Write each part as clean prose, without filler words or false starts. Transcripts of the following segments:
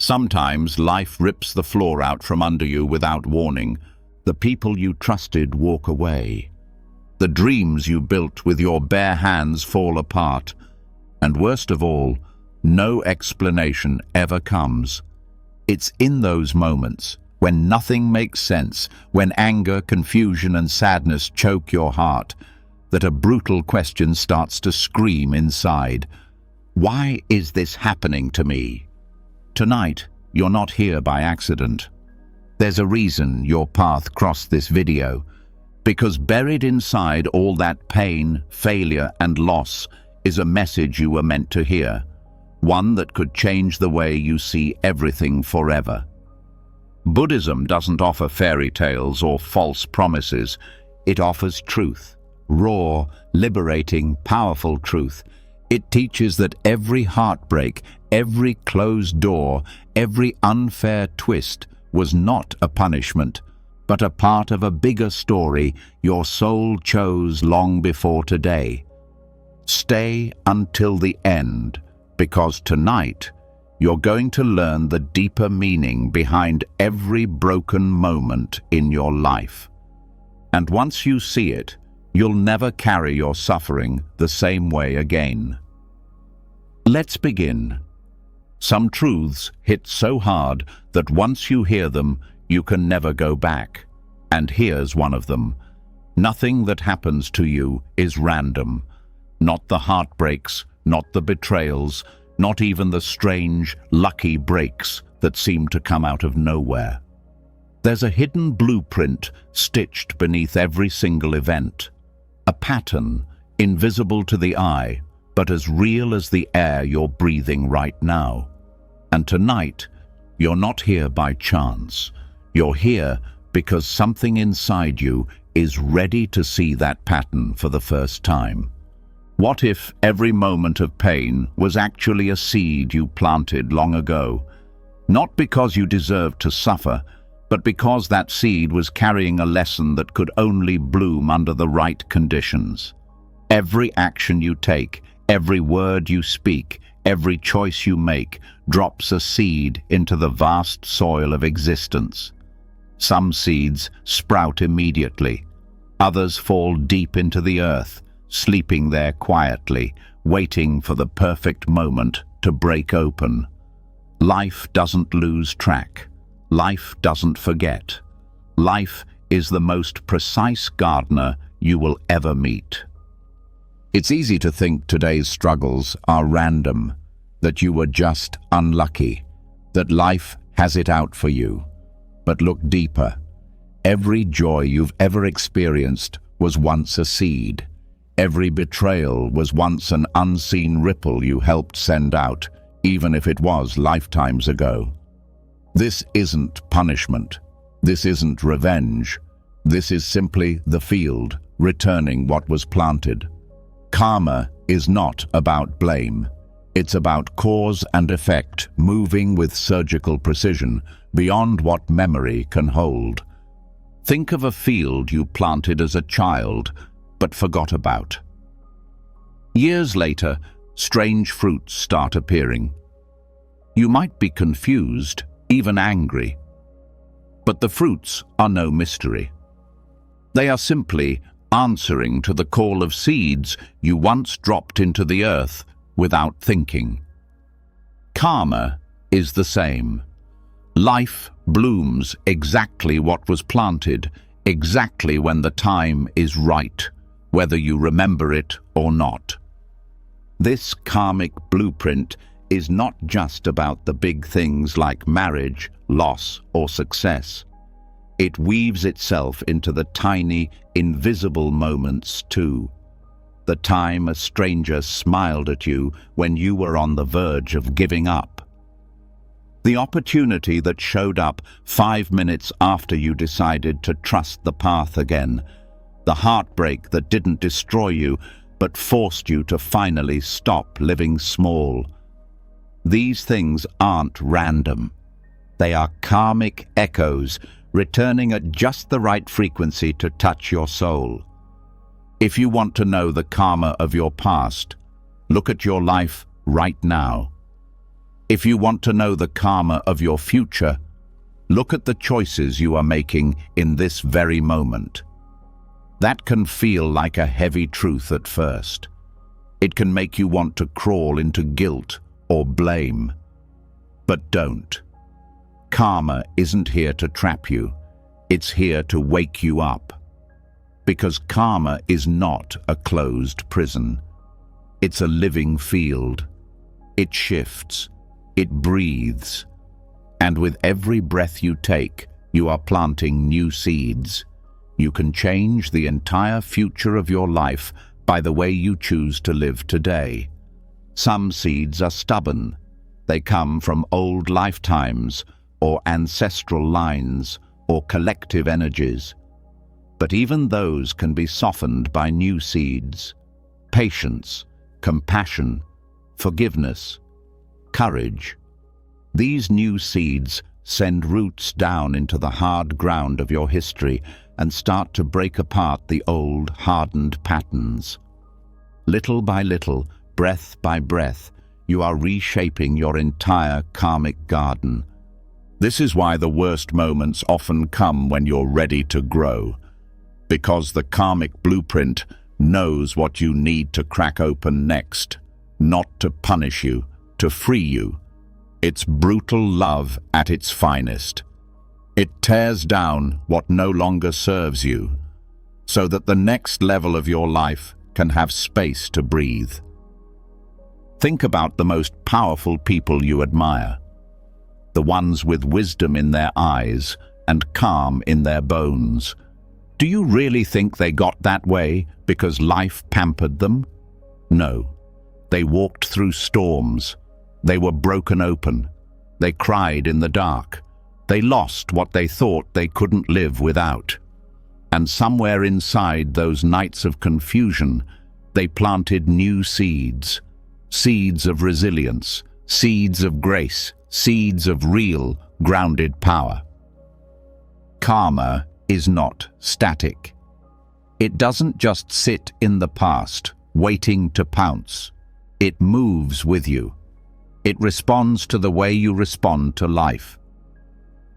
Sometimes life rips the floor out from under you without warning. The people you trusted walk away. The dreams you built with your bare hands fall apart. And worst of all, no explanation ever comes. It's in those moments, when nothing makes sense, when anger, confusion, and sadness choke your heart, that a brutal question starts to scream inside. Why is this happening to me? Tonight, you're not here by accident. There's a reason your path crossed this video, because buried inside all that pain, failure, and loss is a message you were meant to hear, one that could change the way you see everything forever. Buddhism doesn't offer fairy tales or false promises. It offers truth, raw, liberating, powerful truth. It teaches that every heartbreak, every closed door, every unfair twist was not a punishment, but a part of a bigger story your soul chose long before today. Stay until the end, because tonight you're going to learn the deeper meaning behind every broken moment in your life. And once you see it, you'll never carry your suffering the same way again. Let's begin. Some truths hit so hard that once you hear them, you can never go back. And here's one of them. Nothing that happens to you is random. Not the heartbreaks, not the betrayals, not even the strange, lucky breaks that seem to come out of nowhere. There's a hidden blueprint stitched beneath every single event. A pattern, invisible to the eye, but as real as the air you're breathing right now. And tonight, you're not here by chance. You're here because something inside you is ready to see that pattern for the first time. What if every moment of pain was actually a seed you planted long ago? Not because you deserved to suffer, but because that seed was carrying a lesson that could only bloom under the right conditions. Every action you take, every word you speak, every choice you make drops a seed into the vast soil of existence. Some seeds sprout immediately. Others fall deep into the earth, sleeping there quietly, waiting for the perfect moment to break open. Life doesn't lose track. Life doesn't forget. Life is the most precise gardener you will ever meet. It's easy to think today's struggles are random, that you were just unlucky, that life has it out for you. But look deeper. Every joy you've ever experienced was once a seed. Every betrayal was once an unseen ripple you helped send out, even if it was lifetimes ago. This isn't punishment. This isn't revenge. This is simply the field, returning what was planted. Karma is not about blame. It's about cause and effect, moving with surgical precision beyond what memory can hold. Think of a field you planted as a child, but forgot about. Years later, strange fruits start appearing. You might be confused, even angry. But the fruits are no mystery. They are simply answering to the call of seeds you once dropped into the earth without thinking. Karma is the same. Life blooms exactly what was planted, exactly when the time is right, whether you remember it or not. This karmic blueprint is not just about the big things like marriage, loss, or success. It weaves itself into the tiny, invisible moments too. The time a stranger smiled at you when you were on the verge of giving up. The opportunity that showed up 5 minutes after you decided to trust the path again. The heartbreak that didn't destroy you, but forced you to finally stop living small. These things aren't random. They are karmic echoes, returning at just the right frequency to touch your soul. If you want to know the karma of your past, look at your life right now. If you want to know the karma of your future, look at the choices you are making in this very moment. That can feel like a heavy truth at first. It can make you want to crawl into guilt or blame. But don't. Karma isn't here to trap you. It's here to wake you up. Because karma is not a closed prison. It's a living field. It shifts. It breathes. And with every breath you take, you are planting new seeds. You can change the entire future of your life by the way you choose to live today. Some seeds are stubborn. They come from old lifetimes, or ancestral lines, or collective energies. But even those can be softened by new seeds. Patience, compassion, forgiveness, courage. These new seeds send roots down into the hard ground of your history and start to break apart the old, hardened patterns. Little by little, breath by breath, you are reshaping your entire karmic garden. This is why the worst moments often come when you're ready to grow. Because the karmic blueprint knows what you need to crack open next, not to punish you, to free you. It's brutal love at its finest. It tears down what no longer serves you, so that the next level of your life can have space to breathe. Think about the most powerful people you admire, the ones with wisdom in their eyes and calm in their bones. Do you really think they got that way because life pampered them? No. They walked through storms. They were broken open. They cried in the dark. They lost what they thought they couldn't live without. And somewhere inside those nights of confusion, they planted new seeds. Seeds of resilience, seeds of grace, seeds of real, grounded power. Karma is not static. It doesn't just sit in the past, waiting to pounce. It moves with you. It responds to the way you respond to life.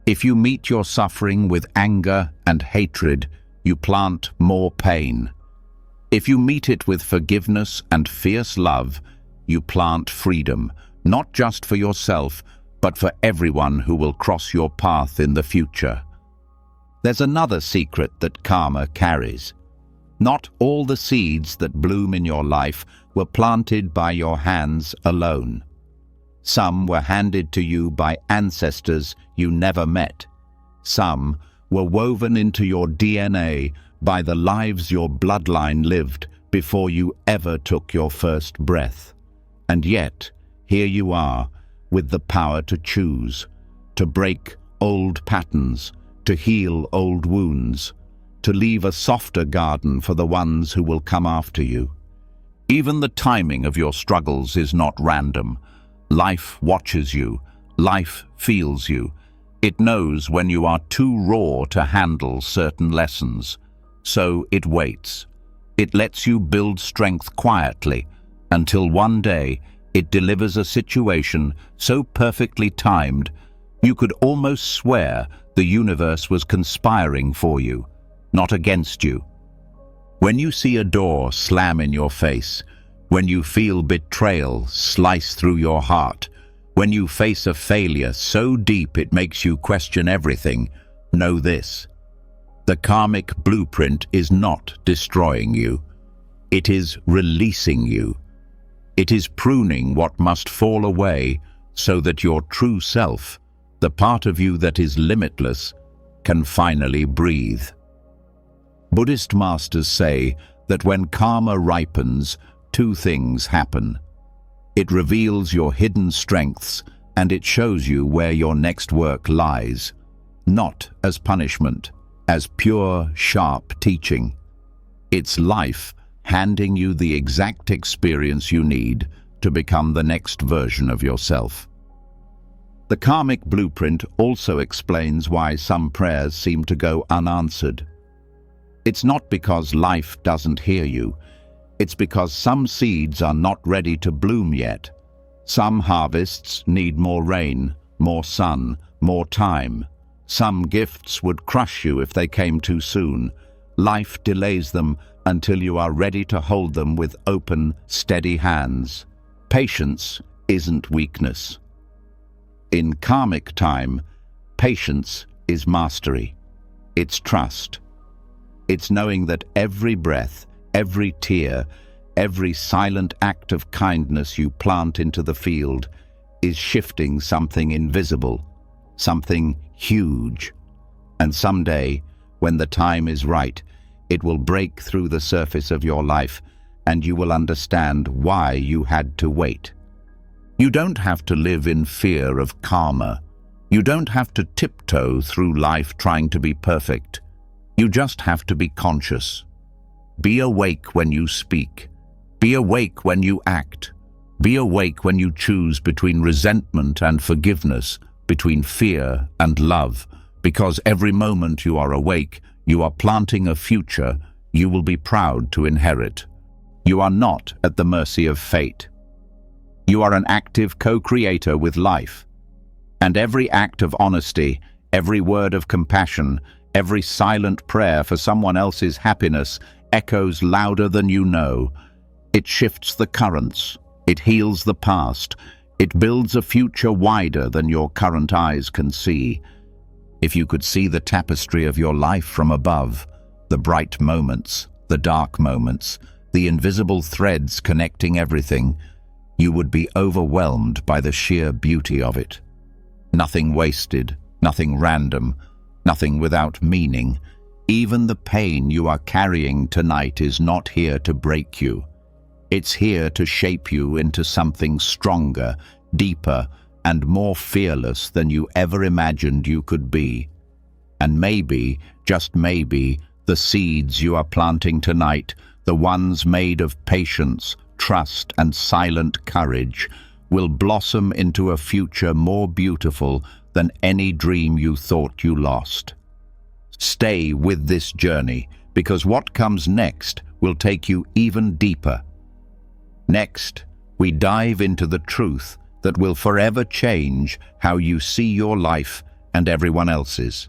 If you meet your suffering with anger and hatred, you plant more pain. If you meet it with forgiveness and fierce love, you plant freedom, not just for yourself, but for everyone who will cross your path in the future. There's another secret that karma carries. Not all the seeds that bloom in your life were planted by your hands alone. Some were handed to you by ancestors you never met. Some were woven into your DNA by the lives your bloodline lived before you ever took your first breath. And yet, here you are, with the power to choose, to break old patterns, to heal old wounds, to leave a softer garden for the ones who will come after you. Even the timing of your struggles is not random. Life watches you. Life feels you. It knows when you are too raw to handle certain lessons. So it waits. It lets you build strength quietly, until one day it delivers a situation so perfectly timed you could almost swear the universe was conspiring for you, not against you. When you see a door slam in your face, when you feel betrayal slice through your heart, when you face a failure so deep it makes you question everything, know this: the karmic blueprint is not destroying you. It is releasing you. It is pruning what must fall away so that your true self, the part of you that is limitless, can finally breathe. Buddhist masters say that when karma ripens, two things happen. It reveals your hidden strengths and it shows you where your next work lies, not as punishment, as pure, sharp teaching. It's life handing you the exact experience you need to become the next version of yourself. The karmic blueprint also explains why some prayers seem to go unanswered. It's not because life doesn't hear you. It's because some seeds are not ready to bloom yet. Some harvests need more rain, more sun, more time. Some gifts would crush you if they came too soon. Life delays them until you are ready to hold them with open, steady hands. Patience isn't weakness. In karmic time, patience is mastery. It's trust. It's knowing that every breath, every tear, every silent act of kindness you plant into the field is shifting something invisible, something huge. And someday, when the time is right, it will break through the surface of your life and you will understand why you had to wait. You don't have to live in fear of karma. You don't have to tiptoe through life trying to be perfect. You just have to be conscious. Be awake when you speak. Be awake when you act. Be awake when you choose between resentment and forgiveness, between fear and love, because every moment you are awake, you are planting a future you will be proud to inherit. You are not at the mercy of fate. You are an active co-creator with life. And every act of honesty, every word of compassion, every silent prayer for someone else's happiness echoes louder than you know. It shifts the currents. It heals the past. It builds a future wider than your current eyes can see. If you could see the tapestry of your life from above, the bright moments, the dark moments, the invisible threads connecting everything, you would be overwhelmed by the sheer beauty of it. Nothing wasted, nothing random, nothing without meaning. Even the pain you are carrying tonight is not here to break you. It's here to shape you into something stronger, deeper, and more fearless than you ever imagined you could be. And maybe, just maybe, the seeds you are planting tonight, the ones made of patience, trust, and silent courage, will blossom into a future more beautiful than any dream you thought you lost. Stay with this journey, because what comes next will take you even deeper. Next, we dive into the truth that will forever change how you see your life and everyone else's.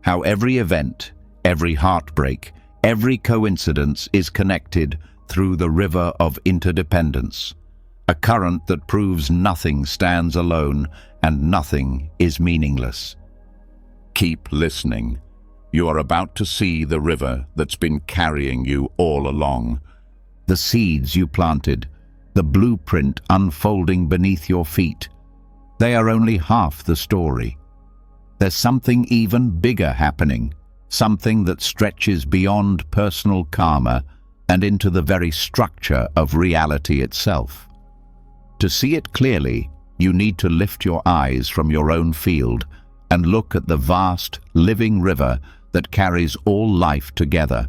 How every event, every heartbreak, every coincidence is connected through the river of interdependence, a current that proves nothing stands alone and nothing is meaningless. Keep listening. You are about to see the river that's been carrying you all along. The seeds you planted, the blueprint unfolding beneath your feet. They are only half the story. There's something even bigger happening, something that stretches beyond personal karma and into the very structure of reality itself. To see it clearly, you need to lift your eyes from your own field and look at the vast, living river that carries all life together.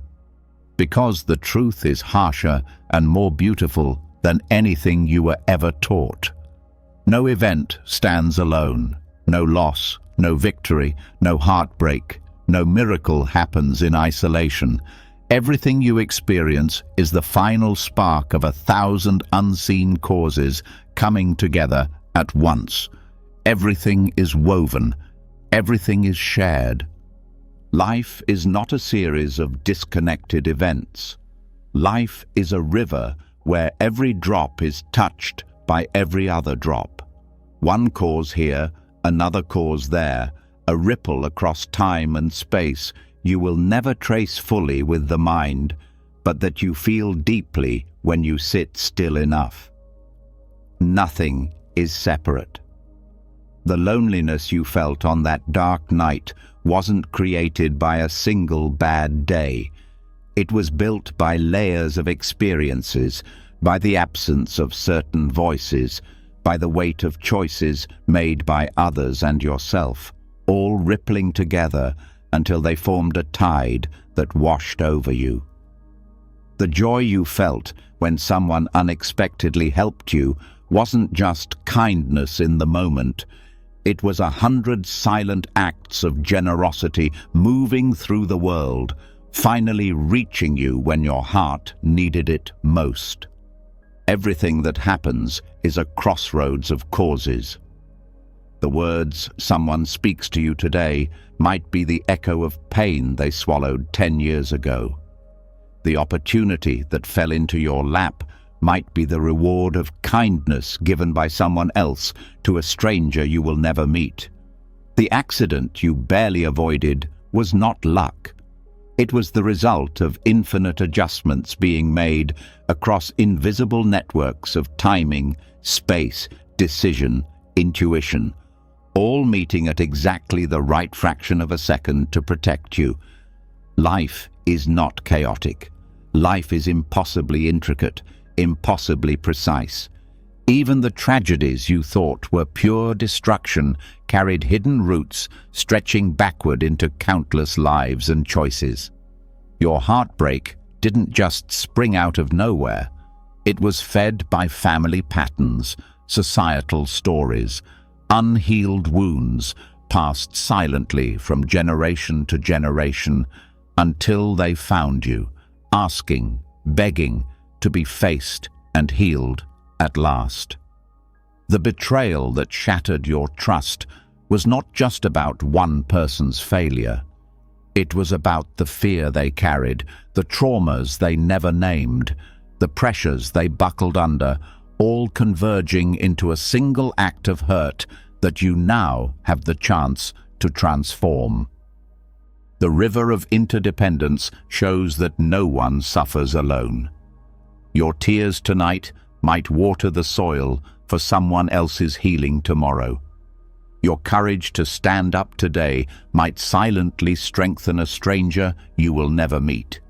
Because the truth is harsher and more beautiful than anything you were ever taught. No event stands alone. No loss, no victory, no heartbreak, no miracle happens in isolation. Everything you experience is the final spark of 1,000 unseen causes coming together at once. Everything is woven. Everything is shared. Life is not a series of disconnected events. Life is a river where every drop is touched by every other drop. One cause here, another cause there, a ripple across time and space you will never trace fully with the mind, but that you feel deeply when you sit still enough. Nothing is separate. The loneliness you felt on that dark night wasn't created by a single bad day. It was built by layers of experiences, by the absence of certain voices, by the weight of choices made by others and yourself, all rippling together until they formed a tide that washed over you. The joy you felt when someone unexpectedly helped you wasn't just kindness in the moment. It was 100 silent acts of generosity moving through the world, finally reaching you when your heart needed it most. Everything that happens is a crossroads of causes. The words someone speaks to you today might be the echo of pain they swallowed 10 years ago. The opportunity that fell into your lap might be the reward of kindness given by someone else to a stranger you will never meet. The accident you barely avoided was not luck. It was the result of infinite adjustments being made across invisible networks of timing, space, decision, intuition, all meeting at exactly the right fraction of a second to protect you. Life is not chaotic. Life is impossibly intricate, impossibly precise. Even the tragedies you thought were pure destruction carried hidden roots stretching backward into countless lives and choices. Your heartbreak didn't just spring out of nowhere. It was fed by family patterns, societal stories, unhealed wounds passed silently from generation to generation until they found you, asking, begging to be faced and healed at last. The betrayal that shattered your trust was not just about one person's failure. It was about the fear they carried, the traumas they never named, the pressures they buckled under, all converging into a single act of hurt that you now have the chance to transform. The river of interdependence shows that no one suffers alone. Your tears tonight might water the soil for someone else's healing tomorrow. Your courage to stand up today might silently strengthen a stranger you will never meet.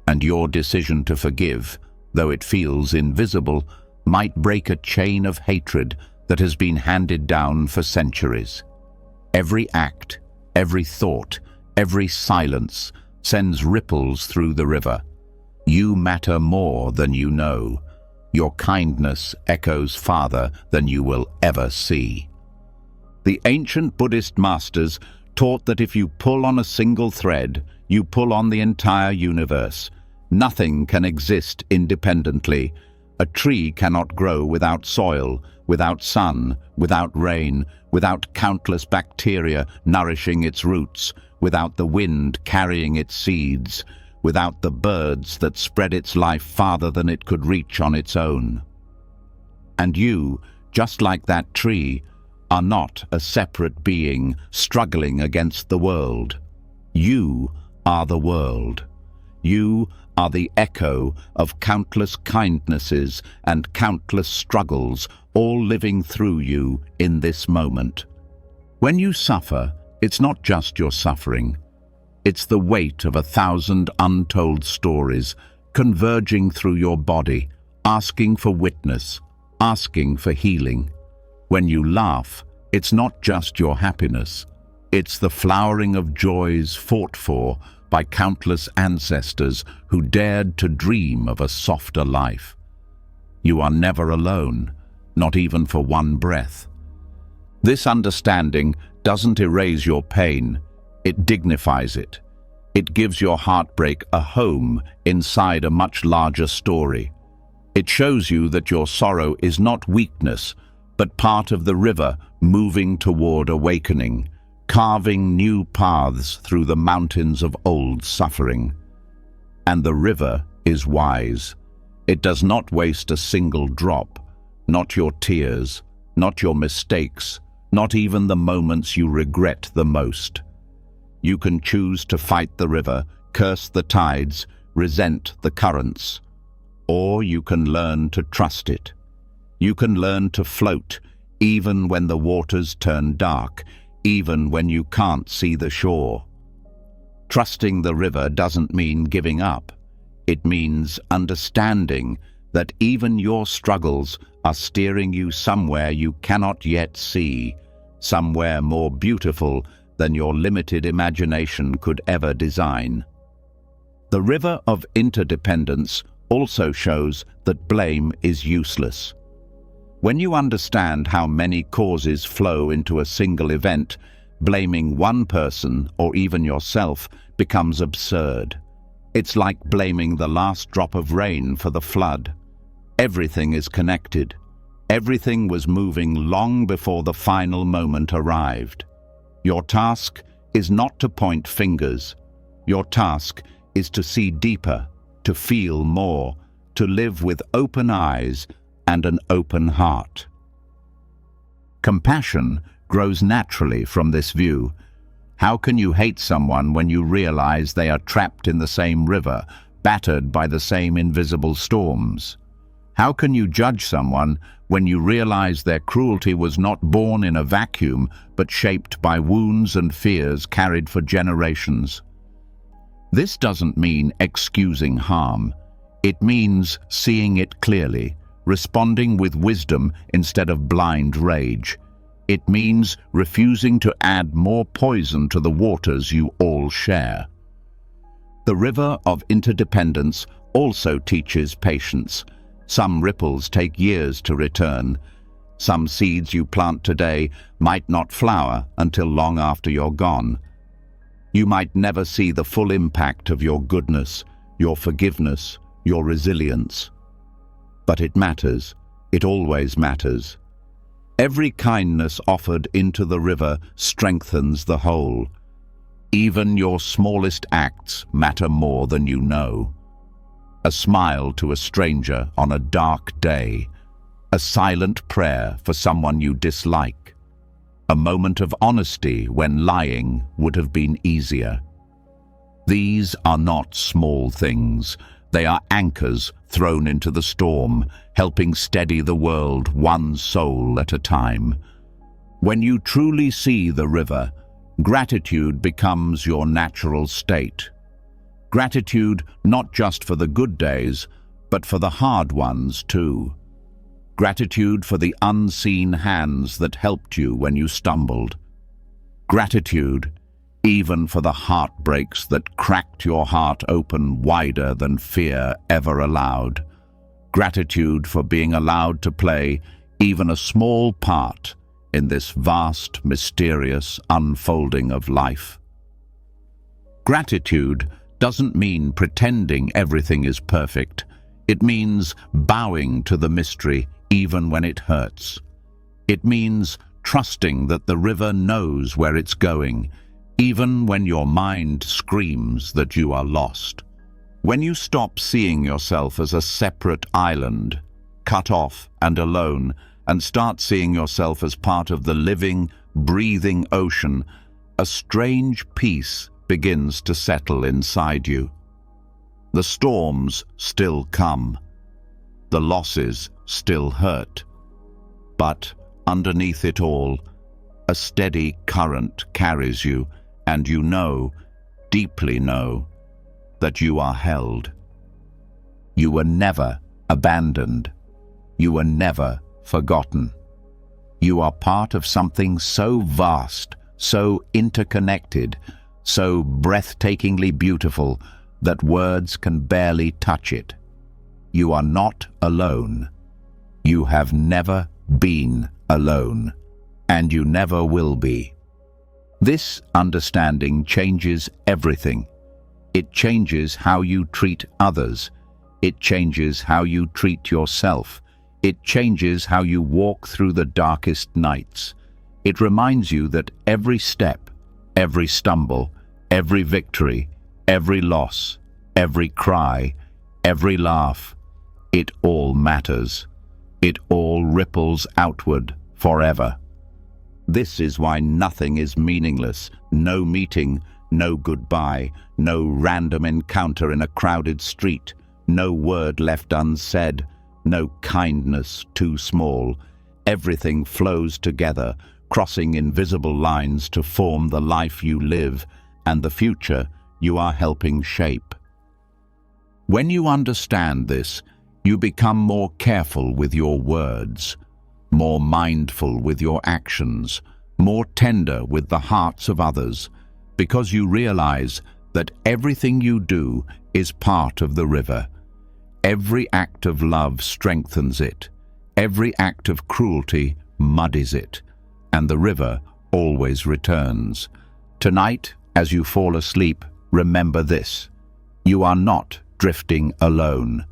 And your decision to forgive, though it feels invisible, might break a chain of hatred that has been handed down for centuries. Every act, every thought, every silence sends ripples through the river. You matter more than you know. Your kindness echoes farther than you will ever see. The ancient Buddhist masters taught that if you pull on a single thread, you pull on the entire universe. Nothing can exist independently. A tree cannot grow without soil, without sun, without rain, without countless bacteria nourishing its roots, without the wind carrying its seeds, without the birds that spread its life farther than it could reach on its own. And you, just like that tree, are not a separate being struggling against the world. You are the world. You are the echo of countless kindnesses and countless struggles, all living through you in this moment. When you suffer, it's not just your suffering. It's the weight of 1,000 untold stories converging through your body, asking for witness, asking for healing. When you laugh, it's not just your happiness. It's the flowering of joys fought for by countless ancestors who dared to dream of a softer life. You are never alone, not even for one breath. This understanding doesn't erase your pain, it dignifies it. It gives your heartbreak a home inside a much larger story. It shows you that your sorrow is not weakness, but part of the river moving toward awakening, carving new paths through the mountains of old suffering. And the river is wise. It does not waste a single drop, not your tears, not your mistakes, not even the moments you regret the most. You can choose to fight the river, curse the tides, resent the currents, or you can learn to trust it. You can learn to float, even when the waters turn dark, even when you can't see the shore. Trusting the river doesn't mean giving up. It means understanding that even your struggles are steering you somewhere you cannot yet see, somewhere more beautiful than your limited imagination could ever design. The river of interdependence also shows that blame is useless. When you understand how many causes flow into a single event, blaming one person or even yourself becomes absurd. It's like blaming the last drop of rain for the flood. Everything is connected. Everything was moving long before the final moment arrived. Your task is not to point fingers. Your task is to see deeper, to feel more, to live with open eyes and an open heart. Compassion grows naturally from this view. How can you hate someone when you realize they are trapped in the same river, battered by the same invisible storms? How can you judge someone when you realize their cruelty was not born in a vacuum, but shaped by wounds and fears carried for generations? This doesn't mean excusing harm. It means seeing it clearly, responding with wisdom instead of blind rage. It means refusing to add more poison to the waters you all share. The river of interdependence also teaches patience. Some ripples take years to return. Some seeds you plant today might not flower until long after you're gone. You might never see the full impact of your goodness, your forgiveness, your resilience. But it matters. It always matters. Every kindness offered into the river strengthens the whole. Even your smallest acts matter more than you know. A smile to a stranger on a dark day, a silent prayer for someone you dislike, a moment of honesty when lying would have been easier. These are not small things. They are anchors thrown into the storm, helping steady the world one soul at a time. When you truly see the river, gratitude becomes your natural state. Gratitude not just for the good days, but for the hard ones too. Gratitude for the unseen hands that helped you when you stumbled. Gratitude even for the heartbreaks that cracked your heart open wider than fear ever allowed. Gratitude for being allowed to play even a small part in this vast, mysterious unfolding of life. Gratitude doesn't mean pretending everything is perfect. It means bowing to the mystery even when it hurts. It means trusting that the river knows where it's going, even when your mind screams that you are lost. When you stop seeing yourself as a separate island, cut off and alone, and start seeing yourself as part of the living, breathing ocean, a strange peace begins to settle inside you. The storms still come. The losses still hurt. But underneath it all, a steady current carries you, and you know, deeply know, that you are held. You were never abandoned. You were never forgotten. You are part of something so vast, so interconnected, so breathtakingly beautiful that words can barely touch it. You are not alone. You have never been alone, and you never will be. This understanding changes everything. It changes how you treat others. It changes how you treat yourself. It changes how you walk through the darkest nights. It reminds you that every step, every stumble, every victory, every loss, every cry, every laugh, it all matters. It all ripples outward forever. This is why nothing is meaningless. No meeting, no goodbye, no random encounter in a crowded street, no word left unsaid, no kindness too small. Everything flows together, crossing invisible lines to form the life you live and the future you are helping shape. When you understand this, you become more careful with your words, more mindful with your actions, more tender with the hearts of others, because you realize that everything you do is part of the river. Every act of love strengthens it. Every act of cruelty muddies it, and the river always returns. Tonight, as you fall asleep, remember this: you are not drifting alone.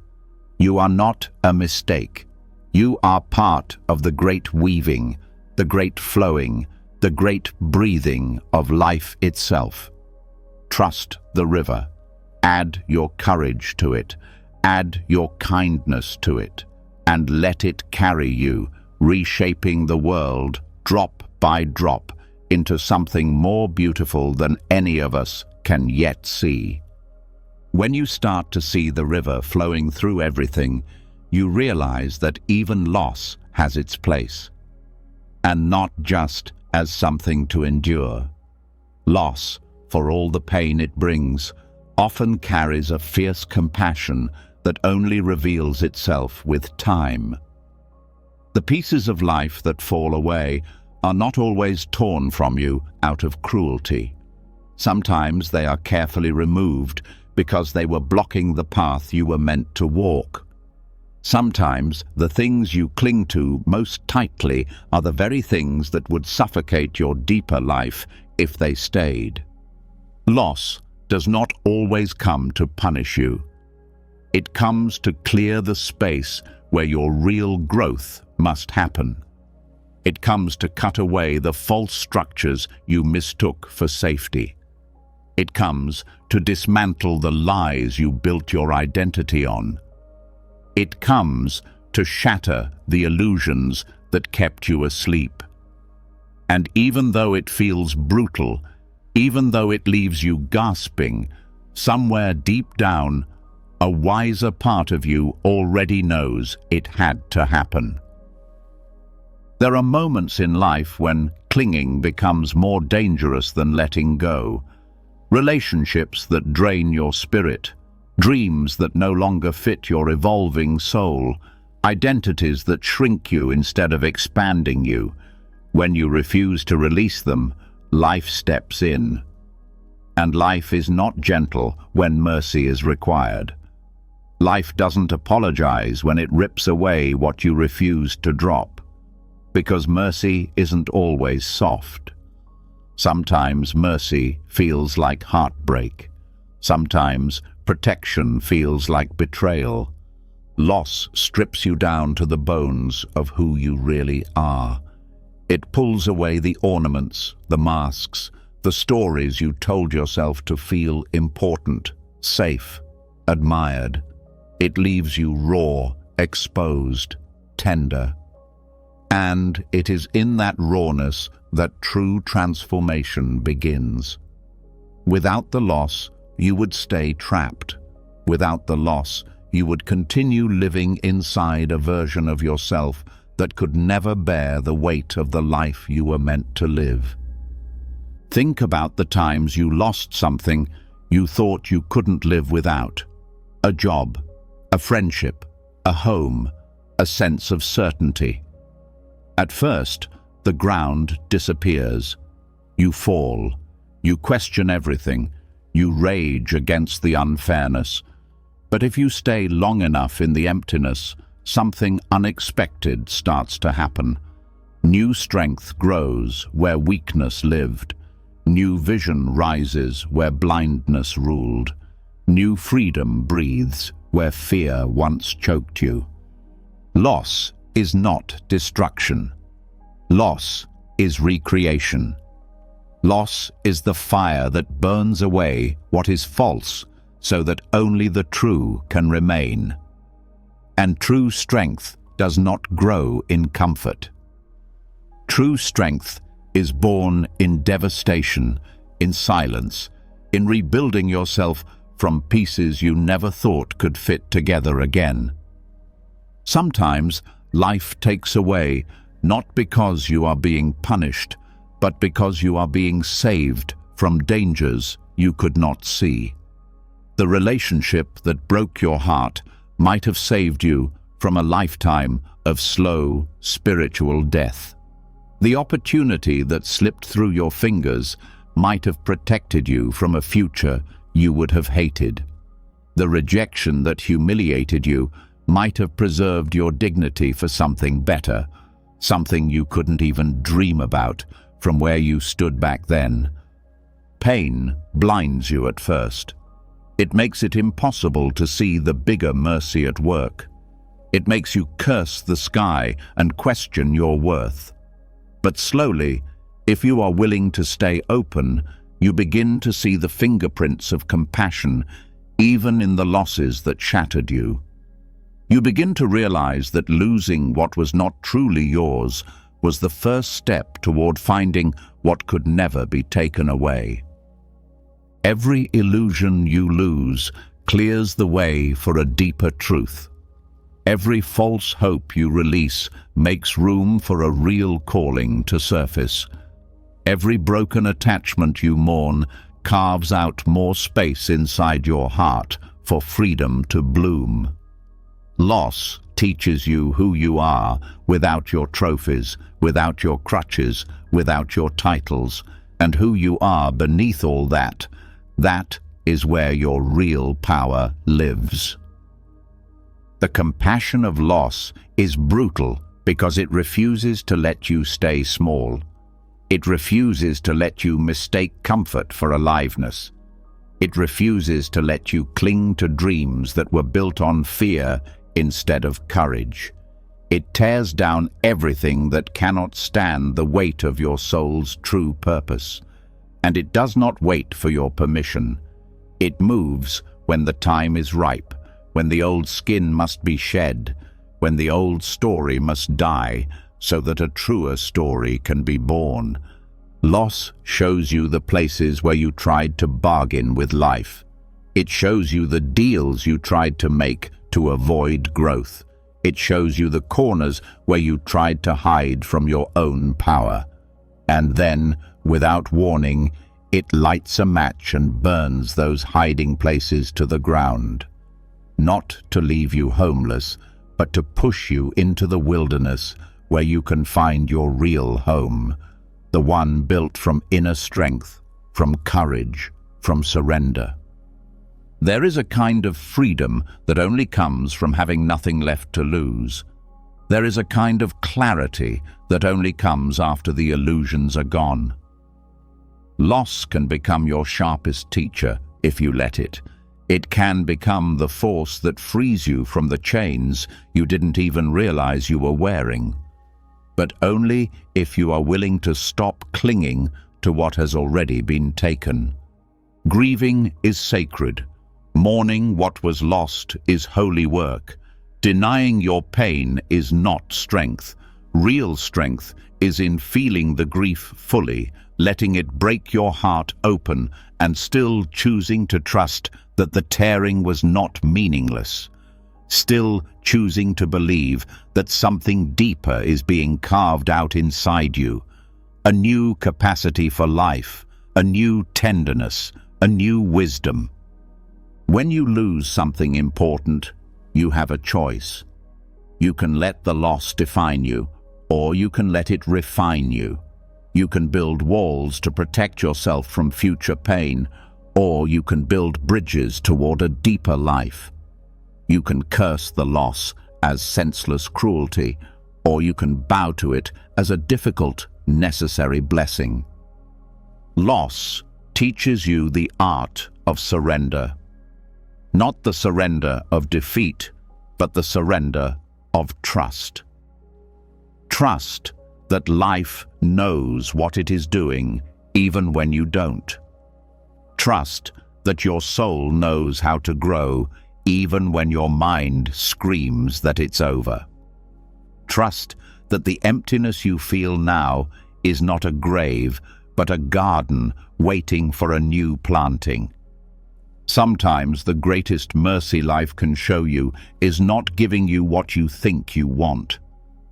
You are not a mistake. You are part of the great weaving, the great flowing, the great breathing of life itself. Trust the river. Add your courage to it. Add your kindness to it. And let it carry you, reshaping the world, drop by drop, into something more beautiful than any of us can yet see. When you start to see the river flowing through everything, you realize that even loss has its place. And not just as something to endure. Loss, for all the pain it brings, often carries a fierce compassion that only reveals itself with time. The pieces of life that fall away are not always torn from you out of cruelty. Sometimes they are carefully removed because they were blocking the path you were meant to walk. Sometimes the things you cling to most tightly are the very things that would suffocate your deeper life if they stayed. Loss does not always come to punish you. It comes to clear the space where your real growth must happen. It comes to cut away the false structures you mistook for safety. It comes to dismantle the lies you built your identity on. It comes to shatter the illusions that kept you asleep. And even though it feels brutal, even though it leaves you gasping, somewhere deep down, a wiser part of you already knows it had to happen. There are moments in life when clinging becomes more dangerous than letting go. Relationships that drain your spirit, dreams that no longer fit your evolving soul, identities that shrink you instead of expanding you. When you refuse to release them, life steps in. And life is not gentle when mercy is required. Life doesn't apologize when it rips away what you refuse to drop. Because mercy isn't always soft. Sometimes mercy feels like heartbreak. Sometimes protection feels like betrayal. Loss strips you down to the bones of who you really are. It pulls away the ornaments, the masks, the stories you told yourself to feel important, safe, admired. It leaves you raw, exposed, tender. And it is in that rawness that true transformation begins. Without the loss, you would stay trapped. Without the loss, you would continue living inside a version of yourself that could never bear the weight of the life you were meant to live. Think about the times you lost something you thought you couldn't live without. A job, a friendship, a home, a sense of certainty. At first, the ground disappears. You fall. You question everything. You rage against the unfairness. But if you stay long enough in the emptiness, something unexpected starts to happen. New strength grows where weakness lived. New vision rises where blindness ruled. New freedom breathes where fear once choked you. Loss is not destruction. Loss is recreation. Loss is the fire that burns away what is false so that only the true can remain. And true strength does not grow in comfort. True strength is born in devastation, in silence, in rebuilding yourself from pieces you never thought could fit together again. Sometimes life takes away, not because you are being punished, but because you are being saved from dangers you could not see. The relationship that broke your heart might have saved you from a lifetime of slow, spiritual death. The opportunity that slipped through your fingers might have protected you from a future you would have hated. The rejection that humiliated you might have preserved your dignity for something better, something you couldn't even dream about from where you stood back then. Pain blinds you at first. It makes it impossible to see the bigger mercy at work. It makes you curse the sky and question your worth. But slowly, if you are willing to stay open, you begin to see the fingerprints of compassion, even in the losses that shattered you. You begin to realize that losing what was not truly yours was the first step toward finding what could never be taken away. Every illusion you lose clears the way for a deeper truth. Every false hope you release makes room for a real calling to surface. Every broken attachment you mourn carves out more space inside your heart for freedom to bloom. Loss teaches you who you are without your trophies, without your crutches, without your titles, and who you are beneath all that. That is where your real power lives. The compassion of loss is brutal because it refuses to let you stay small. It refuses to let you mistake comfort for aliveness. It refuses to let you cling to dreams that were built on fear instead of courage. It tears down everything that cannot stand the weight of your soul's true purpose. And it does not wait for your permission. It moves when the time is ripe, when the old skin must be shed, when the old story must die, so that a truer story can be born. Loss shows you the places where you tried to bargain with life. It shows you the deals you tried to make to avoid growth. It shows you the corners where you tried to hide from your own power. And then, without warning, it lights a match and burns those hiding places to the ground. Not to leave you homeless, but to push you into the wilderness where you can find your real home, the one built from inner strength, from courage, from surrender. There is a kind of freedom that only comes from having nothing left to lose. There is a kind of clarity that only comes after the illusions are gone. Loss can become your sharpest teacher if you let it. It can become the force that frees you from the chains you didn't even realize you were wearing. But only if you are willing to stop clinging to what has already been taken. Grieving is sacred. Mourning what was lost is holy work. Denying your pain is not strength. Real strength is in feeling the grief fully, letting it break your heart open, and still choosing to trust that the tearing was not meaningless. Still choosing to believe that something deeper is being carved out inside you. A new capacity for life, a new tenderness, a new wisdom. When you lose something important, you have a choice. You can let the loss define you, or you can let it refine you. You can build walls to protect yourself from future pain, or you can build bridges toward a deeper life. You can curse the loss as senseless cruelty, or you can bow to it as a difficult, necessary blessing. Loss teaches you the art of surrender. Not the surrender of defeat, but the surrender of trust. Trust that life knows what it is doing, even when you don't. Trust that your soul knows how to grow, even when your mind screams that it's over. Trust that the emptiness you feel now is not a grave, but a garden waiting for a new planting. Sometimes the greatest mercy life can show you is not giving you what you think you want.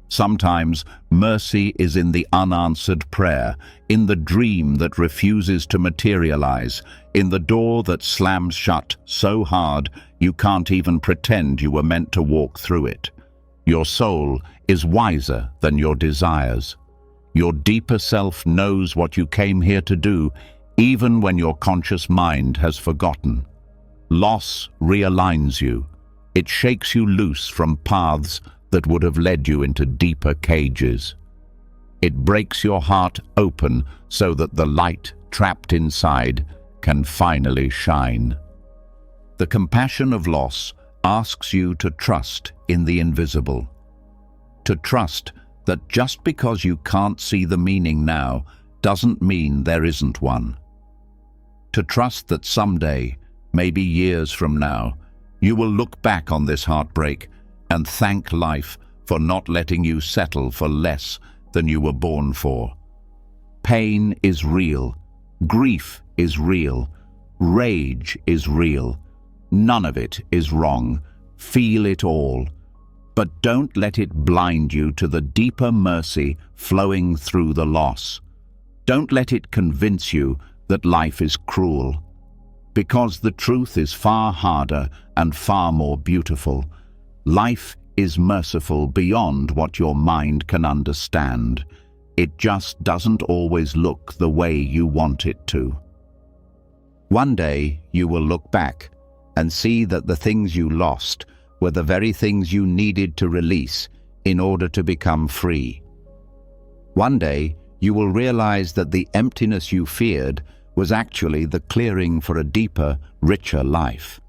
Sometimes mercy is in the unanswered prayer, in the dream that refuses to materialize, in the door that slams shut so hard you can't even pretend you were meant to walk through it. Your soul is wiser than your desires. Your deeper self knows what you came here to do, even when your conscious mind has forgotten. Loss realigns you. It shakes you loose from paths that would have led you into deeper cages. It breaks your heart open so that the light trapped inside can finally shine. The compassion of loss asks you to trust in the invisible. To trust that just because you can't see the meaning now doesn't mean there isn't one. To trust that someday, maybe years from now, you will look back on this heartbreak and thank life for not letting you settle for less than you were born for. Pain is real. Grief is real. Rage is real. None of it is wrong. Feel it all. But don't let it blind you to the deeper mercy flowing through the loss. Don't let it convince you that life is cruel. Because the truth is far harder and far more beautiful. Life is merciful beyond what your mind can understand. It just doesn't always look the way you want it to. One day you will look back and see that the things you lost were the very things you needed to release in order to become free. One day you will realize that the emptiness you feared was actually the clearing for a deeper, richer life.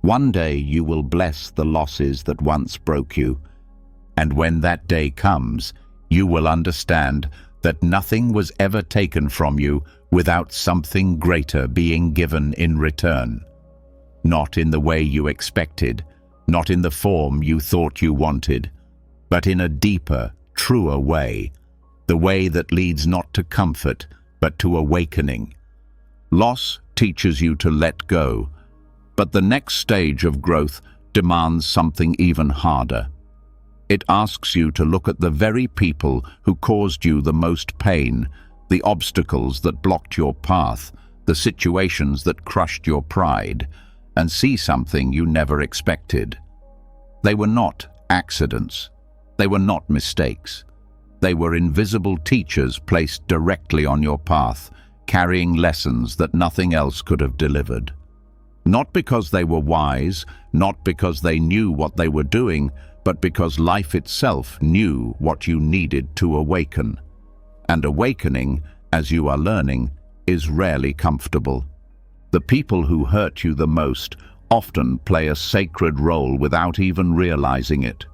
One day you will bless the losses that once broke you, and when that day comes, you will understand that nothing was ever taken from you without something greater being given in return. Not in the way you expected, not in the form you thought you wanted, but in a deeper, truer way, the way that leads not to comfort, but to awakening. Loss teaches you to let go, but the next stage of growth demands something even harder. It asks you to look at the very people who caused you the most pain, the obstacles that blocked your path, the situations that crushed your pride, and see something you never expected. They were not accidents. They were not mistakes. They were invisible teachers placed directly on your path, carrying lessons that nothing else could have delivered. Not because they were wise, not because they knew what they were doing, but because life itself knew what you needed to awaken. And awakening, as you are learning, is rarely comfortable. The people who hurt you the most often play a sacred role without even realizing it.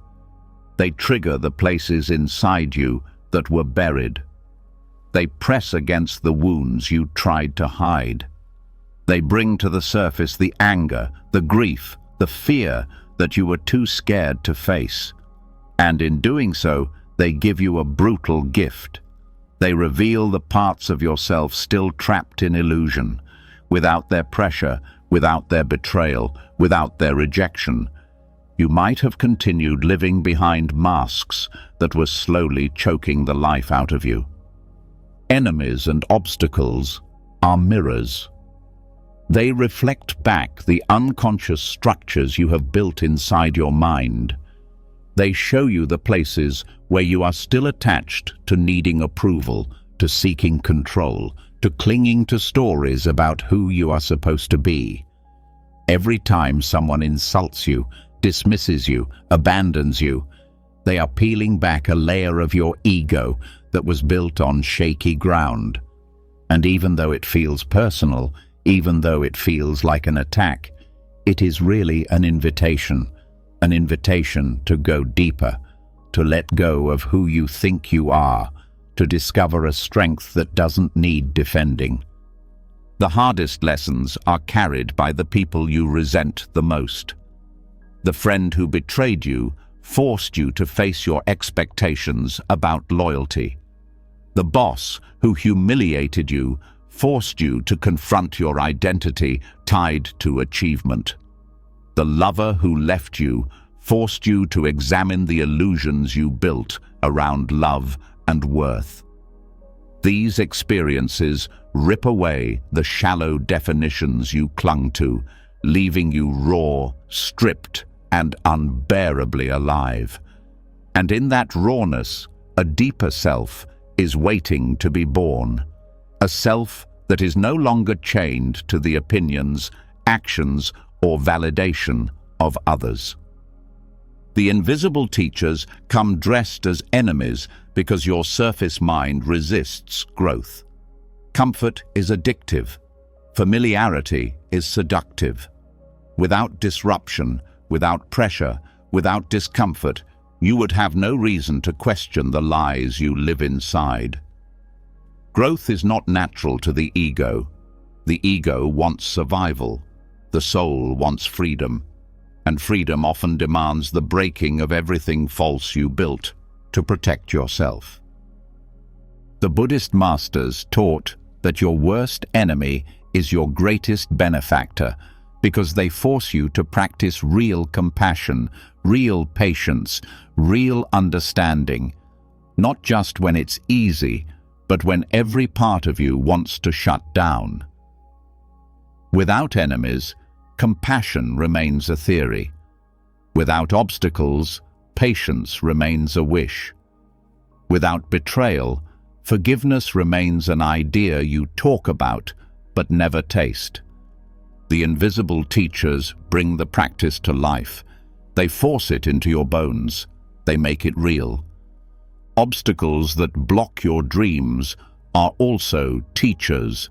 They trigger the places inside you that were buried. They press against the wounds you tried to hide. They bring to the surface the anger, the grief, the fear that you were too scared to face. And in doing so, they give you a brutal gift. They reveal the parts of yourself still trapped in illusion. Without their pressure, without their betrayal, without their rejection, you might have continued living behind masks that were slowly choking the life out of you. Enemies and obstacles are mirrors. They reflect back the unconscious structures you have built inside your mind. They show you the places where you are still attached to needing approval, to seeking control, to clinging to stories about who you are supposed to be. Every time someone insults you, dismisses you, abandons you, they are peeling back a layer of your ego that was built on shaky ground. And even though it feels personal, even though it feels like an attack, it is really an invitation to go deeper, to let go of who you think you are, to discover a strength that doesn't need defending. The hardest lessons are carried by the people you resent the most. The friend who betrayed you forced you to face your expectations about loyalty. The boss who humiliated you forced you to confront your identity tied to achievement. The lover who left you forced you to examine the illusions you built around love and worth. These experiences rip away the shallow definitions you clung to, leaving you raw, stripped, and unbearably alive. And in that rawness, a deeper self is waiting to be born. A self that is no longer chained to the opinions, actions, or validation of others. The invisible teachers come dressed as enemies because your surface mind resists growth. Comfort is addictive. Familiarity is seductive. Without disruption, without pressure, without discomfort, you would have no reason to question the lies you live inside. Growth is not natural to the ego. The ego wants survival. The soul wants freedom. And freedom often demands the breaking of everything false you built to protect yourself. The Buddhist masters taught that your worst enemy is your greatest benefactor, because they force you to practice real compassion, real patience, real understanding, not just when it's easy, but when every part of you wants to shut down. Without enemies, compassion remains a theory. Without obstacles, patience remains a wish. Without betrayal, forgiveness remains an idea you talk about but never taste. The invisible teachers bring the practice to life. They force it into your bones. They make it real. Obstacles that block your dreams are also teachers.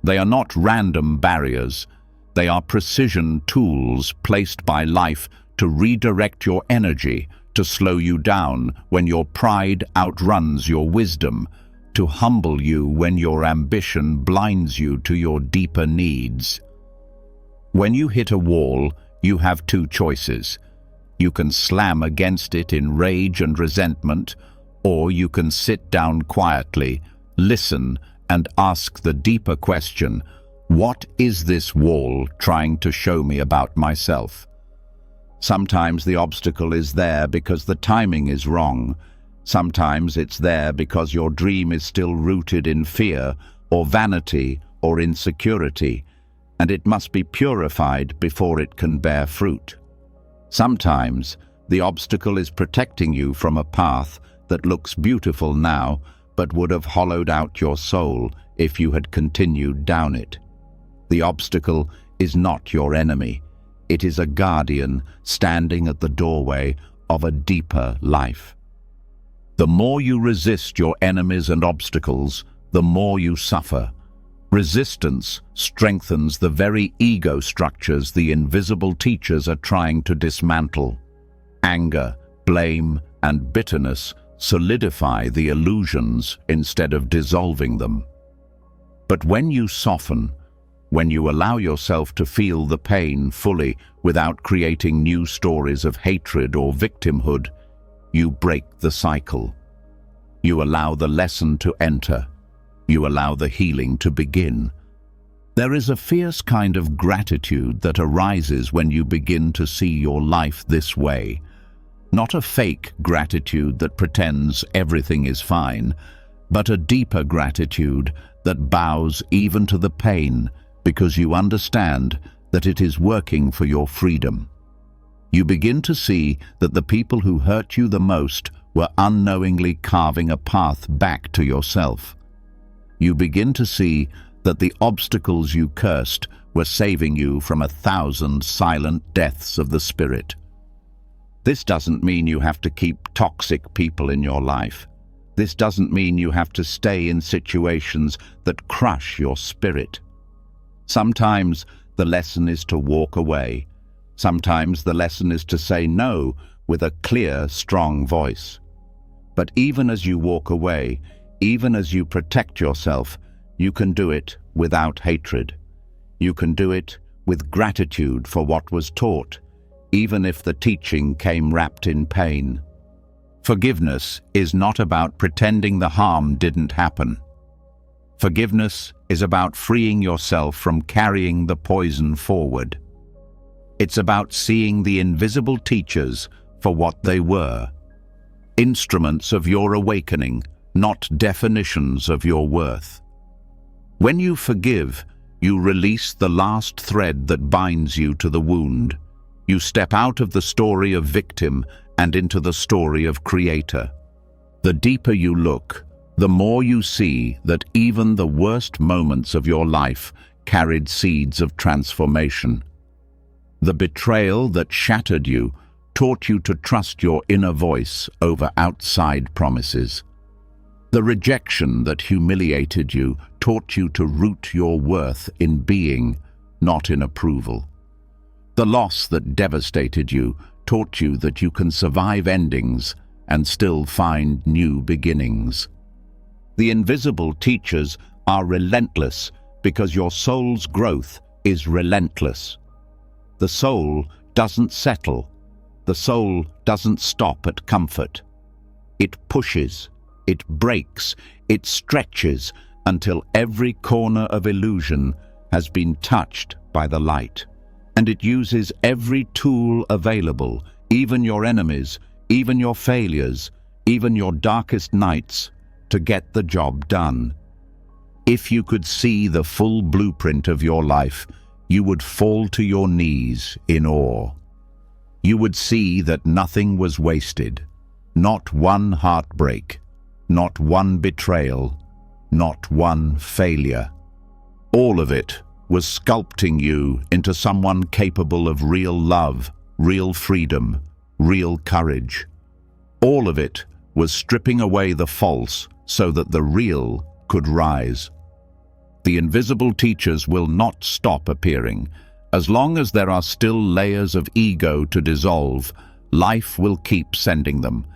They are not random barriers. They are precision tools placed by life to redirect your energy, to slow you down when your pride outruns your wisdom, to humble you when your ambition blinds you to your deeper needs. When you hit a wall, you have two choices. You can slam against it in rage and resentment, or you can sit down quietly, listen, and ask the deeper question, what is this wall trying to show me about myself? Sometimes the obstacle is there because the timing is wrong. Sometimes it's there because your dream is still rooted in fear or vanity or insecurity, and it must be purified before it can bear fruit. Sometimes the obstacle is protecting you from a path that looks beautiful now, but would have hollowed out your soul if you had continued down it. The obstacle is not your enemy. It is a guardian standing at the doorway of a deeper life. The more you resist your enemies and obstacles, the more you suffer. Resistance strengthens the very ego structures the invisible teachers are trying to dismantle. Anger, blame, and bitterness solidify the illusions instead of dissolving them. But when you soften, when you allow yourself to feel the pain fully without creating new stories of hatred or victimhood, you break the cycle. You allow the lesson to enter. You allow the healing to begin. There is a fierce kind of gratitude that arises when you begin to see your life this way. Not a fake gratitude that pretends everything is fine, but a deeper gratitude that bows even to the pain, because you understand that it is working for your freedom. You begin to see that the people who hurt you the most were unknowingly carving a path back to yourself. You begin to see that the obstacles you cursed were saving you from 1,000 silent deaths of the spirit. This doesn't mean you have to keep toxic people in your life. This doesn't mean you have to stay in situations that crush your spirit. Sometimes the lesson is to walk away. Sometimes the lesson is to say no with a clear, strong voice. But even as you walk away, even as you protect yourself, you can do it without hatred. You can do it with gratitude for what was taught, even if the teaching came wrapped in pain. Forgiveness is not about pretending the harm didn't happen. Forgiveness is about freeing yourself from carrying the poison forward. It's about seeing the invisible teachers for what they were, instruments of your awakening, not definitions of your worth. When you forgive, you release the last thread that binds you to the wound. You step out of the story of victim and into the story of creator. The deeper you look, the more you see that even the worst moments of your life carried seeds of transformation. The betrayal that shattered you taught you to trust your inner voice over outside promises. The rejection that humiliated you taught you to root your worth in being, not in approval. The loss that devastated you taught you that you can survive endings and still find new beginnings. The invisible teachers are relentless because your soul's growth is relentless. The soul doesn't settle. The soul doesn't stop at comfort. It pushes, it breaks, it stretches until every corner of illusion has been touched by the light. And it uses every tool available, even your enemies, even your failures, even your darkest nights, to get the job done. If you could see the full blueprint of your life, you would fall to your knees in awe. You would see that nothing was wasted, not one heartbreak, not one betrayal, not one failure. All of it was sculpting you into someone capable of real love, real freedom, real courage. All of it was stripping away the false so that the real could rise. The invisible teachers will not stop appearing. As long as there are still layers of ego to dissolve, life will keep sending them.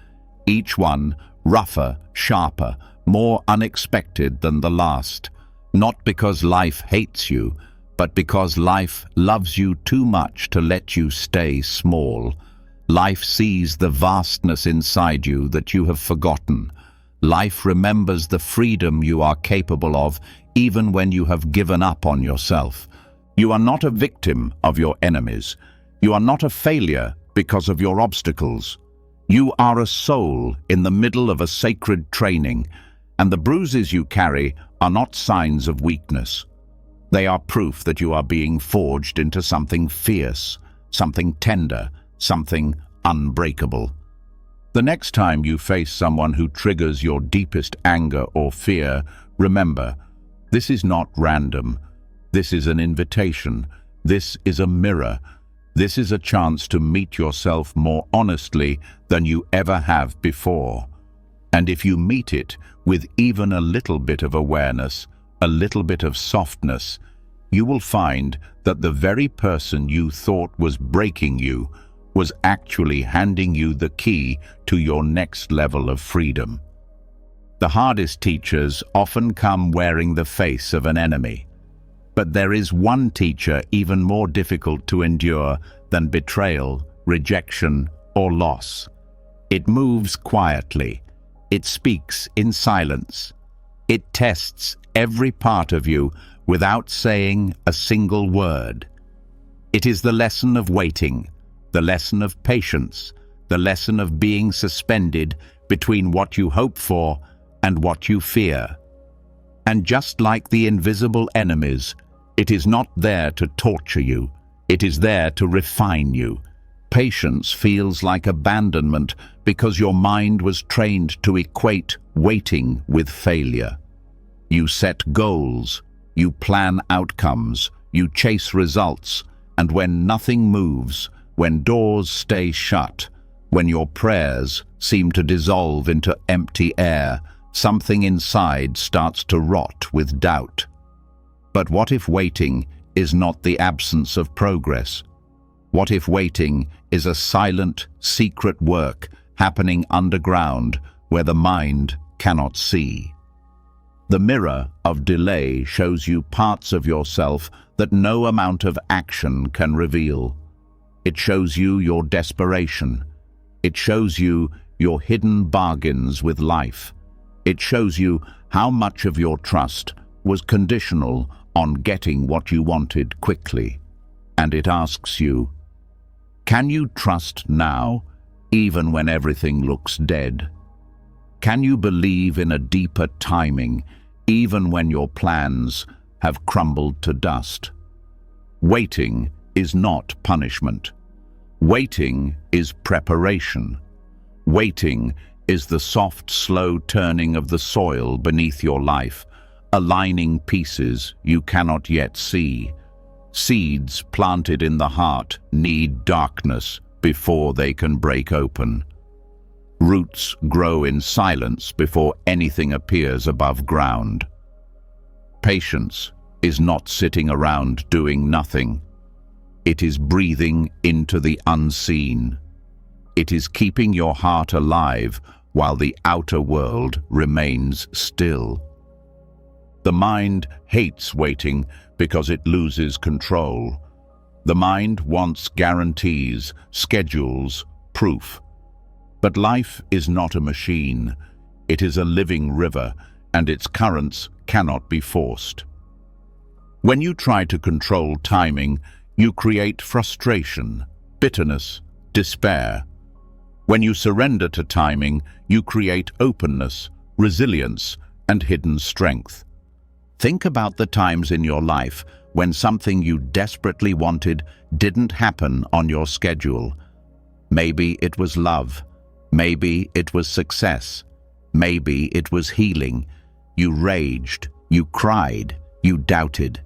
Each one rougher, sharper, more unexpected than the last. Not because life hates you, but because life loves you too much to let you stay small. Life sees the vastness inside you that you have forgotten. Life remembers the freedom you are capable of, even when you have given up on yourself. You are not a victim of your enemies. You are not a failure because of your obstacles. You are a soul in the middle of a sacred training, and the bruises you carry are not signs of weakness. They are proof that you are being forged into something fierce, something tender, something unbreakable. The next time you face someone who triggers your deepest anger or fear, remember, this is not random. This is an invitation. This is a mirror. This is a chance to meet yourself more honestly than you ever have before. And if you meet it with even a little bit of awareness, a little bit of softness, you will find that the very person you thought was breaking you was actually handing you the key to your next level of freedom. The hardest teachers often come wearing the face of an enemy. But there is one teacher even more difficult to endure than betrayal, rejection, or loss. It moves quietly. It speaks in silence. It tests every part of you without saying a single word. It is the lesson of waiting, the lesson of patience, the lesson of being suspended between what you hope for and what you fear. And just like the invisible enemies, it is not there to torture you. It is there to refine you. Patience feels like abandonment because your mind was trained to equate waiting with failure. You set goals, you plan outcomes, you chase results, and when nothing moves, when doors stay shut, when your prayers seem to dissolve into empty air, something inside starts to rot with doubt. But what if waiting is not the absence of progress? What if waiting is a silent, secret work happening underground where the mind cannot see? The mirror of delay shows you parts of yourself that no amount of action can reveal. It shows you your desperation. It shows you your hidden bargains with life. It shows you how much of your trust was conditional on getting what you wanted quickly. And it asks you, can you trust now, even when everything looks dead? Can you believe in a deeper timing, even when your plans have crumbled to dust? Waiting is not punishment. Waiting is preparation. Waiting is the soft, slow turning of the soil beneath your life, aligning pieces you cannot yet see. Seeds planted in the heart need darkness before they can break open. Roots grow in silence before anything appears above ground. Patience is not sitting around doing nothing. It is breathing into the unseen. It is keeping your heart alive while the outer world remains still. The mind hates waiting because it loses control. The mind wants guarantees, schedules, proof. But life is not a machine. It is a living river, and its currents cannot be forced. When you try to control timing, you create frustration, bitterness, despair. When you surrender to timing, you create openness, resilience, and hidden strength. Think about the times in your life when something you desperately wanted didn't happen on your schedule. Maybe it was love. Maybe it was success. Maybe it was healing. You raged, you cried, you doubted.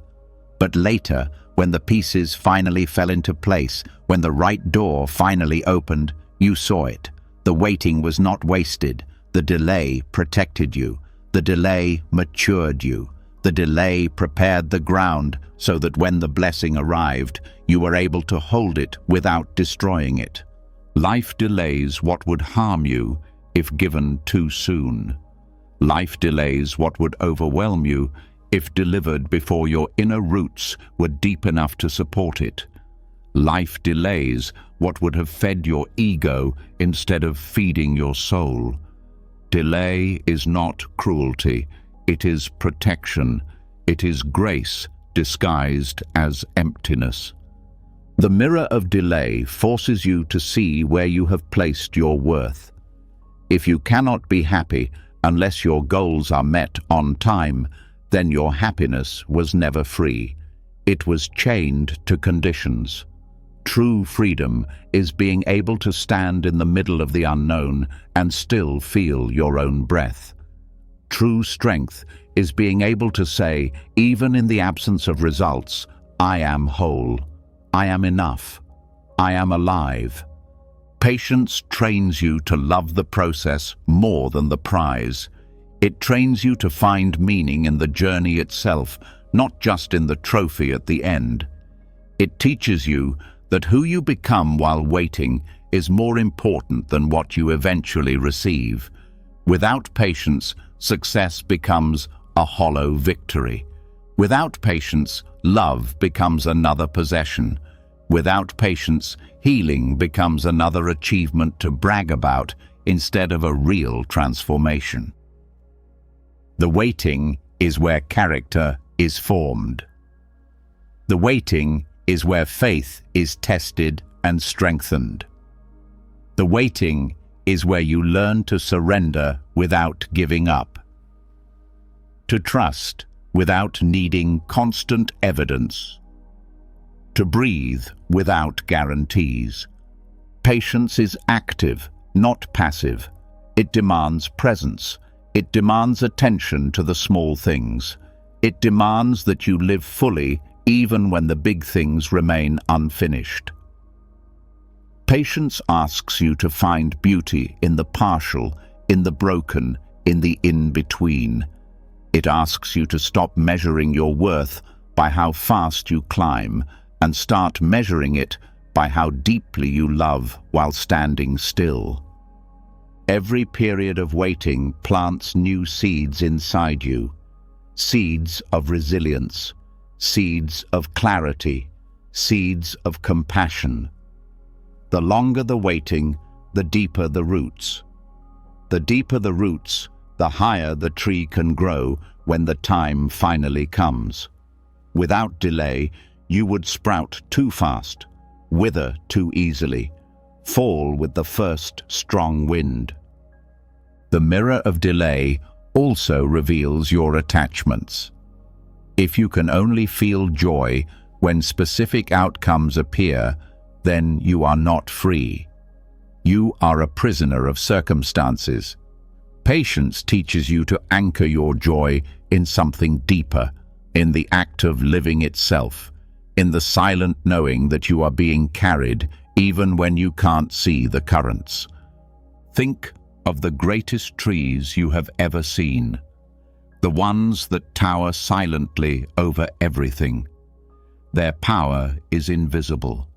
But later, when the pieces finally fell into place, when the right door finally opened, you saw it. The waiting was not wasted. The delay protected you. The delay matured you. The delay prepared the ground so that when the blessing arrived, you were able to hold it without destroying it. Life delays what would harm you if given too soon. Life delays what would overwhelm you if delivered before your inner roots were deep enough to support it. Life delays what would have fed your ego instead of feeding your soul. Delay is not cruelty. It is protection. It is grace disguised as emptiness. The mirror of delay forces you to see where you have placed your worth. If you cannot be happy unless your goals are met on time, then your happiness was never free. It was chained to conditions. True freedom is being able to stand in the middle of the unknown and still feel your own breath. True strength is being able to say, even in the absence of results, I am whole, I am enough, I am alive. Patience trains you to love the process more than the prize. It trains you to find meaning in the journey itself, not just in the trophy at the end. It teaches you that who you become while waiting is more important than what you eventually receive. Without patience, success becomes a hollow victory. Without patience, love becomes another possession. Without patience, healing becomes another achievement to brag about instead of a real transformation. The waiting is where character is formed. The waiting is where faith is tested and strengthened. The waiting is where you learn to surrender without giving up. To trust without needing constant evidence. To breathe without guarantees. Patience is active, not passive. It demands presence. It demands attention to the small things. It demands that you live fully even when the big things remain unfinished. Patience asks you to find beauty in the partial, in the broken, in the in-between. It asks you to stop measuring your worth by how fast you climb and start measuring it by how deeply you love while standing still. Every period of waiting plants new seeds inside you, seeds of resilience, seeds of clarity, seeds of compassion. The longer the waiting, the deeper the roots. The deeper the roots, the higher the tree can grow when the time finally comes. Without delay, you would sprout too fast, wither too easily, fall with the first strong wind. The mirror of delay also reveals your attachments. If you can only feel joy when specific outcomes appear, then you are not free. You are a prisoner of circumstances. Patience teaches you to anchor your joy in something deeper, in the act of living itself, in the silent knowing that you are being carried even when you can't see the currents. Think of the greatest trees you have ever seen, the ones that tower silently over everything. Their power is invisible.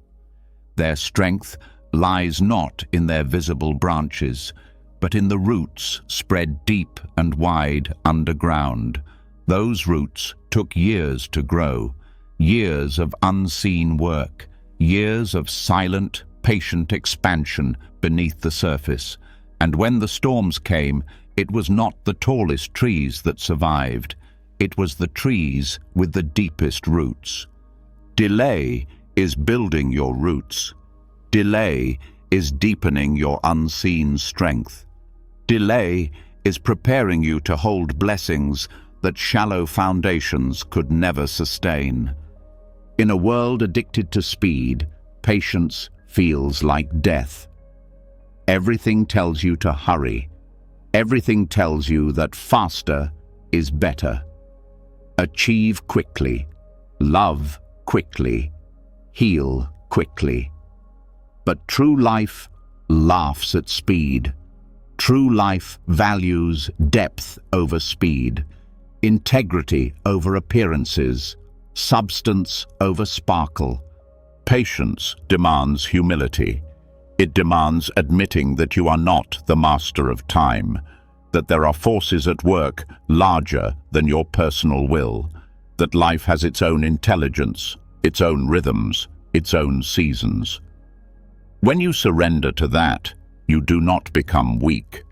Their strength lies not in their visible branches, but in the roots spread deep and wide underground. Those roots took years to grow, years of unseen work, years of silent, patient expansion beneath the surface. And when the storms came, it was not the tallest trees that survived. It was the trees with the deepest roots. Delay is building your roots. Delay is deepening your unseen strength. Delay is preparing you to hold blessings that shallow foundations could never sustain. In a world addicted to speed, patience feels like death. Everything tells you to hurry. Everything tells you that faster is better. Achieve quickly, love quickly, heal quickly. But true life laughs at speed. True life values depth over speed, integrity over appearances, substance over sparkle. Patience demands humility. It demands admitting that you are not the master of time, that there are forces at work larger than your personal will, that life has its own intelligence, its own rhythms, its own seasons. When you surrender to that, you do not become weak.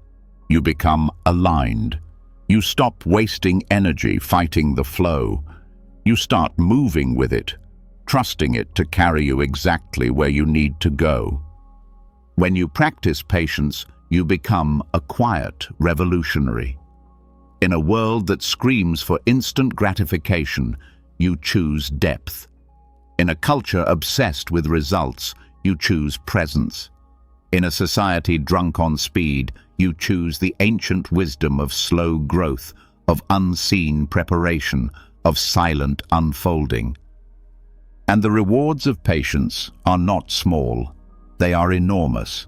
You become aligned. You stop wasting energy fighting the flow. You start moving with it, trusting it to carry you exactly where you need to go. When you practice patience, you become a quiet revolutionary. In a world that screams for instant gratification, you choose depth. In a culture obsessed with results, you choose presence. In a society drunk on speed, you choose the ancient wisdom of slow growth, of unseen preparation, of silent unfolding. And the rewards of patience are not small, they are enormous.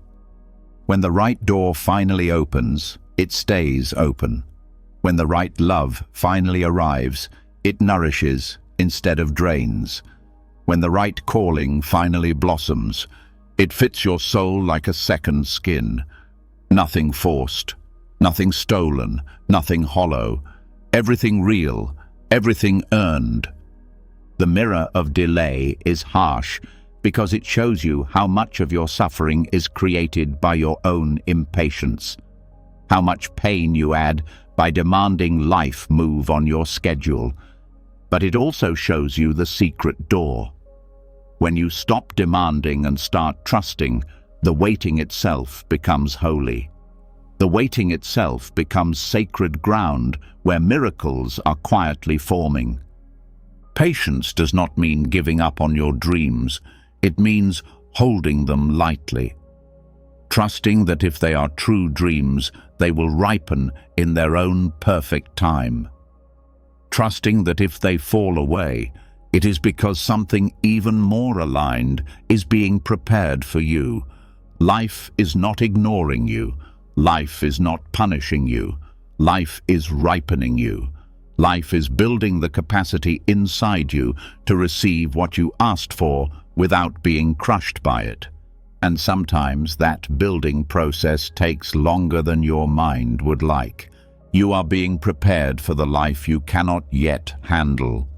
When the right door finally opens, it stays open. When the right love finally arrives, it nourishes instead of drains. When the right calling finally blossoms, it fits your soul like a second skin. Nothing forced, nothing stolen, nothing hollow, everything real, everything earned. The mirror of delay is harsh because it shows you how much of your suffering is created by your own impatience, how much pain you add by demanding life move on your schedule. But it also shows you the secret door. When you stop demanding and start trusting, the waiting itself becomes holy. The waiting itself becomes sacred ground where miracles are quietly forming. Patience does not mean giving up on your dreams. It means holding them lightly, trusting that if they are true dreams, they will ripen in their own perfect time. Trusting that if they fall away, it is because something even more aligned is being prepared for you. Life is not ignoring you. Life is not punishing you. Life is ripening you. Life is building the capacity inside you to receive what you asked for without being crushed by it. And sometimes that building process takes longer than your mind would like. You are being prepared for the life you cannot yet handle.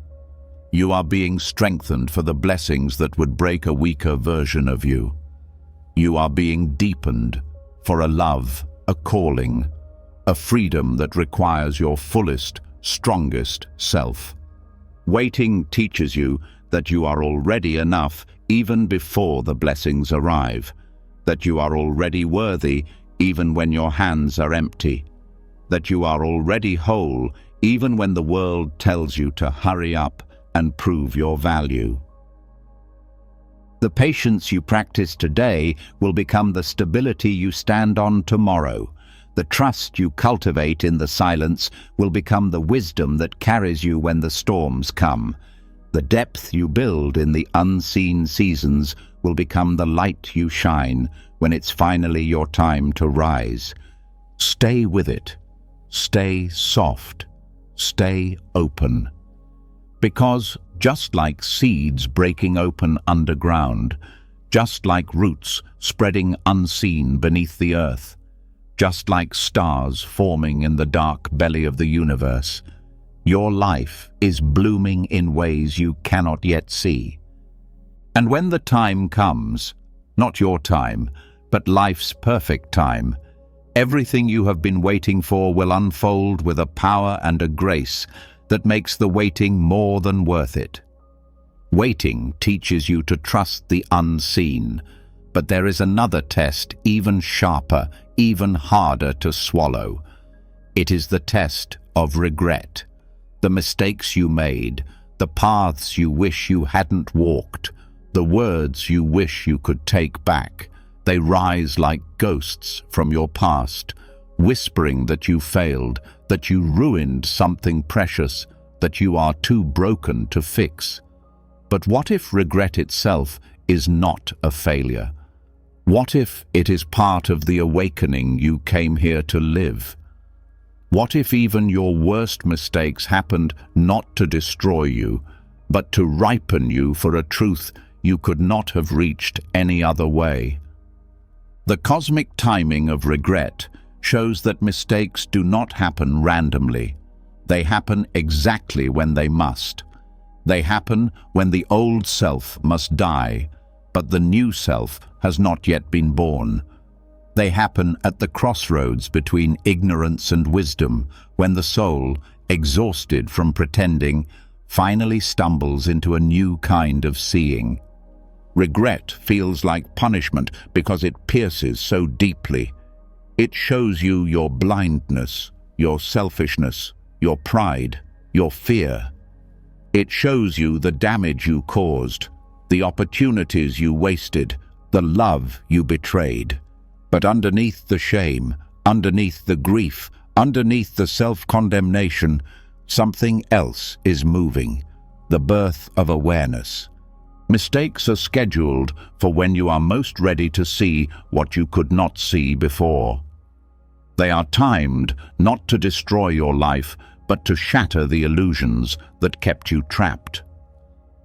You are being strengthened for the blessings that would break a weaker version of you. You are being deepened for a love, a calling, a freedom that requires your fullest, strongest self. Waiting teaches you that you are already enough even before the blessings arrive, that you are already worthy even when your hands are empty, that you are already whole even when the world tells you to hurry up and prove your value. The patience you practice today will become the stability you stand on tomorrow. The trust you cultivate in the silence will become the wisdom that carries you when the storms come. The depth you build in the unseen seasons will become the light you shine when it's finally your time to rise. Stay with it. Stay soft. Stay open. Because just like seeds breaking open underground, just like roots spreading unseen beneath the earth, just like stars forming in the dark belly of the universe. Your life is blooming in ways you cannot yet see. And when the time comes, not your time, but life's perfect time, everything you have been waiting for will unfold with a power and a grace that makes the waiting more than worth it. Waiting teaches you to trust the unseen, but there is another test even sharper, even harder to swallow. It is the test of regret. The mistakes you made, the paths you wish you hadn't walked, the words you wish you could take back, they rise like ghosts from your past, whispering that you failed, that you ruined something precious, that you are too broken to fix. But what if regret itself is not a failure? What if it is part of the awakening you came here to live? What if even your worst mistakes happened not to destroy you, but to ripen you for a truth you could not have reached any other way? The cosmic timing of regret shows that mistakes do not happen randomly. They happen exactly when they must. They happen when the old self must die, but the new self has not yet been born. They happen at the crossroads between ignorance and wisdom, when the soul, exhausted from pretending, finally stumbles into a new kind of seeing. Regret feels like punishment because it pierces so deeply. It shows you your blindness, your selfishness, your pride, your fear. It shows you the damage you caused, the opportunities you wasted, the love you betrayed. But underneath the shame, underneath the grief, underneath the self-condemnation, something else is moving, the birth of awareness. Mistakes are scheduled for when you are most ready to see what you could not see before. They are timed not to destroy your life, but to shatter the illusions that kept you trapped.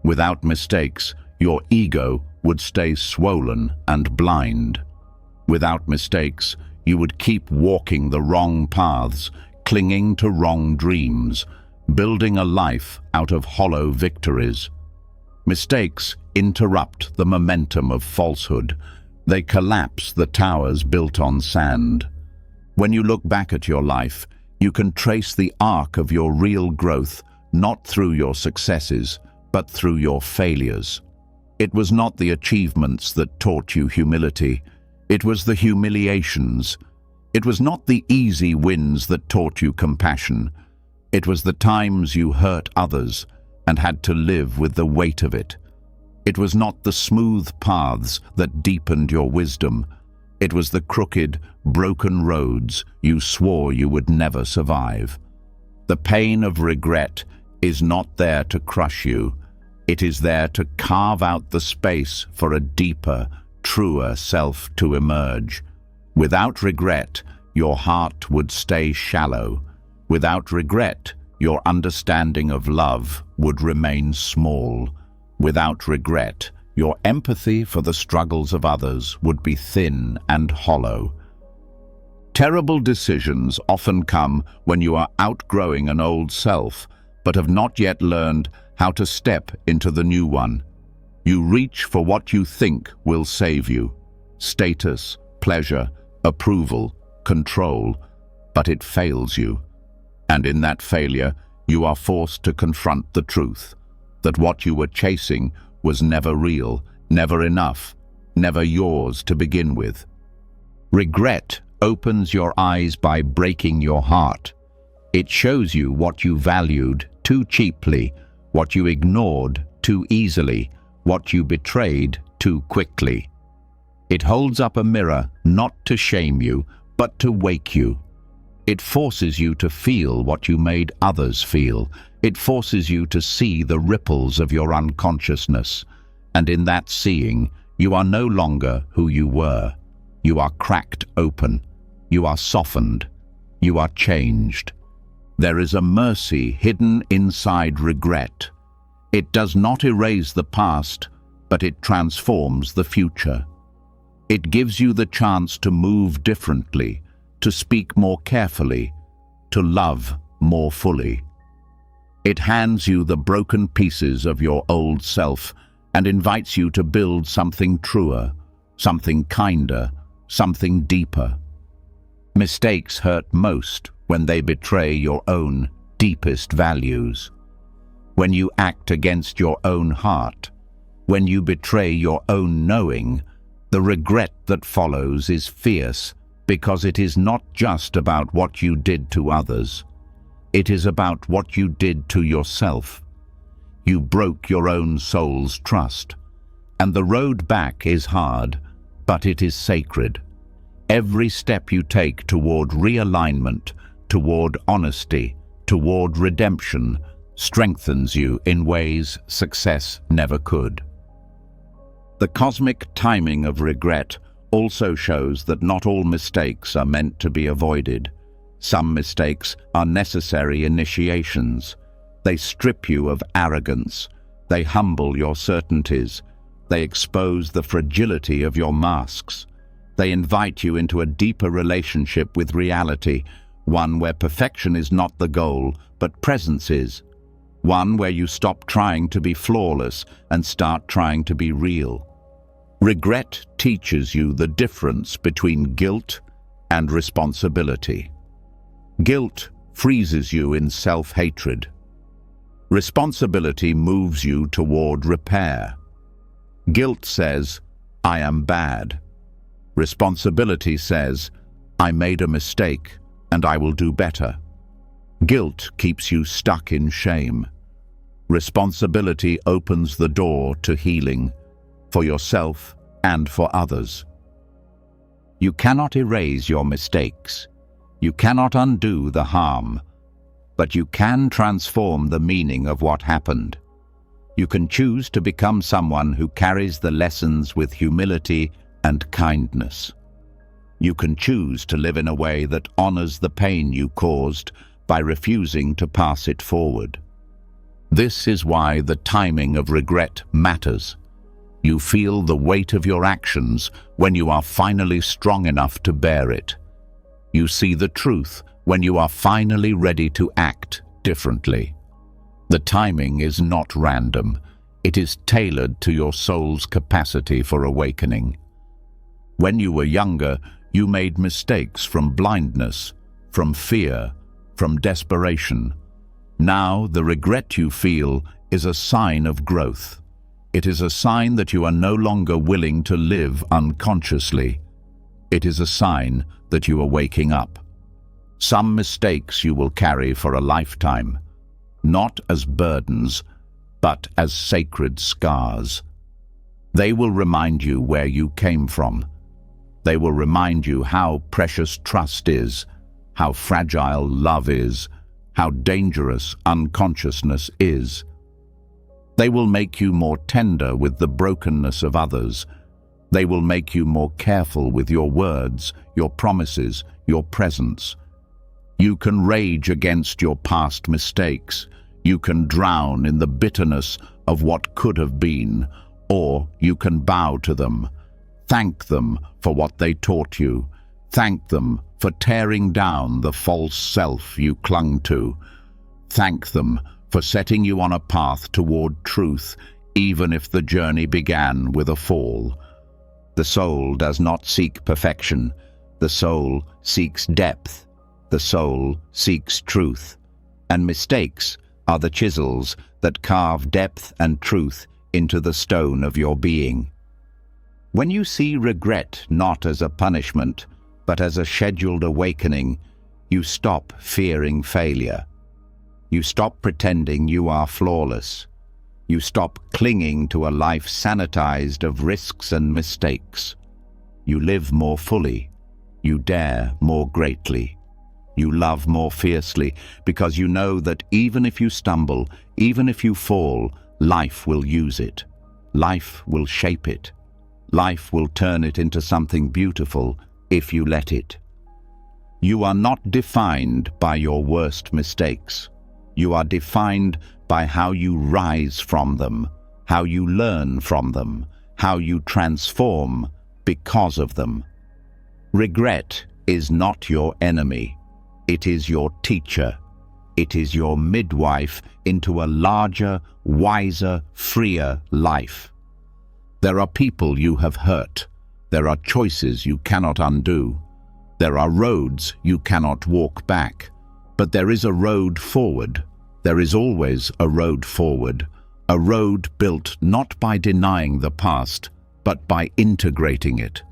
Without mistakes, your ego would stay swollen and blind. Without mistakes, you would keep walking the wrong paths, clinging to wrong dreams, building a life out of hollow victories. Mistakes interrupt the momentum of falsehood. They collapse the towers built on sand. When you look back at your life, you can trace the arc of your real growth, not through your successes, but through your failures. It was not the achievements that taught you humility. It was the humiliations. It was not the easy wins that taught you compassion. It was the times you hurt others and had to live with the weight of it. It was not the smooth paths that deepened your wisdom. It was the crooked, broken roads you swore you would never survive. The pain of regret is not there to crush you. It is there to carve out the space for a deeper, truer self to emerge. Without regret, your heart would stay shallow. Without regret, your understanding of love would remain small. Without regret, your empathy for the struggles of others would be thin and hollow. Terrible decisions often come when you are outgrowing an old self, but have not yet learned how to step into the new one. You reach for what you think will save you: status, pleasure, approval, control, but it fails you. And in that failure, you are forced to confront the truth, that what you were chasing was never real, never enough, never yours to begin with. Regret opens your eyes by breaking your heart. It shows you what you valued too cheaply, what you ignored too easily, what you betrayed too quickly. It holds up a mirror not to shame you, but to wake you. It forces you to feel what you made others feel. It forces you to see the ripples of your unconsciousness. And in that seeing, you are no longer who you were. You are cracked open. You are softened. You are changed. There is a mercy hidden inside regret. It does not erase the past, but it transforms the future. It gives you the chance to move differently, to speak more carefully, to love more fully. It hands you the broken pieces of your old self and invites you to build something truer, something kinder, something deeper. Mistakes hurt most when they betray your own deepest values. When you act against your own heart, when you betray your own knowing, the regret that follows is fierce because it is not just about what you did to others. It is about what you did to yourself. You broke your own soul's trust, and the road back is hard, but it is sacred. Every step you take toward realignment, toward honesty, toward redemption, strengthens you in ways success never could. The cosmic timing of regret also shows that not all mistakes are meant to be avoided. Some mistakes are necessary initiations. They strip you of arrogance. They humble your certainties. They expose the fragility of your masks. They invite you into a deeper relationship with reality, one where perfection is not the goal, but presence is. One where you stop trying to be flawless and start trying to be real. Regret teaches you the difference between guilt and responsibility. Guilt freezes you in self-hatred. Responsibility moves you toward repair. Guilt says, "I am bad." Responsibility says, "I made a mistake and I will do better." Guilt keeps you stuck in shame. Responsibility opens the door to healing, for yourself and for others. You cannot erase your mistakes. You cannot undo the harm, but you can transform the meaning of what happened. You can choose to become someone who carries the lessons with humility and kindness. You can choose to live in a way that honors the pain you caused by refusing to pass it forward. This is why the timing of regret matters. You feel the weight of your actions when you are finally strong enough to bear it. You see the truth when you are finally ready to act differently. The timing is not random. It is tailored to your soul's capacity for awakening. When you were younger, you made mistakes from blindness, from fear, from desperation. Now, the regret you feel is a sign of growth. It is a sign that you are no longer willing to live unconsciously. It is a sign that you are waking up. Some mistakes you will carry for a lifetime, not as burdens, but as sacred scars. They will remind you where you came from. They will remind you how precious trust is, how fragile love is, how dangerous unconsciousness is. They will make you more tender with the brokenness of others. They will make you more careful with your words, your promises, your presence. You can rage against your past mistakes. You can drown in the bitterness of what could have been, or you can bow to them. Thank them for what they taught you. Thank them for tearing down the false self you clung to. Thank them for setting you on a path toward truth, even if the journey began with a fall. The soul does not seek perfection. The soul seeks depth. The soul seeks truth. And mistakes are the chisels that carve depth and truth into the stone of your being. When you see regret not as a punishment, but as a scheduled awakening, you stop fearing failure. You stop pretending you are flawless. You stop clinging to a life sanitized of risks and mistakes. You live more fully. You dare more greatly. You love more fiercely because you know that even if you stumble, even if you fall, life will use it. Life will shape it. Life will turn it into something beautiful if you let it. You are not defined by your worst mistakes. You are defined by how you rise from them, how you learn from them, how you transform because of them. Regret is not your enemy. It is your teacher. It is your midwife into a larger, wiser, freer life. There are people you have hurt. There are choices you cannot undo. There are roads you cannot walk back. But there is a road forward. There is always a road forward. A road built not by denying the past, but by integrating it.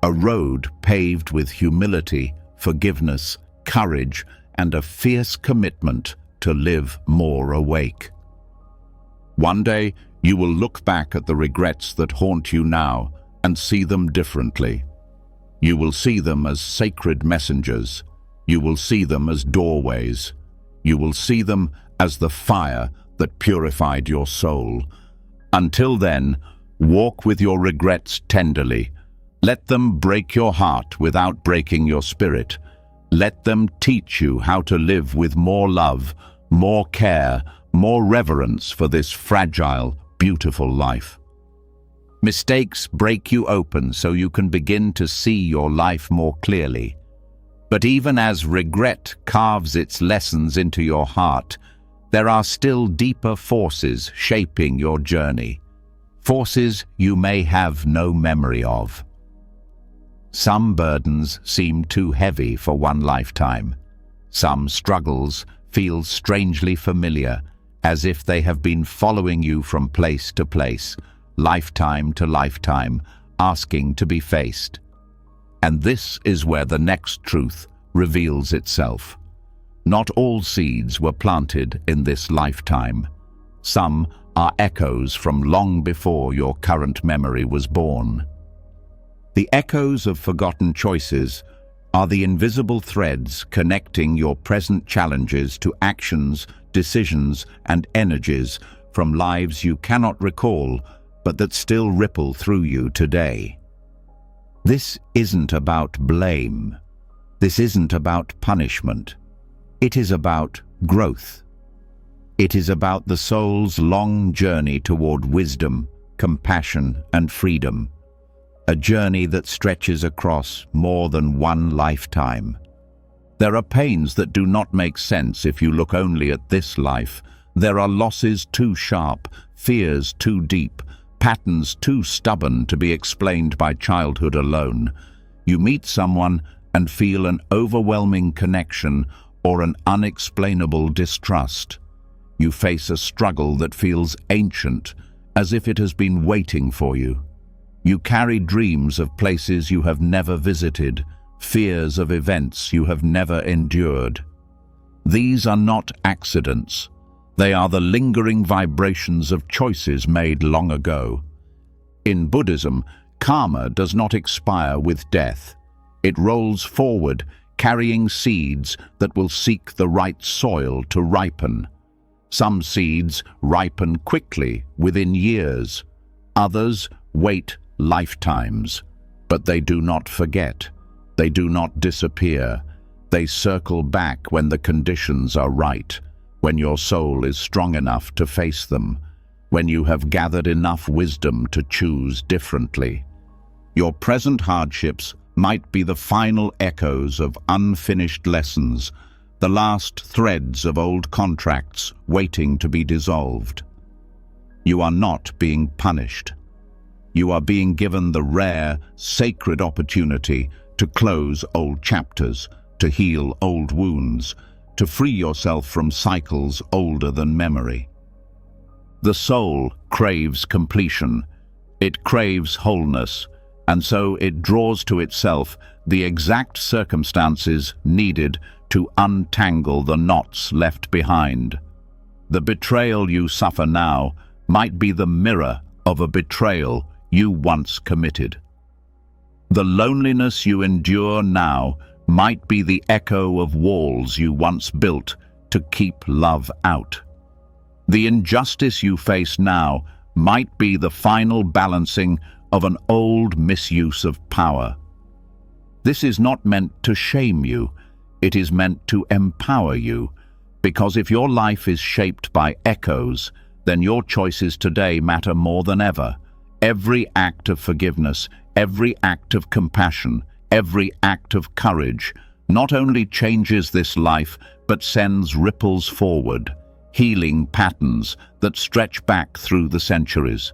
A road paved with humility, forgiveness, courage, and a fierce commitment to live more awake. One day, you will look back at the regrets that haunt you now and see them differently. You will see them as sacred messengers. You will see them as doorways. You will see them as the fire that purified your soul. Until then, walk with your regrets tenderly. Let them break your heart without breaking your spirit. Let them teach you how to live with more love, more care, more reverence for this fragile, beautiful life. Mistakes break you open so you can begin to see your life more clearly. But even as regret carves its lessons into your heart, there are still deeper forces shaping your journey, forces you may have no memory of. Some burdens seem too heavy for one lifetime. Some struggles feel strangely familiar, as if they have been following you from place to place, lifetime to lifetime, asking to be faced. And this is where the next truth reveals itself. Not all seeds were planted in this lifetime. Some are echoes from long before your current memory was born. The echoes of forgotten choices are the invisible threads connecting your present challenges to actions, decisions, and energies from lives you cannot recall, but that still ripple through you today. This isn't about blame. This isn't about punishment. It is about growth. It is about the soul's long journey toward wisdom, compassion, and freedom. A journey that stretches across more than one lifetime. There are pains that do not make sense if you look only at this life. There are losses too sharp, fears too deep, patterns too stubborn to be explained by childhood alone. You meet someone and feel an overwhelming connection or an unexplainable distrust. You face a struggle that feels ancient, as if it has been waiting for you. You carry dreams of places you have never visited, fears of events you have never endured. These are not accidents. They are the lingering vibrations of choices made long ago. In Buddhism, karma does not expire with death. It rolls forward, carrying seeds that will seek the right soil to ripen. Some seeds ripen quickly, within years. Others wait lifetimes. But they do not forget. They do not disappear. They circle back when the conditions are right, when your soul is strong enough to face them, when you have gathered enough wisdom to choose differently. Your present hardships might be the final echoes of unfinished lessons, the last threads of old contracts waiting to be dissolved. You are not being punished. You are being given the rare, sacred opportunity to close old chapters, to heal old wounds, to free yourself from cycles older than memory. The soul craves completion. It craves wholeness, and so it draws to itself the exact circumstances needed to untangle the knots left behind. The betrayal you suffer now might be the mirror of a betrayal you once committed. The loneliness you endure now might be the echo of walls you once built to keep love out. The injustice you face now might be the final balancing of an old misuse of power. This is not meant to shame you. It is meant to empower you, Because if your life is shaped by echoes, then your choices today matter more than ever. Every act of forgiveness, every act of compassion, every act of courage not only changes this life, but sends ripples forward, healing patterns that stretch back through the centuries.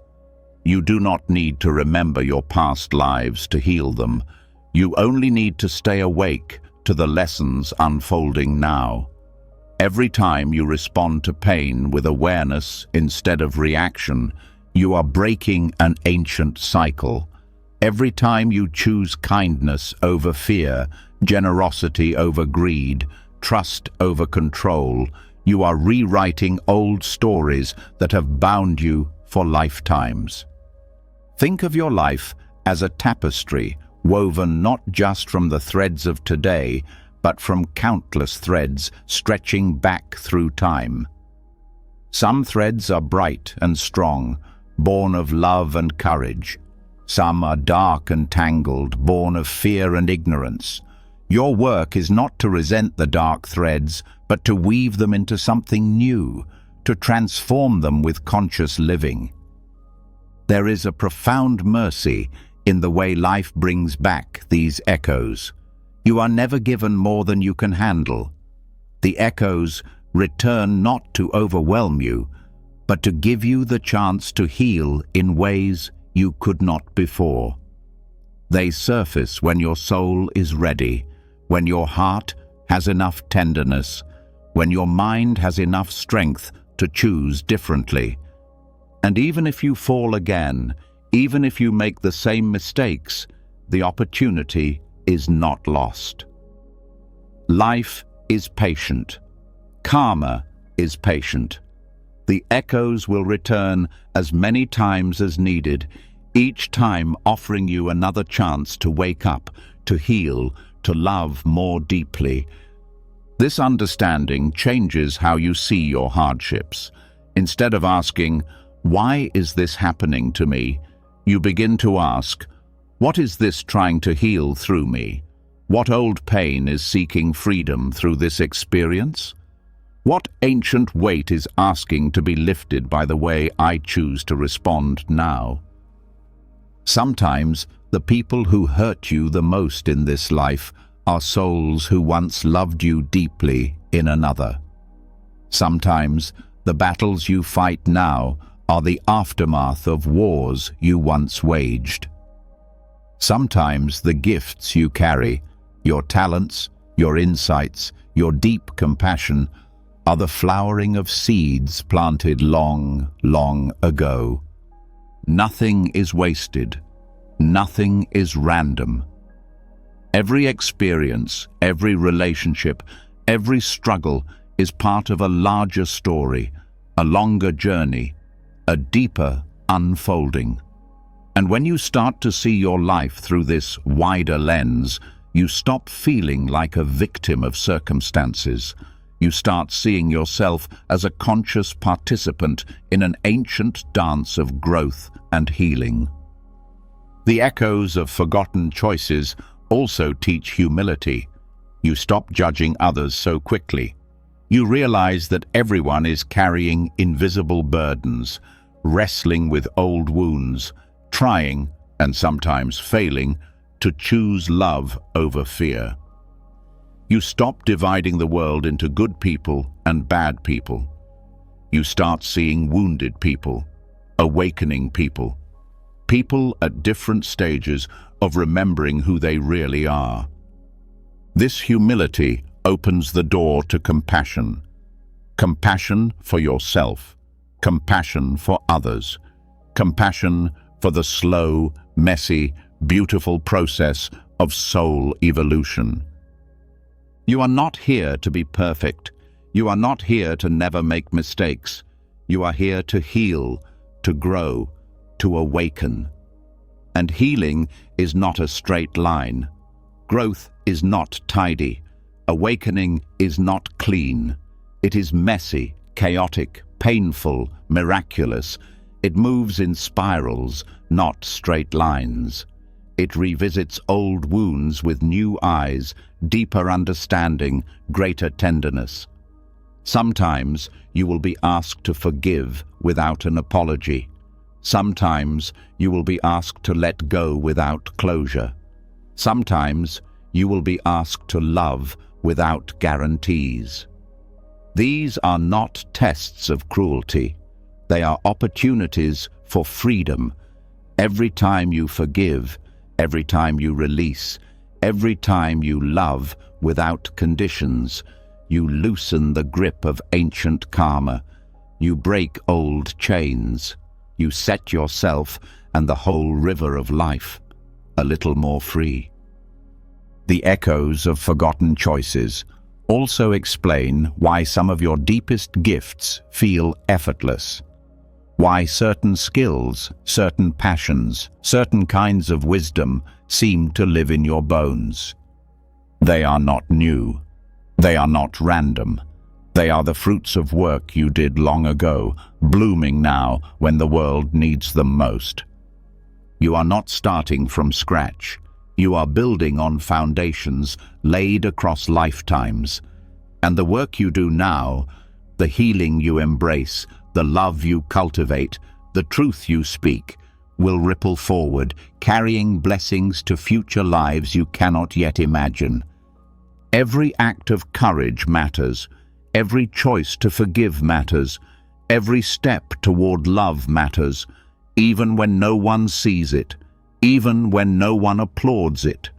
You do not need to remember your past lives to heal them. You only need to stay awake to the lessons unfolding now. Every time you respond to pain with awareness instead of reaction, you are breaking an ancient cycle. Every time you choose kindness over fear, generosity over greed, trust over control, you are rewriting old stories that have bound you for lifetimes. Think of your life as a tapestry woven not just from the threads of today, but from countless threads stretching back through time. Some threads are bright and strong, born of love and courage. Some are dark and tangled, born of fear and ignorance. Your work is not to resent the dark threads, but to weave them into something new, to transform them with conscious living. There is a profound mercy in the way life brings back these echoes. You are never given more than you can handle. The echoes return not to overwhelm you, but to give you the chance to heal in ways you could not before. They surface when your soul is ready, when your heart has enough tenderness, when your mind has enough strength to choose differently. And even if you fall again, even if you make the same mistakes, the opportunity is not lost. Life is patient. Karma is patient. The echoes will return as many times as needed, each time offering you another chance to wake up, to heal, to love more deeply. This understanding changes how you see your hardships. Instead of asking, "Why is this happening to me?" you begin to ask, "What is this trying to heal through me? What old pain is seeking freedom through this experience? What ancient weight is asking to be lifted by the way I choose to respond now?" Sometimes the people who hurt you the most in this life are souls who once loved you deeply in another. Sometimes the battles you fight now are the aftermath of wars you once waged. Sometimes the gifts you carry, your talents, your insights, your deep compassion, are the flowering of seeds planted long, long ago. Nothing is wasted. Nothing is random. Every experience, every relationship, every struggle is part of a larger story, a longer journey, a deeper unfolding. And when you start to see your life through this wider lens, you stop feeling like a victim of circumstances. You start seeing yourself as a conscious participant in an ancient dance of growth and healing. The echoes of forgotten choices also teach humility. You stop judging others so quickly. You realize that everyone is carrying invisible burdens, wrestling with old wounds, trying, and sometimes failing, to choose love over fear. You stop dividing the world into good people and bad people. You start seeing wounded people, awakening people, people at different stages of remembering who they really are. This humility opens the door to compassion. Compassion for yourself, compassion for others, compassion for the slow, messy, beautiful process of soul evolution. You are not here to be perfect. You are not here to never make mistakes. You are here to heal, to grow, to awaken. And healing is not a straight line. Growth is not tidy. Awakening is not clean. It is messy, chaotic, painful, miraculous. It moves in spirals, not straight lines. It revisits old wounds with new eyes, deeper understanding, greater tenderness. Sometimes you will be asked to forgive without an apology. Sometimes you will be asked to let go without closure. Sometimes you will be asked to love without guarantees. These are not tests of cruelty. They are opportunities for freedom. Every time you forgive, every time you release, every time you love without conditions, you loosen the grip of ancient karma. You break old chains. You set yourself and the whole river of life a little more free. The echoes of forgotten choices also explain why some of your deepest gifts feel effortless. Why certain skills, certain passions, certain kinds of wisdom seem to live in your bones. They are not new. They are not random. They are the fruits of work you did long ago, blooming now when the world needs them most. You are not starting from scratch. You are building on foundations laid across lifetimes. And the work you do now, the healing you embrace, the love you cultivate, the truth you speak, will ripple forward, carrying blessings to future lives you cannot yet imagine. Every act of courage matters. Every choice to forgive matters. Every step toward love matters, even when no one sees it, even when no one applauds it,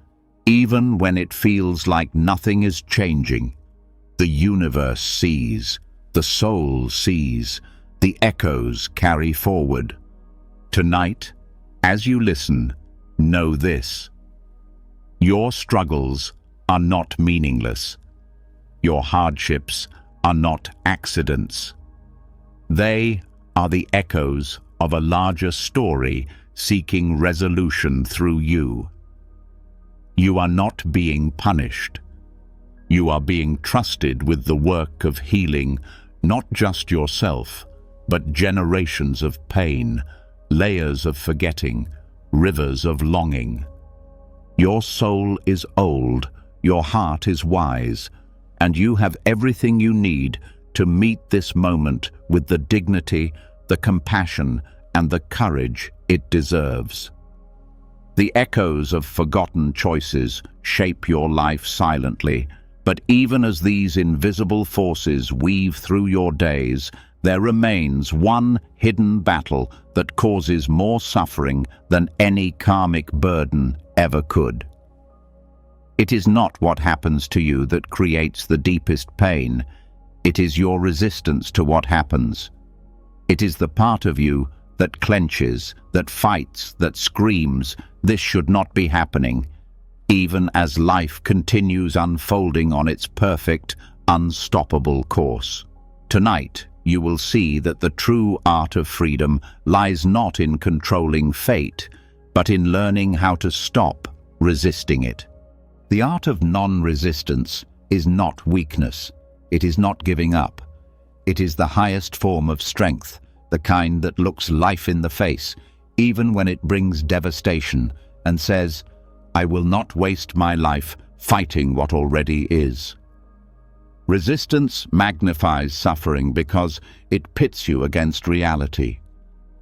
even when it feels like nothing is changing. The universe sees, the soul sees, the echoes carry forward. Tonight, as you listen, know this: your struggles are not meaningless. Your hardships are not accidents. They are the echoes of a larger story seeking resolution through you. You are not being punished. You are being trusted with the work of healing not just yourself, but generations of pain, layers of forgetting, rivers of longing. Your soul is old, your heart is wise, and you have everything you need to meet this moment with the dignity, the compassion, and the courage it deserves. The echoes of forgotten choices shape your life silently, but even as these invisible forces weave through your days, there remains one hidden battle that causes more suffering than any karmic burden ever could. It is not what happens to you that creates the deepest pain. It is your resistance to what happens. It is the part of you that clenches, that fights, that screams, "This should not be happening," even as life continues unfolding on its perfect, unstoppable course. Tonight, you will see that the true art of freedom lies not in controlling fate, but in learning how to stop resisting it. The art of non-resistance is not weakness. It is not giving up. It is the highest form of strength, the kind that looks life in the face, even when it brings devastation, and says, "I will not waste my life fighting what already is." Resistance magnifies suffering because it pits you against reality.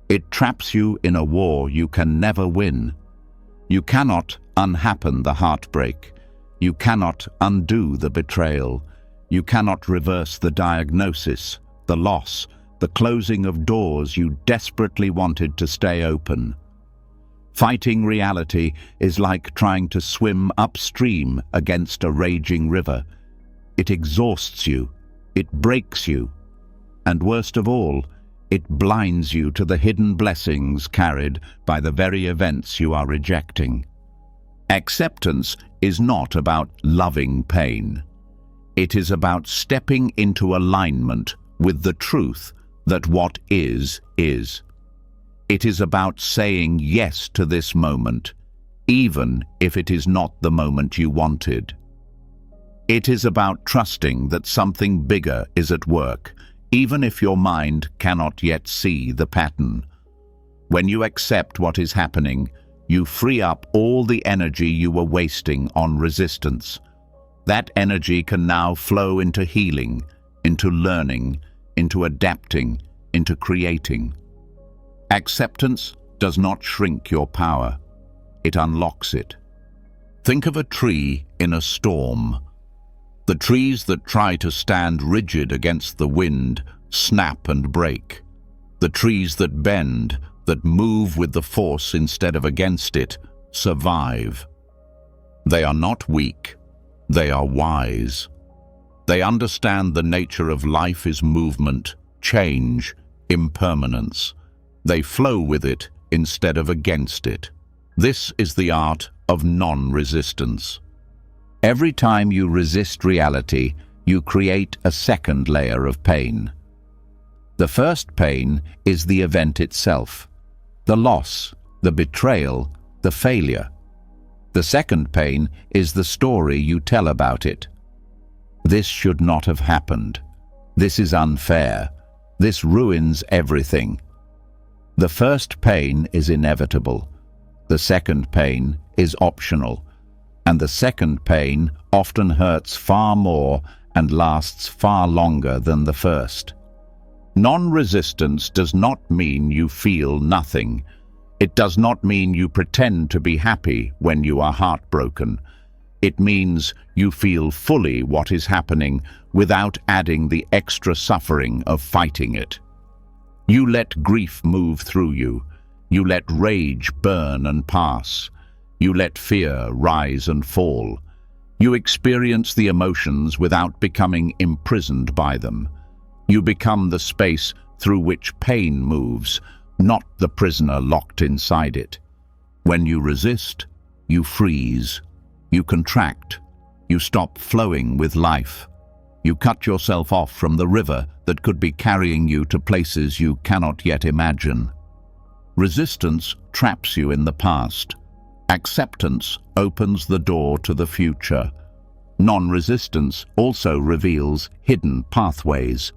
It traps you in a war you can never win. You cannot unhappen the heartbreak. You cannot undo the betrayal. You cannot reverse the diagnosis, the loss, the closing of doors you desperately wanted to stay open. Fighting reality is like trying to swim upstream against a raging river. It exhausts you, it breaks you, and worst of all, it blinds you to the hidden blessings carried by the very events you are rejecting. Acceptance is not about loving pain. It is about stepping into alignment with the truth that what is, is. It is about saying yes to this moment, even if it is not the moment you wanted. It is about trusting that something bigger is at work, even if your mind cannot yet see the pattern. When you accept what is happening, you free up all the energy you were wasting on resistance. That energy can now flow into healing, into learning, into adapting, into creating. Acceptance does not shrink your power. It unlocks it. Think of a tree in a storm. The trees that try to stand rigid against the wind snap and break. The trees that bend, that move with the force instead of against it, survive. They are not weak. They are wise. They understand the nature of life is movement, change, impermanence. They flow with it instead of against it. This is the art of non-resistance. Every time you resist reality, you create a second layer of pain. The first pain is the event itself, the loss, the betrayal, the failure. The second pain is the story you tell about it. This should not have happened. This is unfair. This ruins everything. The first pain is inevitable. The second pain is optional. And the second pain often hurts far more and lasts far longer than the first. Non-resistance does not mean you feel nothing. It does not mean you pretend to be happy when you are heartbroken. It means you feel fully what is happening without adding the extra suffering of fighting it. You let grief move through you. You let rage burn and pass. You let fear rise and fall. You experience the emotions without becoming imprisoned by them. You become the space through which pain moves, not the prisoner locked inside it. When you resist, you freeze. You contract. You stop flowing with life. You cut yourself off from the river that could be carrying you to places you cannot yet imagine. Resistance traps you in the past. Acceptance opens the door to the future. Non-resistance also reveals hidden pathways.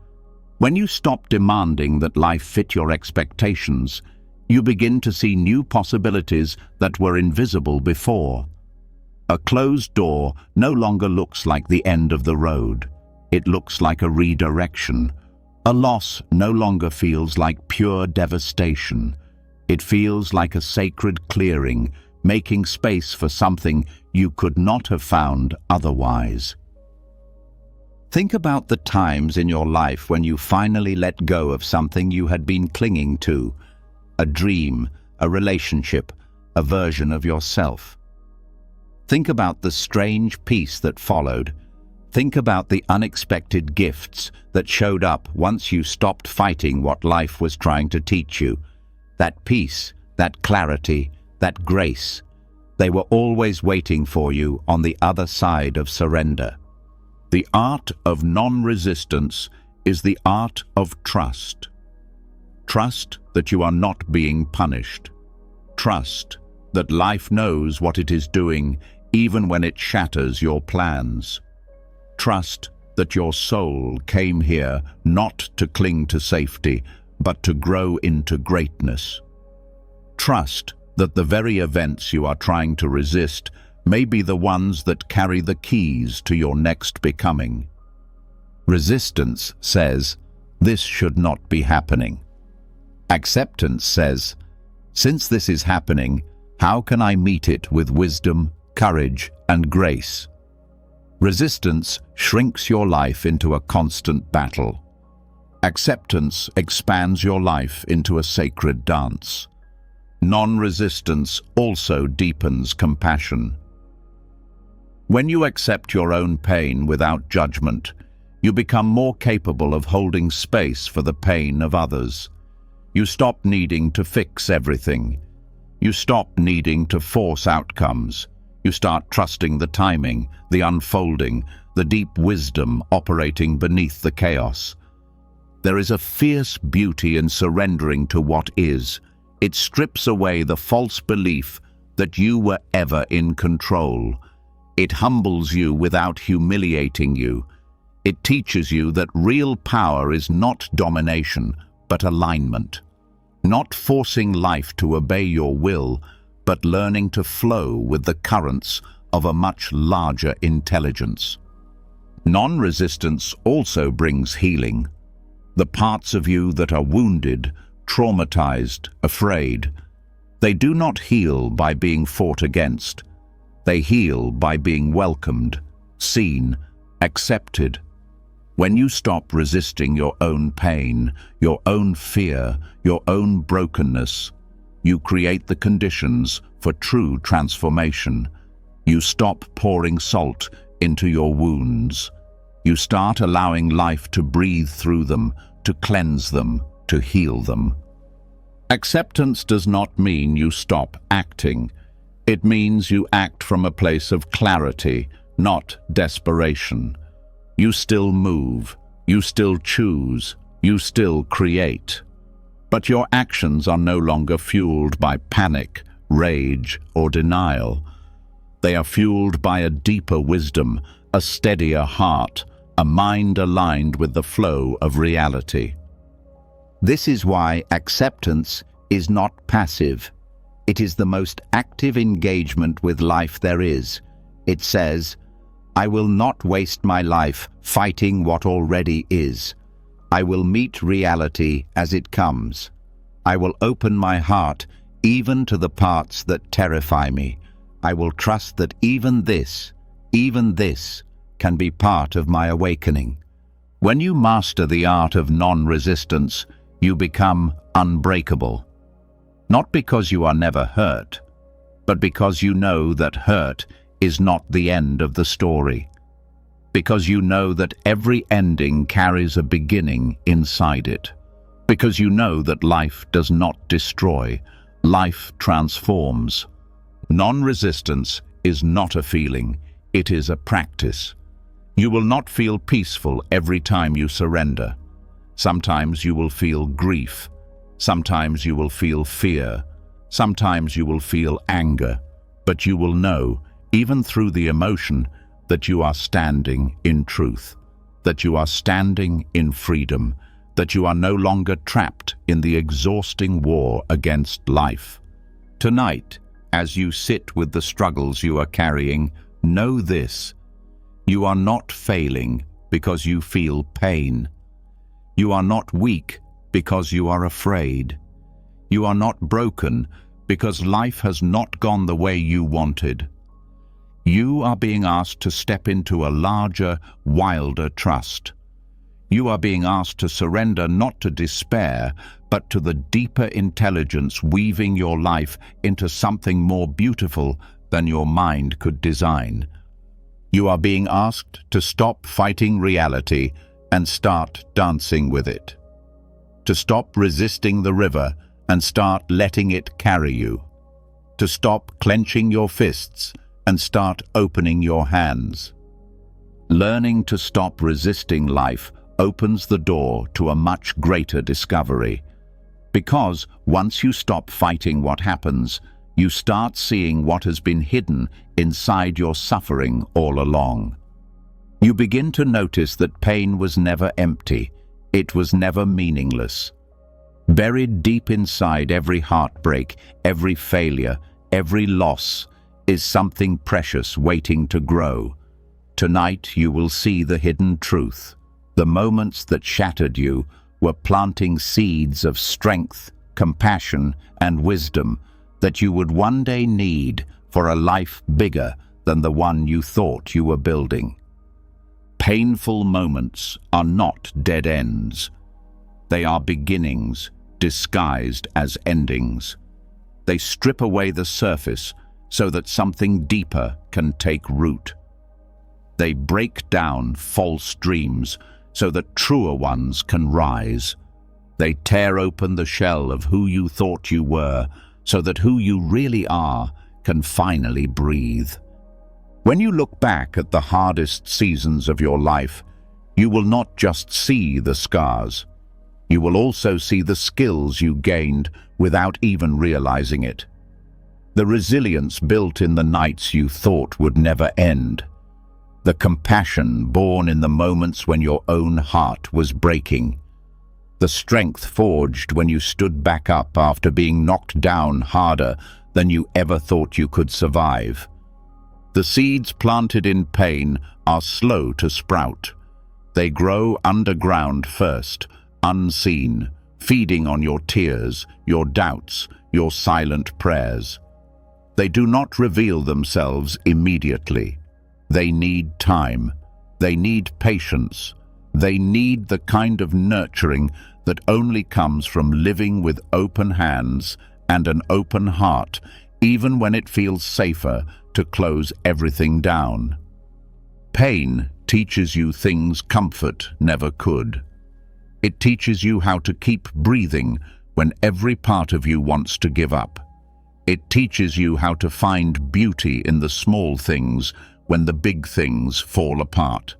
When you stop demanding that life fit your expectations, you begin to see new possibilities that were invisible before. A closed door no longer looks like the end of the road. It looks like a redirection. A loss no longer feels like pure devastation. It feels like a sacred clearing, making space for something you could not have found otherwise. Think about the times in your life when you finally let go of something you had been clinging to. A dream, a relationship, a version of yourself. Think about the strange peace that followed. Think about the unexpected gifts that showed up once you stopped fighting what life was trying to teach you. That peace, that clarity, that grace. They were always waiting for you on the other side of surrender. The art of non-resistance is the art of trust. Trust that you are not being punished. Trust that life knows what it is doing even when it shatters your plans. Trust that your soul came here not to cling to safety, but to grow into greatness. Trust that the very events you are trying to resist may be the ones that carry the keys to your next becoming. Resistance says, "This should not be happening." Acceptance says, "Since this is happening, how can I meet it with wisdom, courage, and grace?" Resistance shrinks your life into a constant battle. Acceptance expands your life into a sacred dance. Non-resistance also deepens compassion. When you accept your own pain without judgment, you become more capable of holding space for the pain of others. You stop needing to fix everything. You stop needing to force outcomes. You start trusting the timing, the unfolding, the deep wisdom operating beneath the chaos. There is a fierce beauty in surrendering to what is. It strips away the false belief that you were ever in control. It humbles you without humiliating you. It teaches you that real power is not domination, but alignment. Not forcing life to obey your will, but learning to flow with the currents of a much larger intelligence. Non-resistance also brings healing. The parts of you that are wounded, traumatized, afraid, they do not heal by being fought against. They heal by being welcomed, seen, accepted. When you stop resisting your own pain, your own fear, your own brokenness, you create the conditions for true transformation. You stop pouring salt into your wounds. You start allowing life to breathe through them, to cleanse them, to heal them. Acceptance does not mean you stop acting. It means you act from a place of clarity, not desperation. You still move, you still choose, you still create. But your actions are no longer fueled by panic, rage, or denial. They are fueled by a deeper wisdom, a steadier heart, a mind aligned with the flow of reality. This is why acceptance is not passive. It is the most active engagement with life there is. It says, I will not waste my life fighting what already is. I will meet reality as it comes. I will open my heart even to the parts that terrify me. I will trust that even this can be part of my awakening. When you master the art of non-resistance, you become unbreakable. Not because you are never hurt, but because you know that hurt is not the end of the story. Because you know that every ending carries a beginning inside it. Because you know that life does not destroy, life transforms. Non-resistance is not a feeling, it is a practice. You will not feel peaceful every time you surrender. Sometimes you will feel grief. Sometimes you will feel fear. Sometimes you will feel anger. But you will know, even through the emotion, that you are standing in truth, that you are standing in freedom, that you are no longer trapped in the exhausting war against life. Tonight, as you sit with the struggles you are carrying, know this: you are not failing because you feel pain. You are not weak because you are afraid. You are not broken because life has not gone the way you wanted. You are being asked to step into a larger, wilder trust. You are being asked to surrender not to despair, but to the deeper intelligence weaving your life into something more beautiful than your mind could design. You are being asked to stop fighting reality and start dancing with it. To stop resisting the river and start letting it carry you. To stop clenching your fists and start opening your hands. Learning to stop resisting life opens the door to a much greater discovery. Because once you stop fighting what happens, you start seeing what has been hidden inside your suffering all along. You begin to notice that pain was never empty. It was never meaningless. Buried deep inside every heartbreak, every failure, every loss, is something precious waiting to grow. Tonight you will see the hidden truth. The moments that shattered you were planting seeds of strength, compassion, and wisdom that you would one day need for a life bigger than the one you thought you were building. Painful moments are not dead ends. They are beginnings disguised as endings. They strip away the surface so that something deeper can take root. They break down false dreams so that truer ones can rise. They tear open the shell of who you thought you were so that who you really are can finally breathe. When you look back at the hardest seasons of your life, you will not just see the scars. You will also see the skills you gained without even realizing it. The resilience built in the nights you thought would never end. The compassion born in the moments when your own heart was breaking. The strength forged when you stood back up after being knocked down harder than you ever thought you could survive. The seeds planted in pain are slow to sprout. They grow underground first, unseen, feeding on your tears, your doubts, your silent prayers. They do not reveal themselves immediately. They need time. They need patience. They need the kind of nurturing that only comes from living with open hands and an open heart, even when it feels safer to close everything down. Pain teaches you things comfort never could. It teaches you how to keep breathing when every part of you wants to give up. It teaches you how to find beauty in the small things when the big things fall apart.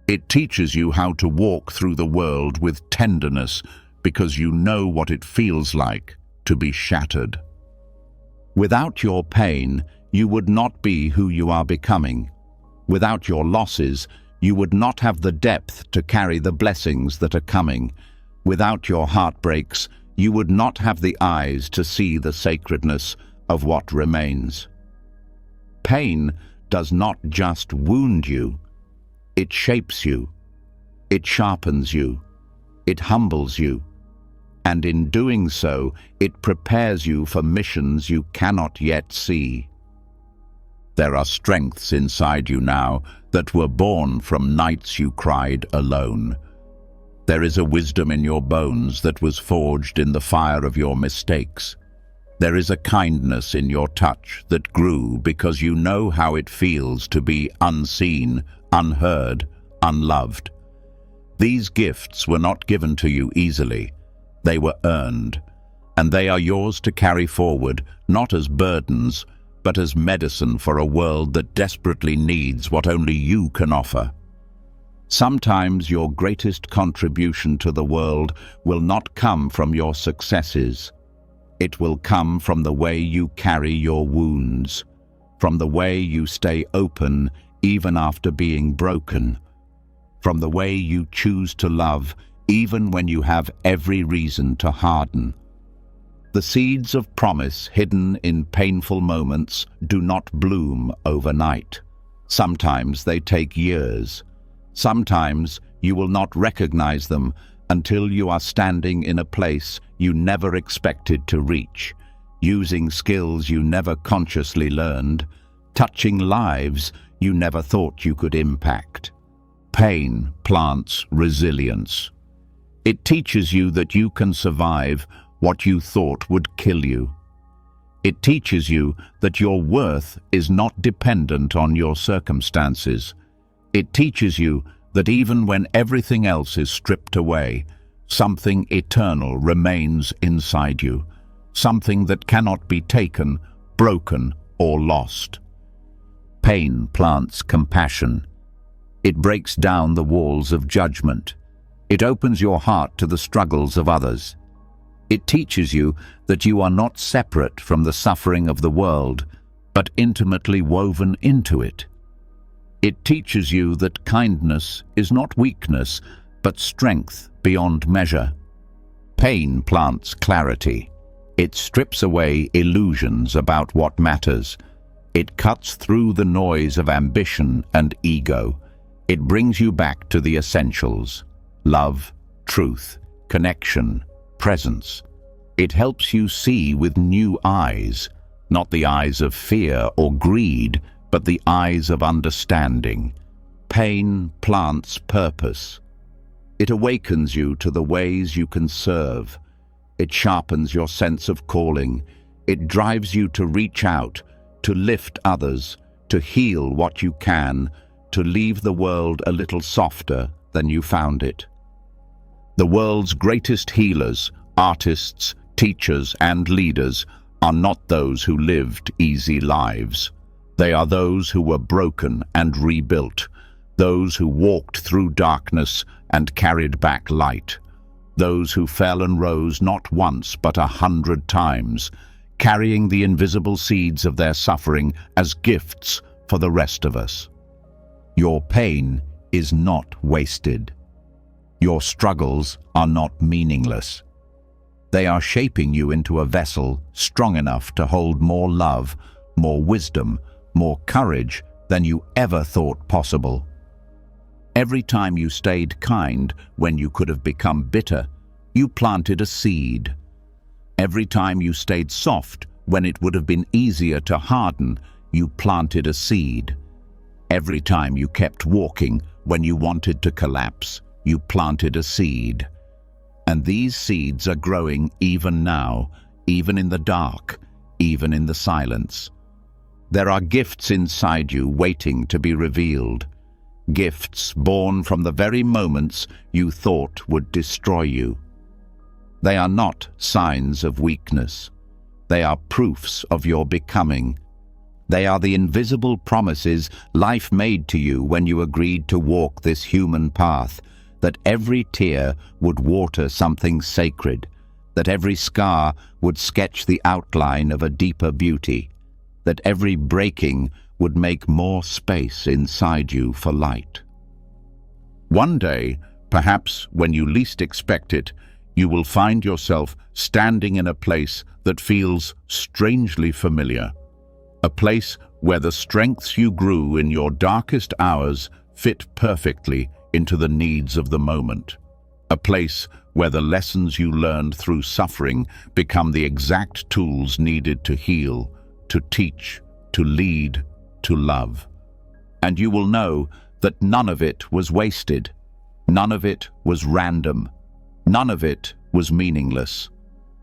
It teaches you how to walk through the world with tenderness because you know what it feels like to be shattered. Without your pain, you would not be who you are becoming. Without your losses, you would not have the depth to carry the blessings that are coming. Without your heartbreaks, you would not have the eyes to see the sacredness of what remains. Pain does not just wound you. It shapes you. It sharpens you. It humbles you. And in doing so, it prepares you for missions you cannot yet see. There are strengths inside you now that were born from nights you cried alone. There is a wisdom in your bones that was forged in the fire of your mistakes. There is a kindness in your touch that grew because you know how it feels to be unseen, unheard, unloved. These gifts were not given to you easily. They were earned, and they are yours to carry forward, not as burdens, but as medicine for a world that desperately needs what only you can offer. Sometimes your greatest contribution to the world will not come from your successes. It will come from the way you carry your wounds, from the way you stay open even after being broken, from the way you choose to love even when you have every reason to harden. The seeds of promise hidden in painful moments do not bloom overnight. Sometimes they take years. Sometimes you will not recognize them until you are standing in a place you never expected to reach, using skills you never consciously learned, touching lives you never thought you could impact. Pain plants resilience. It teaches you that you can survive what you thought would kill you. It teaches you that your worth is not dependent on your circumstances. It teaches you that even when everything else is stripped away, something eternal remains inside you, something that cannot be taken, broken, or lost. Pain plants compassion. It breaks down the walls of judgment. It opens your heart to the struggles of others. It teaches you that you are not separate from the suffering of the world, but intimately woven into it. It teaches you that kindness is not weakness, but strength beyond measure. Pain plants clarity. It strips away illusions about what matters. It cuts through the noise of ambition and ego. It brings you back to the essentials: love, truth, connection, presence. It helps you see with new eyes, not the eyes of fear or greed, but the eyes of understanding. Pain plants purpose. It awakens you to the ways you can serve. It sharpens your sense of calling. It drives you to reach out, to lift others, to heal what you can, to leave the world a little softer than you found it. The world's greatest healers, artists, teachers, and leaders are not those who lived easy lives. They are those who were broken and rebuilt, those who walked through darkness and carried back light, those who fell and rose not once but 100 times, carrying the invisible seeds of their suffering as gifts for the rest of us. Your pain is not wasted. Your struggles are not meaningless. They are shaping you into a vessel strong enough to hold more love, more wisdom, more courage than you ever thought possible. Every time you stayed kind when you could have become bitter, you planted a seed. Every time you stayed soft when it would have been easier to harden, you planted a seed. Every time you kept walking when you wanted to collapse, you planted a seed. And these seeds are growing even now, even in the dark, even in the silence. There are gifts inside you waiting to be revealed. Gifts born from the very moments you thought would destroy you. They are not signs of weakness. They are proofs of your becoming. They are the invisible promises life made to you when you agreed to walk this human path, that every tear would water something sacred, that every scar would sketch the outline of a deeper beauty, that every breaking would make more space inside you for light. One day, perhaps when you least expect it, you will find yourself standing in a place that feels strangely familiar, a place where the strengths you grew in your darkest hours fit perfectly into the needs of the moment, a place where the lessons you learned through suffering become the exact tools needed to heal, to teach, to lead, to love. And you will know that none of it was wasted, none of it was random, none of it was meaningless.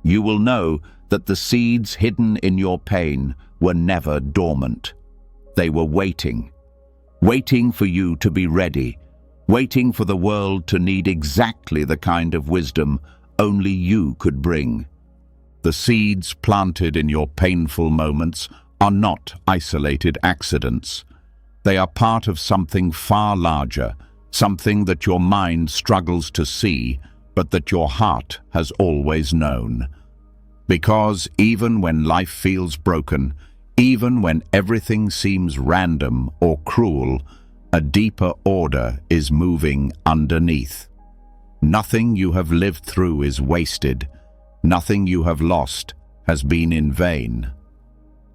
You will know that the seeds hidden in your pain were never dormant. They were waiting for you to be ready, waiting for the world to need exactly the kind of wisdom only you could bring. The seeds planted in your painful moments are not isolated accidents. They are part of something far larger, something that your mind struggles to see, but that your heart has always known. Because even when life feels broken, even when everything seems random or cruel, a deeper order is moving underneath. Nothing you have lived through is wasted. Nothing you have lost has been in vain.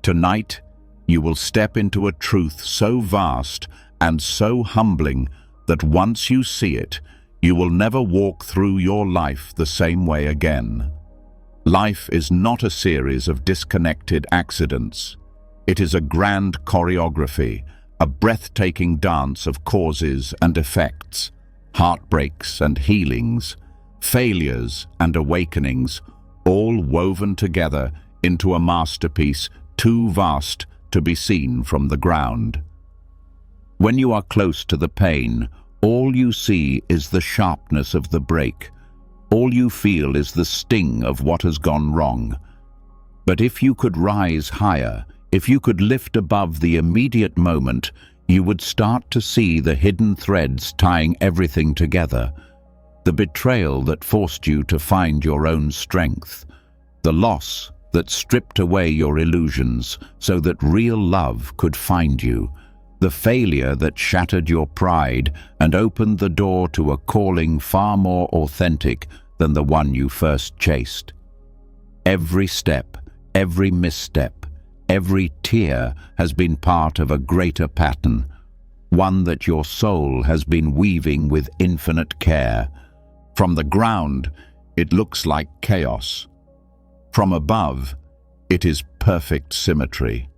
Tonight, you will step into a truth so vast and so humbling that once you see it, you will never walk through your life the same way again. Life is not a series of disconnected accidents. It is a grand choreography, a breathtaking dance of causes and effects, heartbreaks and healings, failures and awakenings, all woven together into a masterpiece too vast to be seen from the ground. When you are close to the pain, all you see is the sharpness of the break. All you feel is the sting of what has gone wrong. But if you could rise higher, if you could lift above the immediate moment, you would start to see the hidden threads tying everything together. The betrayal that forced you to find your own strength. The loss that stripped away your illusions so that real love could find you. The failure that shattered your pride and opened the door to a calling far more authentic than the one you first chased. Every step, every misstep, every tear has been part of a greater pattern, one that your soul has been weaving with infinite care. From the ground, it looks like chaos. From above, it is perfect symmetry.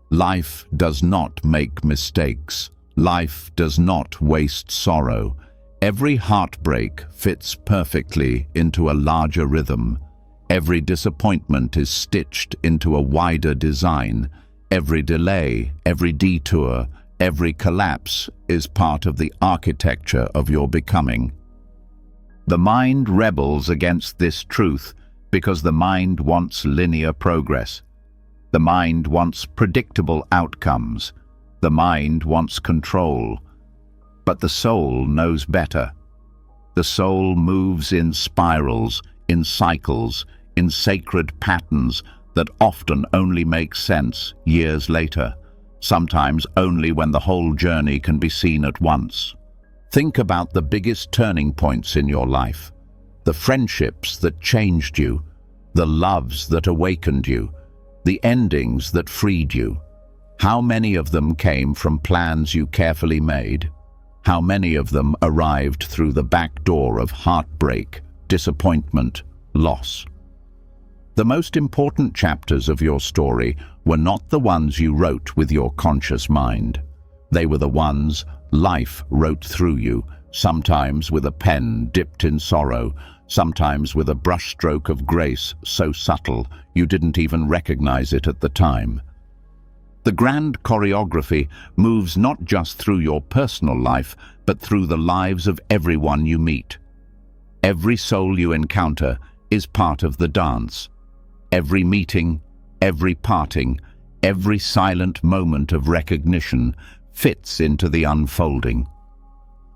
Life does not make mistakes. Life does not waste sorrow. Every heartbreak fits perfectly into a larger rhythm. Every disappointment is stitched into a wider design. Every delay, every detour, every collapse is part of the architecture of your becoming. The mind rebels against this truth because the mind wants linear progress. The mind wants predictable outcomes. The mind wants control. But the soul knows better. The soul moves in spirals, in cycles, in sacred patterns that often only make sense years later, sometimes only when the whole journey can be seen at once. Think about the biggest turning points in your life, the friendships that changed you, the loves that awakened you, the endings that freed you. How many of them came from plans you carefully made? How many of them arrived through the back door of heartbreak, disappointment, loss? The most important chapters of your story were not the ones you wrote with your conscious mind. They were the ones life wrote through you, sometimes with a pen dipped in sorrow, sometimes with a brushstroke of grace so subtle you didn't even recognize it at the time. The grand choreography moves not just through your personal life, but through the lives of everyone you meet. Every soul you encounter is part of the dance. Every meeting, every parting, every silent moment of recognition fits into the unfolding.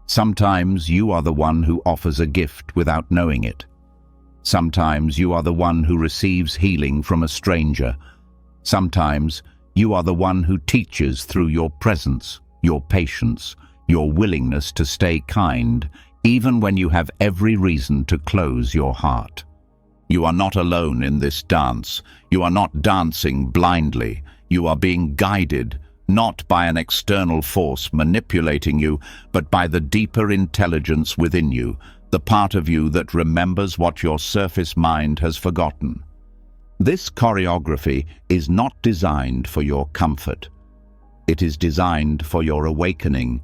Sometimes you are the one who offers a gift without knowing it. Sometimes you are the one who receives healing from a stranger. Sometimes you are the one who teaches through your presence, your patience, your willingness to stay kind, even when you have every reason to close your heart. You are not alone in this dance. You are not dancing blindly. You are being guided, not by an external force manipulating you, but by the deeper intelligence within you, the part of you that remembers what your surface mind has forgotten. This choreography is not designed for your comfort. It is designed for your awakening.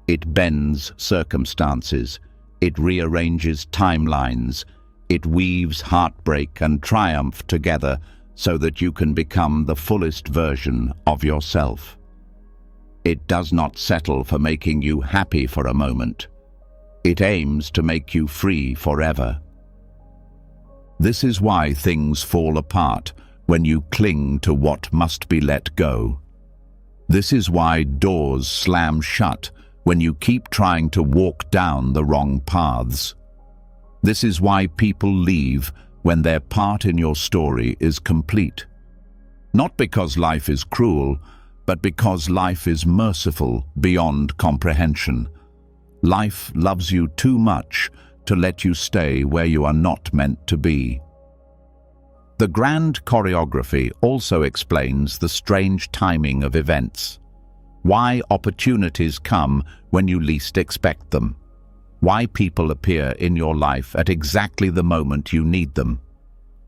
It bends circumstances. It rearranges timelines. It weaves heartbreak and triumph together so that you can become the fullest version of yourself. It does not settle for making you happy for a moment. It aims to make you free forever. This is why things fall apart when you cling to what must be let go. This is why doors slam shut when you keep trying to walk down the wrong paths. This is why people leave when their part in your story is complete. Not because life is cruel, but because life is merciful beyond comprehension. Life loves you too much to let you stay where you are not meant to be. The grand choreography also explains the strange timing of events. Why opportunities come when you least expect them. Why people appear in your life at exactly the moment you need them.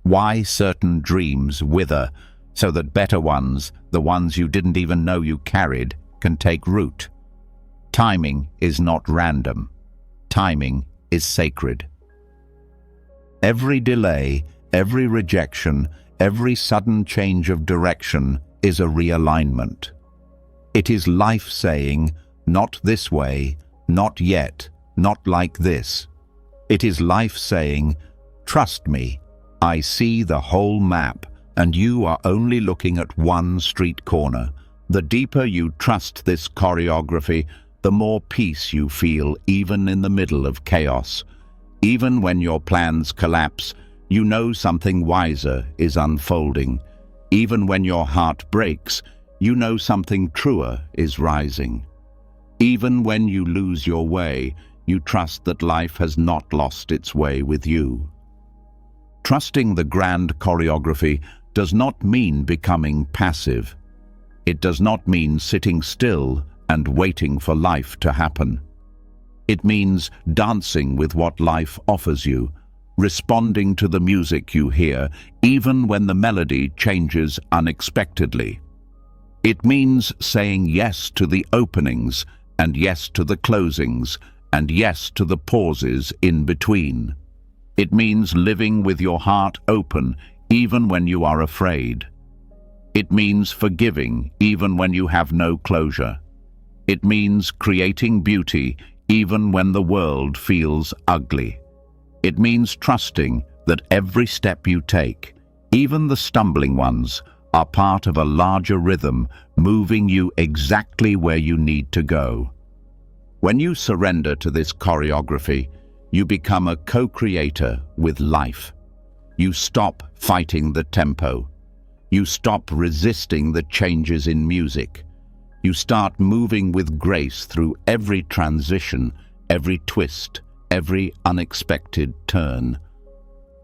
Why certain dreams wither so that better ones, the ones you didn't even know you carried, can take root. Timing is not random. Timing is sacred. Every delay, every rejection, every sudden change of direction is a realignment. It is life saying, not this way, not yet, not like this. It is life saying, trust me, I see the whole map, and you are only looking at one street corner. The deeper you trust this choreography, the more peace you feel even in the middle of chaos. Even when your plans collapse, you know something wiser is unfolding. Even when your heart breaks, you know something truer is rising. Even when you lose your way, you trust that life has not lost its way with you. Trusting the grand choreography does not mean becoming passive. It does not mean sitting still and waiting for life to happen. It means dancing with what life offers you, responding to the music you hear, even when the melody changes unexpectedly. It means saying yes to the openings, and yes to the closings, and yes to the pauses in between. It means living with your heart open, even when you are afraid. It means forgiving, even when you have no closure. It means creating beauty, even when the world feels ugly. It means trusting that every step you take, even the stumbling ones, are part of a larger rhythm, moving you exactly where you need to go. When you surrender to this choreography, you become a co-creator with life. You stop fighting the tempo. You stop resisting the changes in music. You start moving with grace through every transition, every twist, every unexpected turn.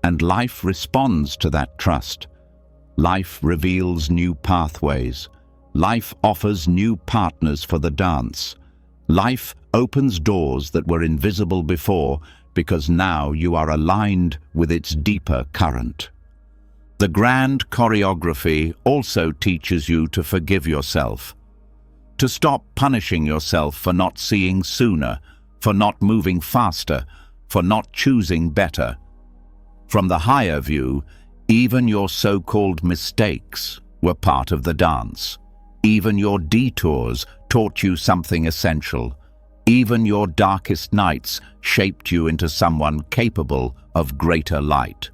And life responds to that trust. Life reveals new pathways. Life offers new partners for the dance. Life opens doors that were invisible before because now you are aligned with its deeper current. The grand choreography also teaches you to forgive yourself, to stop punishing yourself for not seeing sooner, for not moving faster, for not choosing better. From the higher view, even your so-called mistakes were part of the dance. Even your detours taught you something essential. Even your darkest nights shaped you into someone capable of greater light.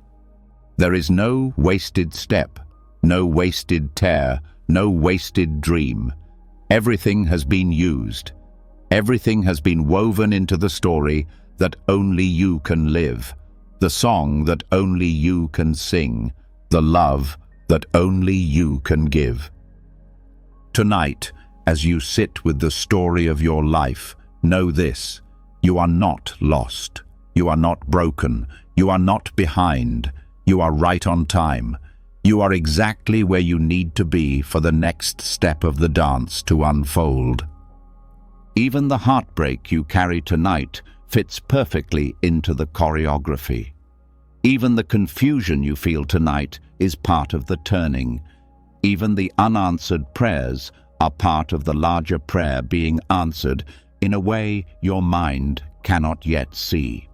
There is no wasted step, no wasted tear, no wasted dream. Everything has been used. Everything has been woven into the story that only you can live, the song that only you can sing, the love that only you can give. Tonight, as you sit with the story of your life, know this: you are not lost. You are not broken. You are not behind. You are right on time. You are exactly where you need to be for the next step of the dance to unfold. Even the heartbreak you carry tonight fits perfectly into the choreography. Even the confusion you feel tonight is part of the turning. Even the unanswered prayers are part of the larger prayer being answered in a way your mind cannot yet see.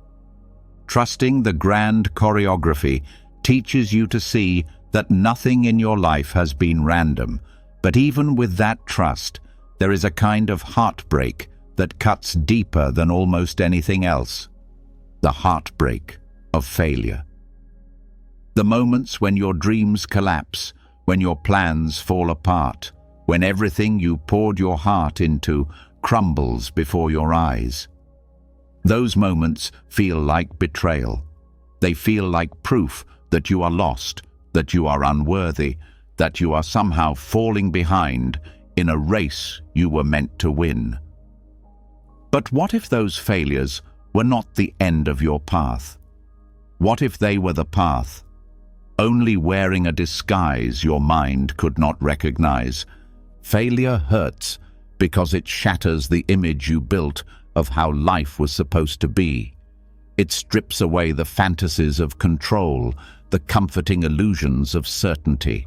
Trusting the grand choreography teaches you to see that nothing in your life has been random, but even with that trust, there is a kind of heartbreak that cuts deeper than almost anything else. The heartbreak of failure. The moments when your dreams collapse, when your plans fall apart, when everything you poured your heart into crumbles before your eyes. Those moments feel like betrayal. They feel like proof that you are lost, that you are unworthy, that you are somehow falling behind in a race you were meant to win. But what if those failures were not the end of your path? What if they were the path, only wearing a disguise your mind could not recognize? Failure hurts because it shatters the image you built of how life was supposed to be. It strips away the fantasies of control, the comforting illusions of certainty.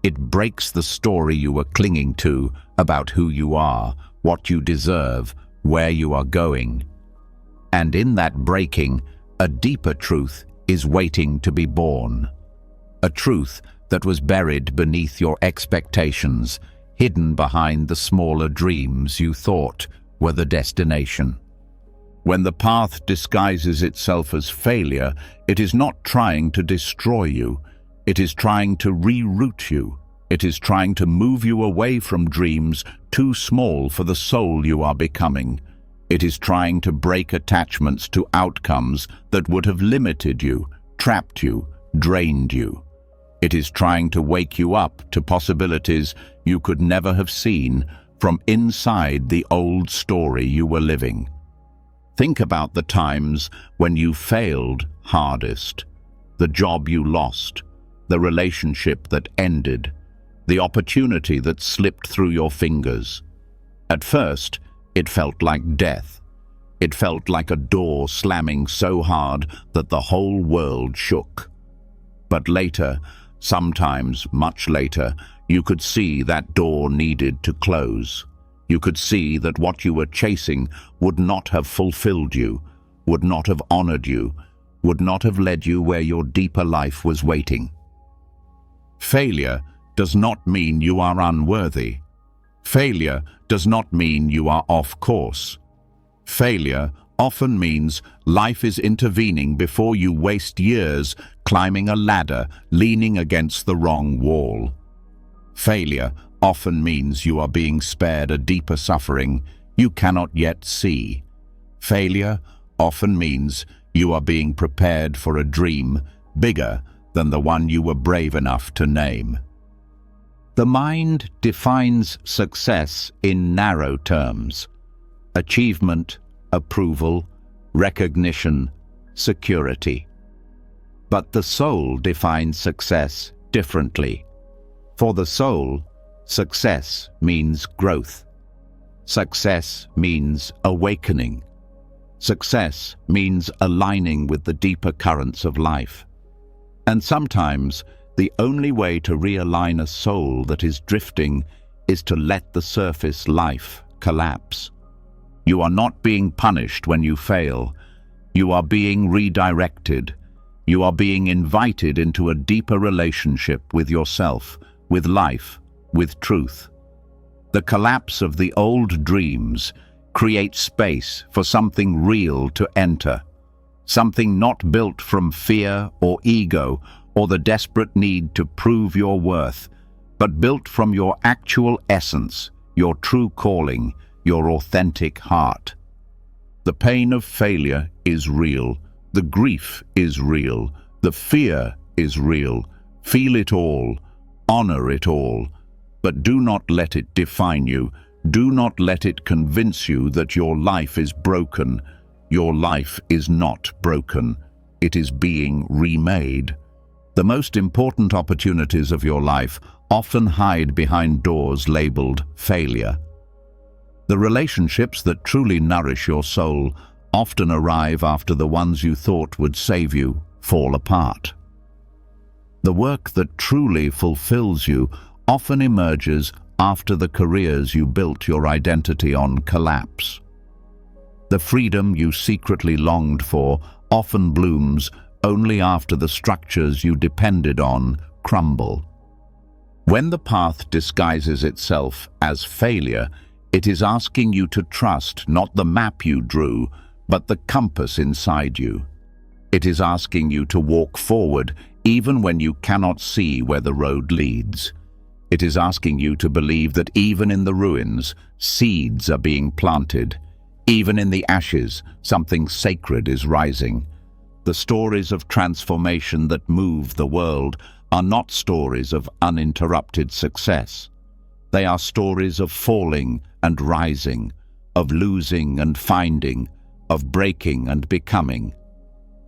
It breaks the story you were clinging to about who you are, what you deserve, where you are going. And in that breaking, a deeper truth is waiting to be born. A truth that was buried beneath your expectations, hidden behind the smaller dreams you thought were the destination. When the path disguises itself as failure, it is not trying to destroy you. It is trying to reroute you. It is trying to move you away from dreams too small for the soul you are becoming. It is trying to break attachments to outcomes that would have limited you, trapped you, drained you. It is trying to wake you up to possibilities you could never have seen from inside the old story you were living. Think about the times when you failed hardest, the job you lost, the relationship that ended, the opportunity that slipped through your fingers. At first, it felt like death. It felt like a door slamming so hard that the whole world shook. But later, sometimes much later, you could see that door needed to close. You could see that what you were chasing would not have fulfilled you, would not have honored you, would not have led you where your deeper life was waiting. Failure does not mean you are unworthy. Failure does not mean you are off course. Failure often means life is intervening before you waste years climbing a ladder, leaning against the wrong wall. Failure often means you are being spared a deeper suffering you cannot yet see. Failure often means you are being prepared for a dream bigger than the one you were brave enough to name. The mind defines success in narrow terms: achievement, approval, recognition, security. But the soul defines success differently. For the soul, Success means growth. Success means awakening. Success means aligning with the deeper currents of life. And sometimes, the only way to realign a soul that is drifting is to let the surface life collapse. You are not being punished when you fail. You are being redirected. You are being invited into a deeper relationship with yourself, with life, with truth. The collapse of the old dreams creates space for something real to enter, something not built from fear or ego or the desperate need to prove your worth, but built from your actual essence, your true calling, your authentic heart. The pain of failure is real. The grief is real. The fear is real. Feel it all. Honor it all. But do not let it define you. Do not let it convince you that your life is broken. Your life is not broken. It is being remade. The most important opportunities of your life often hide behind doors labeled failure. The relationships that truly nourish your soul often arrive after the ones you thought would save you fall apart. The work that truly fulfills you often emerges after the careers you built your identity on collapse. The freedom you secretly longed for often blooms only after the structures you depended on crumble. When the path disguises itself as failure, it is asking you to trust not the map you drew, but the compass inside you. It is asking you to walk forward even when you cannot see where the road leads. It is asking you to believe that even in the ruins, seeds are being planted. Even in the ashes, something sacred is rising. The stories of transformation that move the world are not stories of uninterrupted success. They are stories of falling and rising, of losing and finding, of breaking and becoming.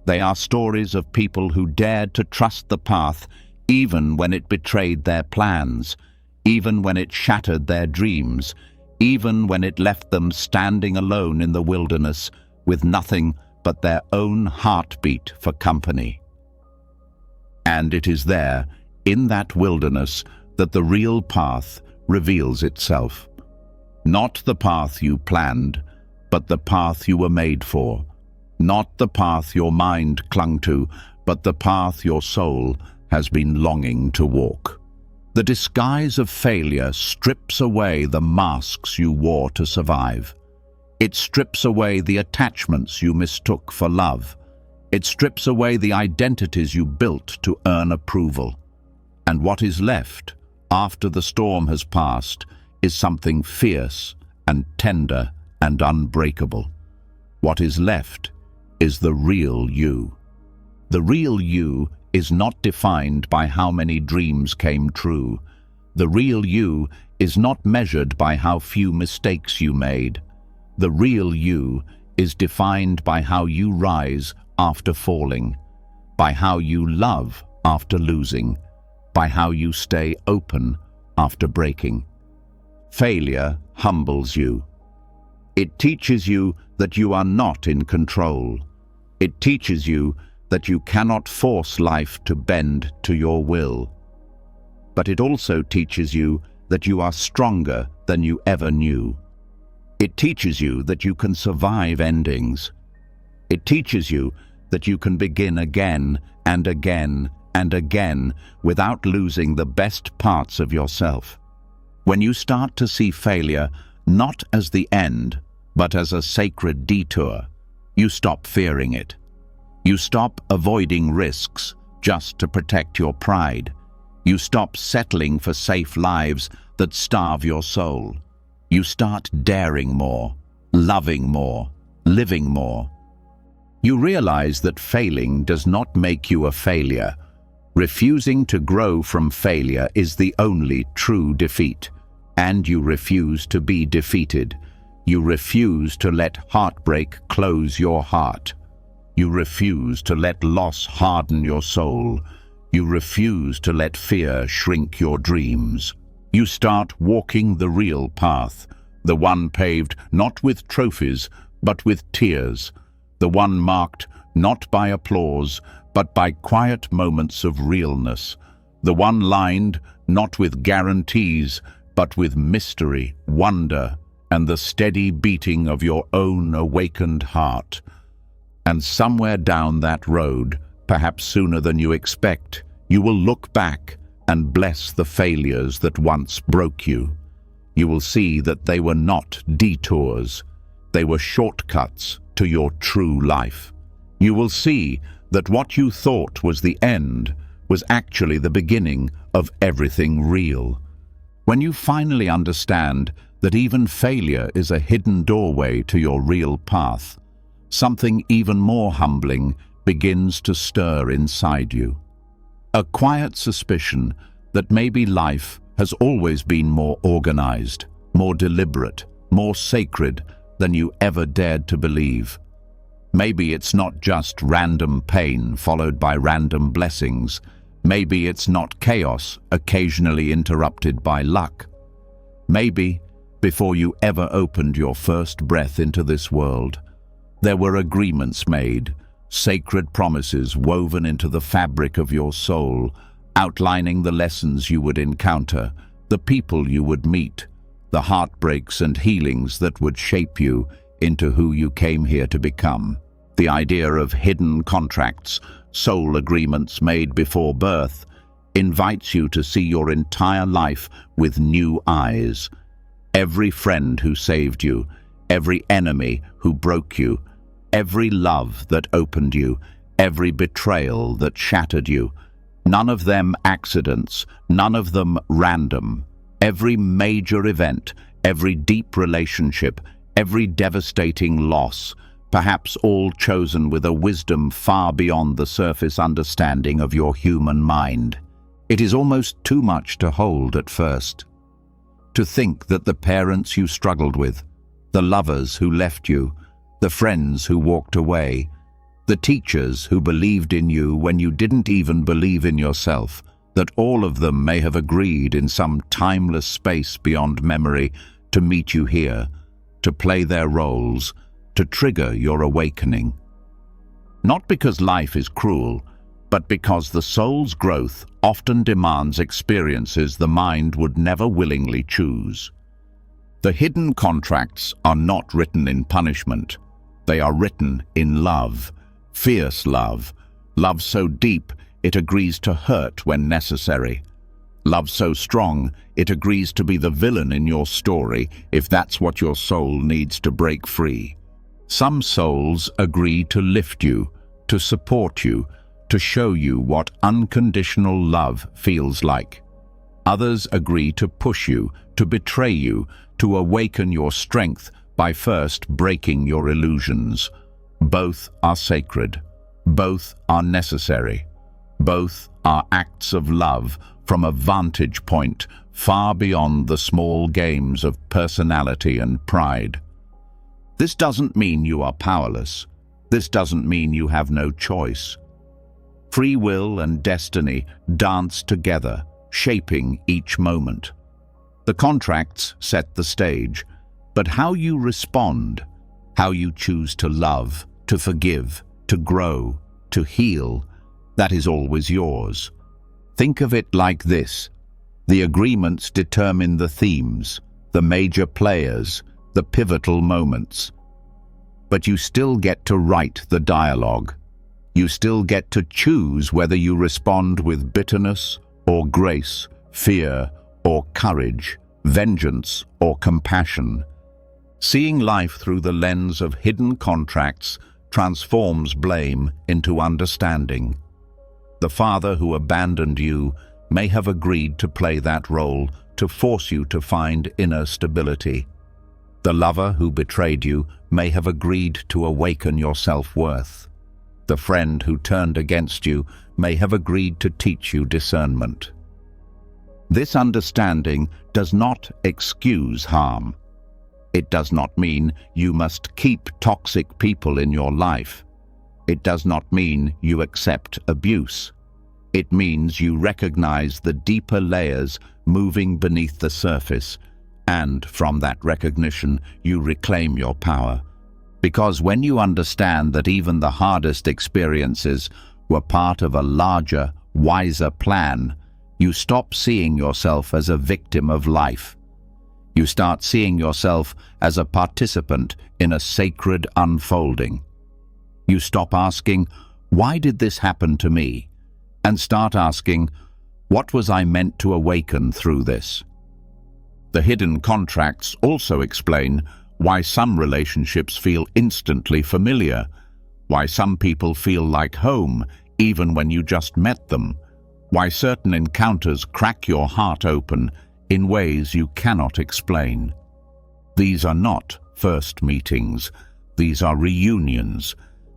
They are stories of people who dared to trust the path even when it betrayed their plans, even when it shattered their dreams, even when it left them standing alone in the wilderness with nothing but their own heartbeat for company. And it is there, in that wilderness, that the real path reveals itself. Not the path you planned, but the path you were made for. Not the path your mind clung to, but the path your soul has been longing to walk. The disguise of failure strips away the masks you wore to survive. It strips away the attachments you mistook for love. It strips away the identities you built to earn approval. And what is left, after the storm has passed, is something fierce and tender and unbreakable. What is left is the real you. The real you is not defined by how many dreams came true. The real you is not measured by how few mistakes you made. The real you is defined by how you rise after falling, by how you love after losing, by how you stay open after breaking. Failure humbles you. It teaches you that you are not in control. It teaches you that you cannot force life to bend to your will. But it also teaches you that you are stronger than you ever knew. It teaches you that you can survive endings. It teaches you that you can begin again and again and again without losing the best parts of yourself. When you start to see failure not as the end, but as a sacred detour, you stop fearing it. You stop avoiding risks just to protect your pride. You stop settling for safe lives that starve your soul. You start daring more, loving more, living more. You realize that failing does not make you a failure. Refusing to grow from failure is the only true defeat. And you refuse to be defeated. You refuse to let heartbreak close your heart. You refuse to let loss harden your soul. You refuse to let fear shrink your dreams. You start walking the real path, the one paved not with trophies, but with tears, the one marked not by applause, but by quiet moments of realness, the one lined not with guarantees, but with mystery, wonder, and the steady beating of your own awakened heart. And somewhere down that road, perhaps sooner than you expect, you will look back and bless the failures that once broke you. You will see that they were not detours, they were shortcuts to your true life. You will see that what you thought was the end was actually the beginning of everything real. When you finally understand that even failure is a hidden doorway to your real path, something even more humbling begins to stir inside you. A quiet suspicion that maybe life has always been more organized, more deliberate, more sacred than you ever dared to believe. Maybe it's not just random pain followed by random blessings. Maybe it's not chaos occasionally interrupted by luck. Maybe, before you ever opened your first breath into this world, there were agreements made, sacred promises woven into the fabric of your soul, outlining the lessons you would encounter, the people you would meet, the heartbreaks and healings that would shape you into who you came here to become. The idea of hidden contracts, soul agreements made before birth, invites you to see your entire life with new eyes. Every friend who saved you, every enemy who broke you, every love that opened you, every betrayal that shattered you, none of them accidents, none of them random. Every major event, every deep relationship, every devastating loss, perhaps all chosen with a wisdom far beyond the surface understanding of your human mind. It is almost too much to hold at first. To think that the parents you struggled with, the lovers who left you, the friends who walked away, the teachers who believed in you when you didn't even believe in yourself, that all of them may have agreed in some timeless space beyond memory to meet you here, to play their roles, to trigger your awakening. Not because life is cruel, but because the soul's growth often demands experiences the mind would never willingly choose. The hidden contracts are not written in punishment. They are written in love, fierce love, love so deep it agrees to hurt when necessary. Love so strong, it agrees to be the villain in your story if that's what your soul needs to break free. Some souls agree to lift you, to support you, to show you what unconditional love feels like. Others agree to push you, to betray you, to awaken your strength by first breaking your illusions. Both are sacred. Both are necessary. Both are acts of love from a vantage point far beyond the small games of personality and pride. This doesn't mean you are powerless. This doesn't mean you have no choice. Free will and destiny dance together, shaping each moment. The contracts set the stage, but how you respond, how you choose to love, to forgive, to grow, to heal, that is always yours. Think of it like this. The agreements determine the themes, the major players, the pivotal moments. But you still get to write the dialogue. You still get to choose whether you respond with bitterness or grace, fear or courage, vengeance or compassion. Seeing life through the lens of hidden contracts transforms blame into understanding. The father who abandoned you may have agreed to play that role to force you to find inner stability. The lover who betrayed you may have agreed to awaken your self-worth. The friend who turned against you may have agreed to teach you discernment. This understanding does not excuse harm. It does not mean you must keep toxic people in your life. It does not mean you accept abuse. It means you recognize the deeper layers moving beneath the surface, and from that recognition, you reclaim your power. Because when you understand that even the hardest experiences were part of a larger, wiser plan, you stop seeing yourself as a victim of life. You start seeing yourself as a participant in a sacred unfolding. You stop asking, "Why did this happen to me?" and start asking, "What was I meant to awaken through this?" The hidden contracts also explain why some relationships feel instantly familiar, why some people feel like home even when you just met them, why certain encounters crack your heart open in ways you cannot explain. These are not first meetings, these are reunions,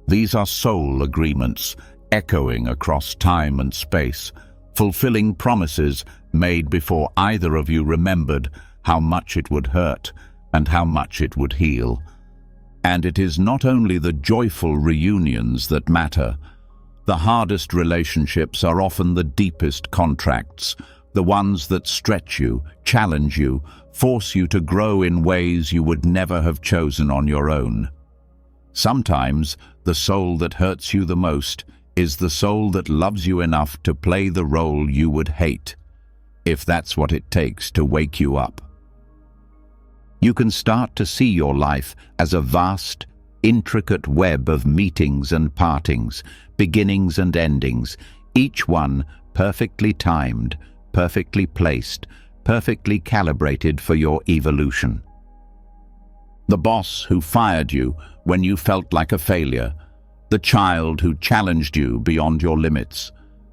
these are soul agreements echoing across time and space, fulfilling promises made before either of you remembered how much it would hurt and how much it would heal. And it is not only the joyful reunions that matter. The hardest relationships are often the deepest contracts, the ones that stretch you, challenge you, force you to grow in ways you would never have chosen on your own. Sometimes the soul that hurts you the most is the soul that loves you enough to play the role you would hate, if that's what it takes to wake you up. You can start to see your life as a vast, intricate web of meetings and partings, beginnings and endings, each one perfectly timed, perfectly placed, perfectly calibrated for your evolution. The boss who fired you when you felt like a failure, the child who challenged you beyond your limits,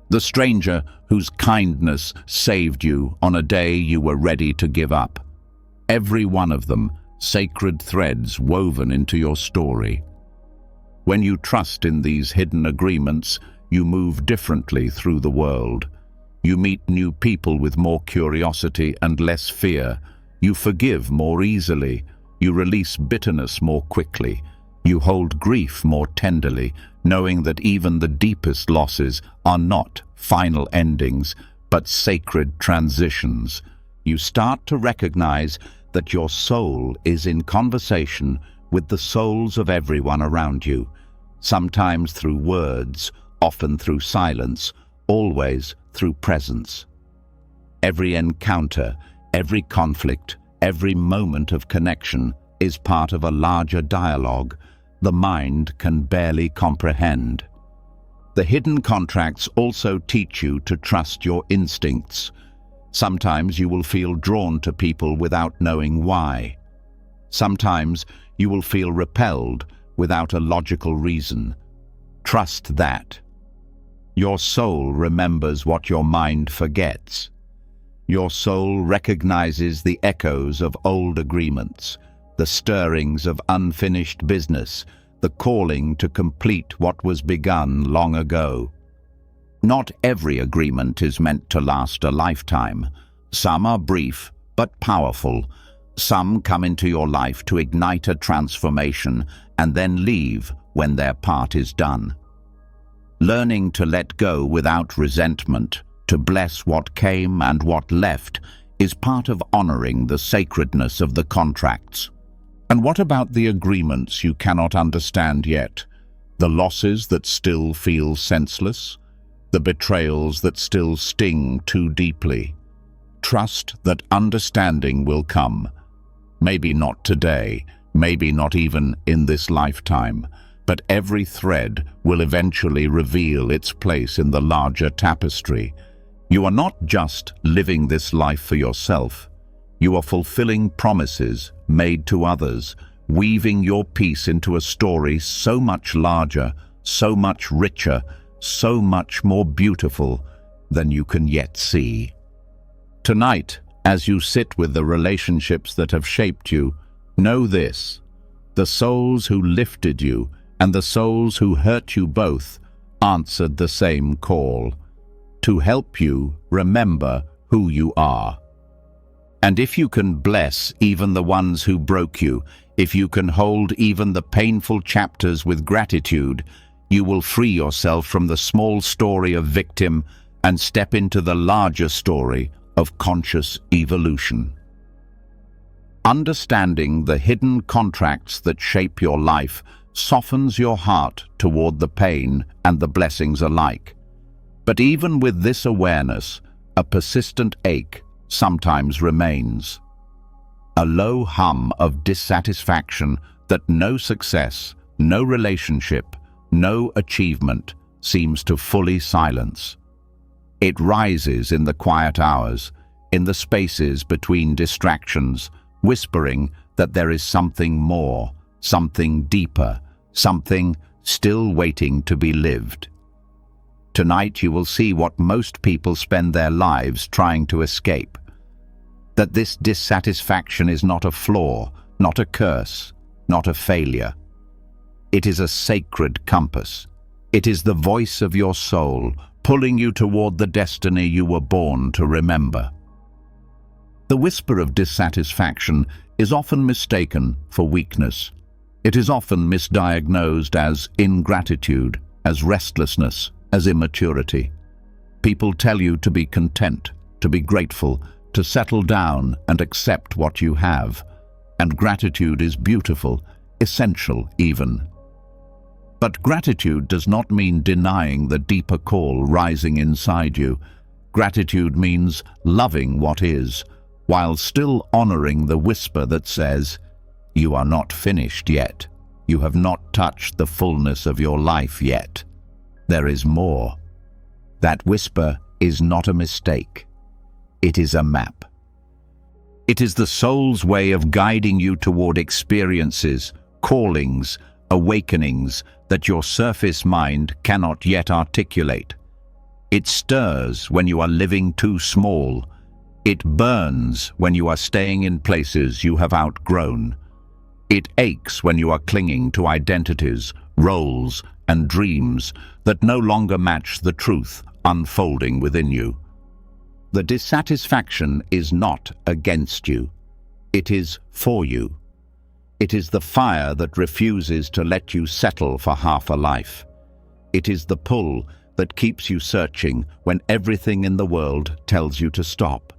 the stranger whose kindness saved you on a day you were ready to give up. Every one of them, sacred threads woven into your story. When you trust in these hidden agreements, you move differently through the world. You meet new people with more curiosity and less fear. You forgive more easily. You release bitterness more quickly. You hold grief more tenderly, knowing that even the deepest losses are not final endings, but sacred transitions. You start to recognize that your soul is in conversation with the souls of everyone around you, sometimes through words, often through silence, always through presence. Every encounter, every conflict, every moment of connection is part of a larger dialogue the mind can barely comprehend. The hidden contracts also teach you to trust your instincts. Sometimes you will feel drawn to people without knowing why. Sometimes you will feel repelled without a logical reason. Trust that. Your soul remembers what your mind forgets. Your soul recognizes the echoes of old agreements, the stirrings of unfinished business, the calling to complete what was begun long ago. Not every agreement is meant to last a lifetime. Some are brief but powerful. Some come into your life to ignite a transformation and then leave when their part is done. Learning to let go without resentment, to bless what came and what left, is part of honoring the sacredness of the contracts. And what about the agreements you cannot understand yet? The losses that still feel senseless? The betrayals that still sting too deeply? Trust that understanding will come. Maybe not today, maybe not even in this lifetime, but every thread will eventually reveal its place in the larger tapestry. You are not just living this life for yourself. You are fulfilling promises made to others, weaving your piece into a story so much larger, so much richer, so much more beautiful than you can yet see. Tonight, as you sit with the relationships that have shaped you, know this: the souls who lifted you and the souls who hurt you both answered the same call, to help you remember who you are. And if you can bless even the ones who broke you, if you can hold even the painful chapters with gratitude, you will free yourself from the small story of victim and step into the larger story of conscious evolution. Understanding the hidden contracts that shape your life softens your heart toward the pain and the blessings alike. But even with this awareness, a persistent ache sometimes remains. A low hum of dissatisfaction that no success, no relationship, no achievement seems to fully silence. It rises in the quiet hours, in the spaces between distractions, whispering that there is something more, something deeper, something still waiting to be lived. Tonight you will see what most people spend their lives trying to escape. That this dissatisfaction is not a flaw, not a curse, not a failure. It is a sacred compass. It is the voice of your soul, pulling you toward the destiny you were born to remember. The whisper of dissatisfaction is often mistaken for weakness. It is often misdiagnosed as ingratitude, as restlessness, as immaturity. People tell you to be content, to be grateful, to settle down and accept what you have. And gratitude is beautiful, essential even. But gratitude does not mean denying the deeper call rising inside you. Gratitude means loving what is, while still honoring the whisper that says, "You are not finished yet. You have not touched the fullness of your life yet. There is more." That whisper is not a mistake. It is a map. It is the soul's way of guiding you toward experiences, callings, awakenings that your surface mind cannot yet articulate. It stirs when you are living too small. It burns when you are staying in places you have outgrown. It aches when you are clinging to identities, roles, and dreams that no longer match the truth unfolding within you. The dissatisfaction is not against you. It is for you. It is the fire that refuses to let you settle for half a life. It is the pull that keeps you searching when everything in the world tells you to stop.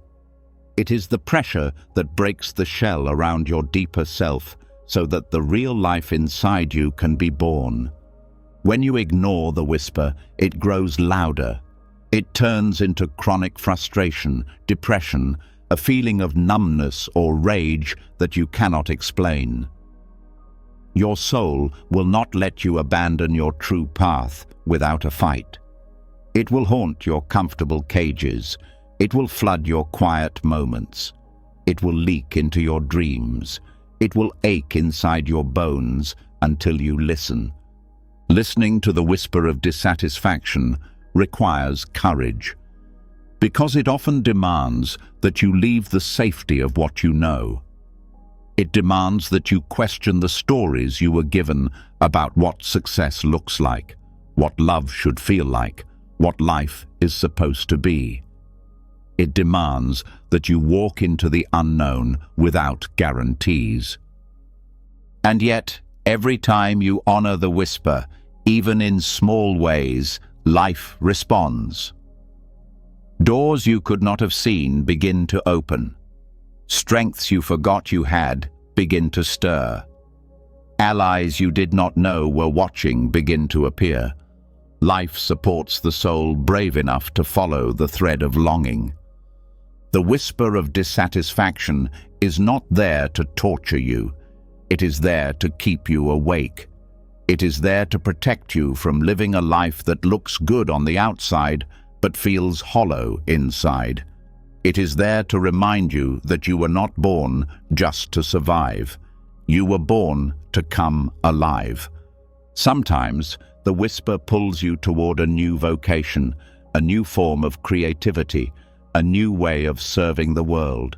It is the pressure that breaks the shell around your deeper self so that the real life inside you can be born. When you ignore the whisper, it grows louder. It turns into chronic frustration, depression, a feeling of numbness or rage that you cannot explain. Your soul will not let you abandon your true path without a fight. It will haunt your comfortable cages. It will flood your quiet moments. It will leak into your dreams. It will ache inside your bones until you listen. Listening to the whisper of dissatisfaction requires courage, because it often demands that you leave the safety of what you know. It demands that you question the stories you were given about what success looks like, what love should feel like, what life is supposed to be. It demands that you walk into the unknown without guarantees. And yet, every time you honor the whisper, even in small ways, life responds. Doors you could not have seen begin to open. Strengths you forgot you had begin to stir. Allies you did not know were watching begin to appear. Life supports the soul brave enough to follow the thread of longing. The whisper of dissatisfaction is not there to torture you. It is there to keep you awake. It is there to protect you from living a life that looks good on the outside but feels hollow inside. It is there to remind you that you were not born just to survive. You were born to come alive. Sometimes the whisper pulls you toward a new vocation, a new form of creativity, a new way of serving the world.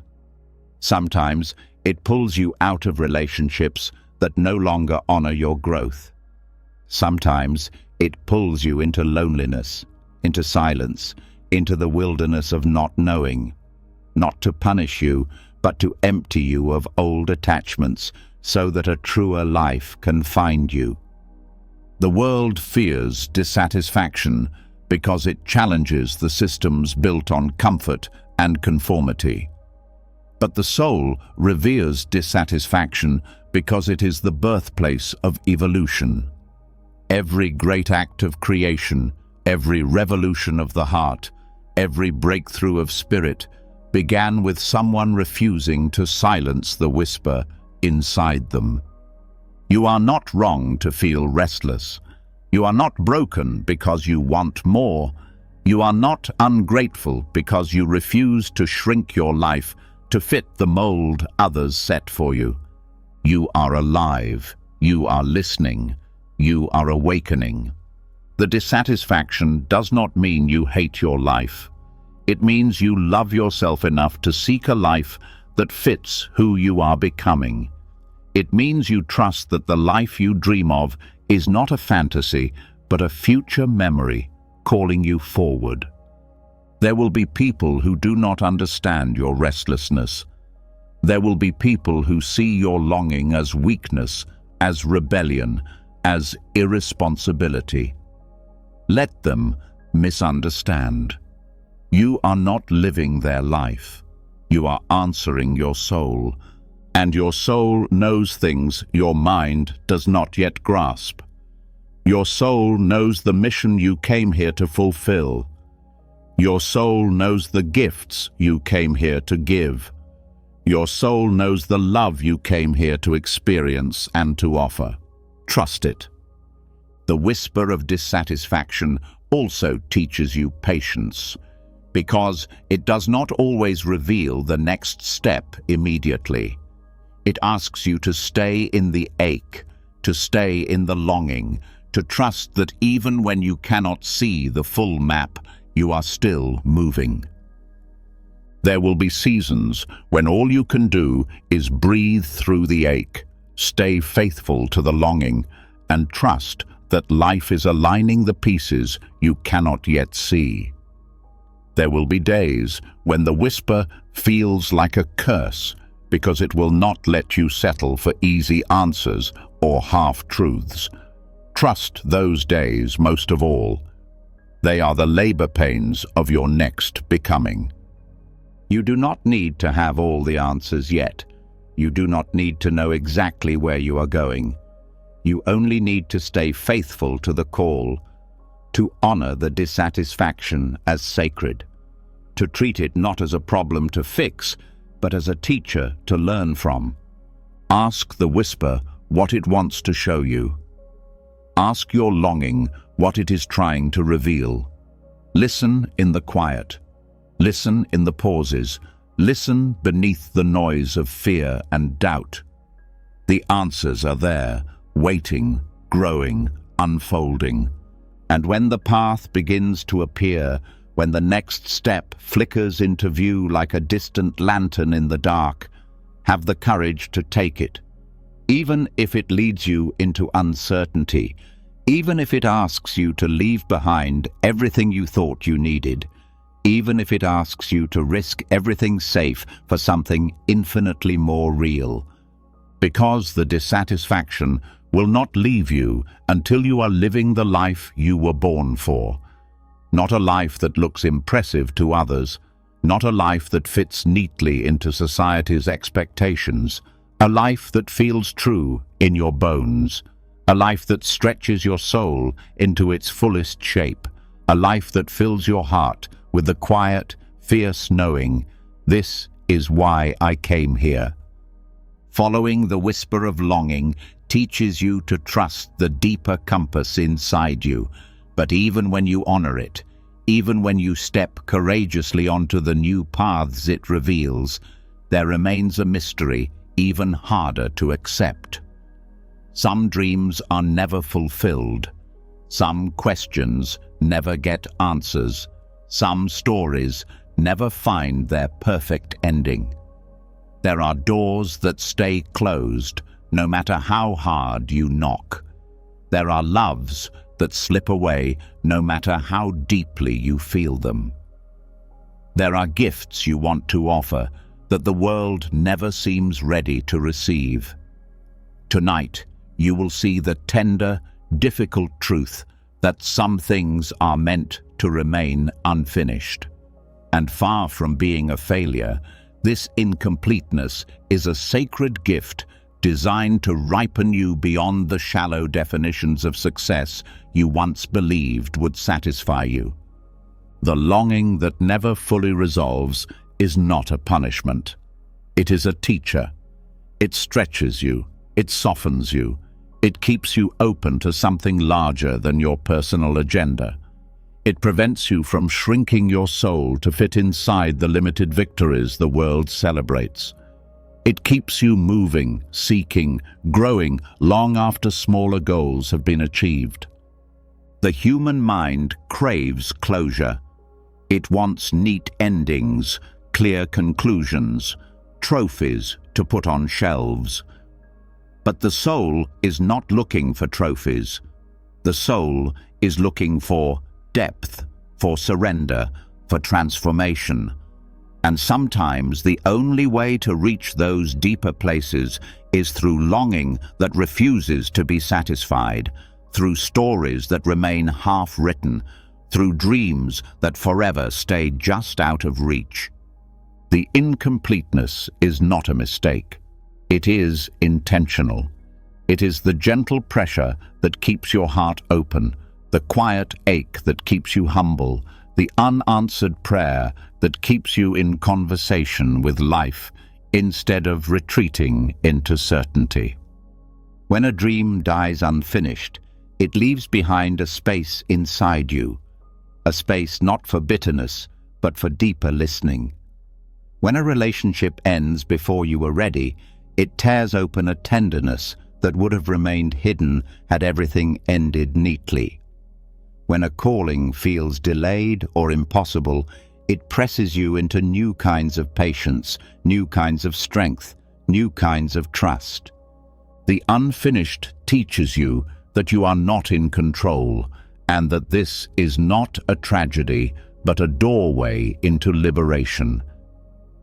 Sometimes it pulls you out of relationships that no longer honor your growth. Sometimes it pulls you into loneliness, into silence, into the wilderness of not knowing, not to punish you, but to empty you of old attachments so that a truer life can find you. The world fears dissatisfaction because it challenges the systems built on comfort and conformity. But the soul reveres dissatisfaction because it is the birthplace of evolution. Every great act of creation, every revolution of the heart, every breakthrough of spirit began with someone refusing to silence the whisper inside them. You are not wrong to feel restless. You are not broken because you want more. You are not ungrateful because you refuse to shrink your life to fit the mold others set for you. You are alive. You are listening. You are awakening. The dissatisfaction does not mean you hate your life. It means you love yourself enough to seek a life that fits who you are becoming. It means you trust that the life you dream of is not a fantasy, but a future memory calling you forward. There will be people who do not understand your restlessness. There will be people who see your longing as weakness, as rebellion, as irresponsibility. Let them misunderstand. You are not living their life. You are answering your soul, and your soul knows things your mind does not yet grasp. Your soul knows the mission you came here to fulfill. Your soul knows the gifts you came here to give. Your soul knows the love you came here to experience and to offer. Trust it. The whisper of dissatisfaction also teaches you patience, because it does not always reveal the next step immediately. It asks you to stay in the ache, to stay in the longing, to trust that even when you cannot see the full map, you are still moving. There will be seasons when all you can do is breathe through the ache, stay faithful to the longing, and trust that life is aligning the pieces you cannot yet see. There will be days when the whisper feels like a curse because it will not let you settle for easy answers or half-truths. Trust those days most of all. They are the labor pains of your next becoming. You do not need to have all the answers yet. You do not need to know exactly where you are going. You only need to stay faithful to the call, to honor the dissatisfaction as sacred, to treat it not as a problem to fix, but as a teacher to learn from. Ask the whisper what it wants to show you. Ask your longing what it is trying to reveal. Listen in the quiet. Listen in the pauses. Listen beneath the noise of fear and doubt. The answers are there, waiting, growing, unfolding. And when the path begins to appear, when the next step flickers into view like a distant lantern in the dark, have the courage to take it. Even if it leads you into uncertainty, even if it asks you to leave behind everything you thought you needed, even if it asks you to risk everything safe for something infinitely more real. Because the dissatisfaction will not leave you until you are living the life you were born for. Not a life that looks impressive to others, not a life that fits neatly into society's expectations, a life that feels true in your bones, a life that stretches your soul into its fullest shape, a life that fills your heart with the quiet, fierce knowing, this is why I came here. Following the whisper of longing teaches you to trust the deeper compass inside you, but even when you honor it, even when you step courageously onto the new paths it reveals, there remains a mystery even harder to accept. Some dreams are never fulfilled. Some questions never get answers. Some stories never find their perfect ending. There are doors that stay closed no matter how hard you knock. There are loves that slip away no matter how deeply you feel them. There are gifts you want to offer that the world never seems ready to receive. Tonight, you will see the tender, difficult truth that some things are meant to remain unfinished. And far from being a failure, this incompleteness is a sacred gift designed to ripen you beyond the shallow definitions of success you once believed would satisfy you. The longing that never fully resolves is not a punishment. It is a teacher. It stretches you, it softens you, it keeps you open to something larger than your personal agenda. It prevents you from shrinking your soul to fit inside the limited victories the world celebrates. It keeps you moving, seeking, growing long after smaller goals have been achieved. The human mind craves closure. It wants neat endings, clear conclusions, trophies to put on shelves. But the soul is not looking for trophies. The soul is looking for depth, for surrender, for transformation. And sometimes the only way to reach those deeper places is through longing that refuses to be satisfied, through stories that remain half-written, through dreams that forever stay just out of reach. The incompleteness is not a mistake. It is intentional. It is the gentle pressure that keeps your heart open, the quiet ache that keeps you humble, the unanswered prayer that keeps you in conversation with life instead of retreating into certainty. When a dream dies unfinished, it leaves behind a space inside you, a space not for bitterness, but for deeper listening. When a relationship ends before you were ready, it tears open a tenderness that would have remained hidden had everything ended neatly. When a calling feels delayed or impossible, it presses you into new kinds of patience, new kinds of strength, new kinds of trust. The unfinished teaches you that you are not in control, and that this is not a tragedy, but a doorway into liberation.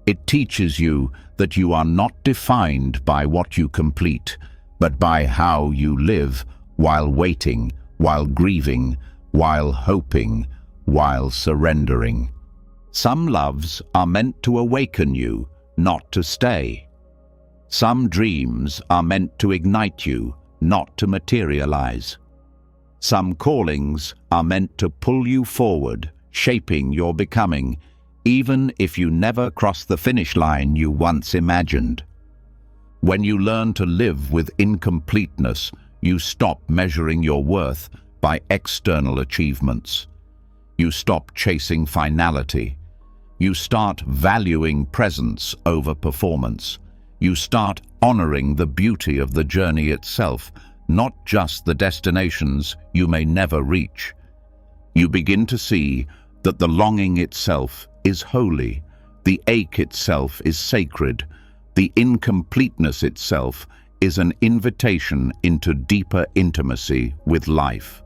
It teaches you that you are not defined by what you complete, but by how you live while waiting, while grieving, while hoping, while surrendering. Some loves are meant to awaken you, not to stay. Some dreams are meant to ignite you, not to materialize. Some callings are meant to pull you forward, shaping your becoming, even if you never cross the finish line you once imagined. When you learn to live with incompleteness, you stop measuring your worth by external achievements. You stop chasing finality. You start valuing presence over performance. You start honoring the beauty of the journey itself, not just the destinations you may never reach. You begin to see that the longing itself is holy, the ache itself is sacred, the incompleteness itself is an invitation into deeper intimacy with life.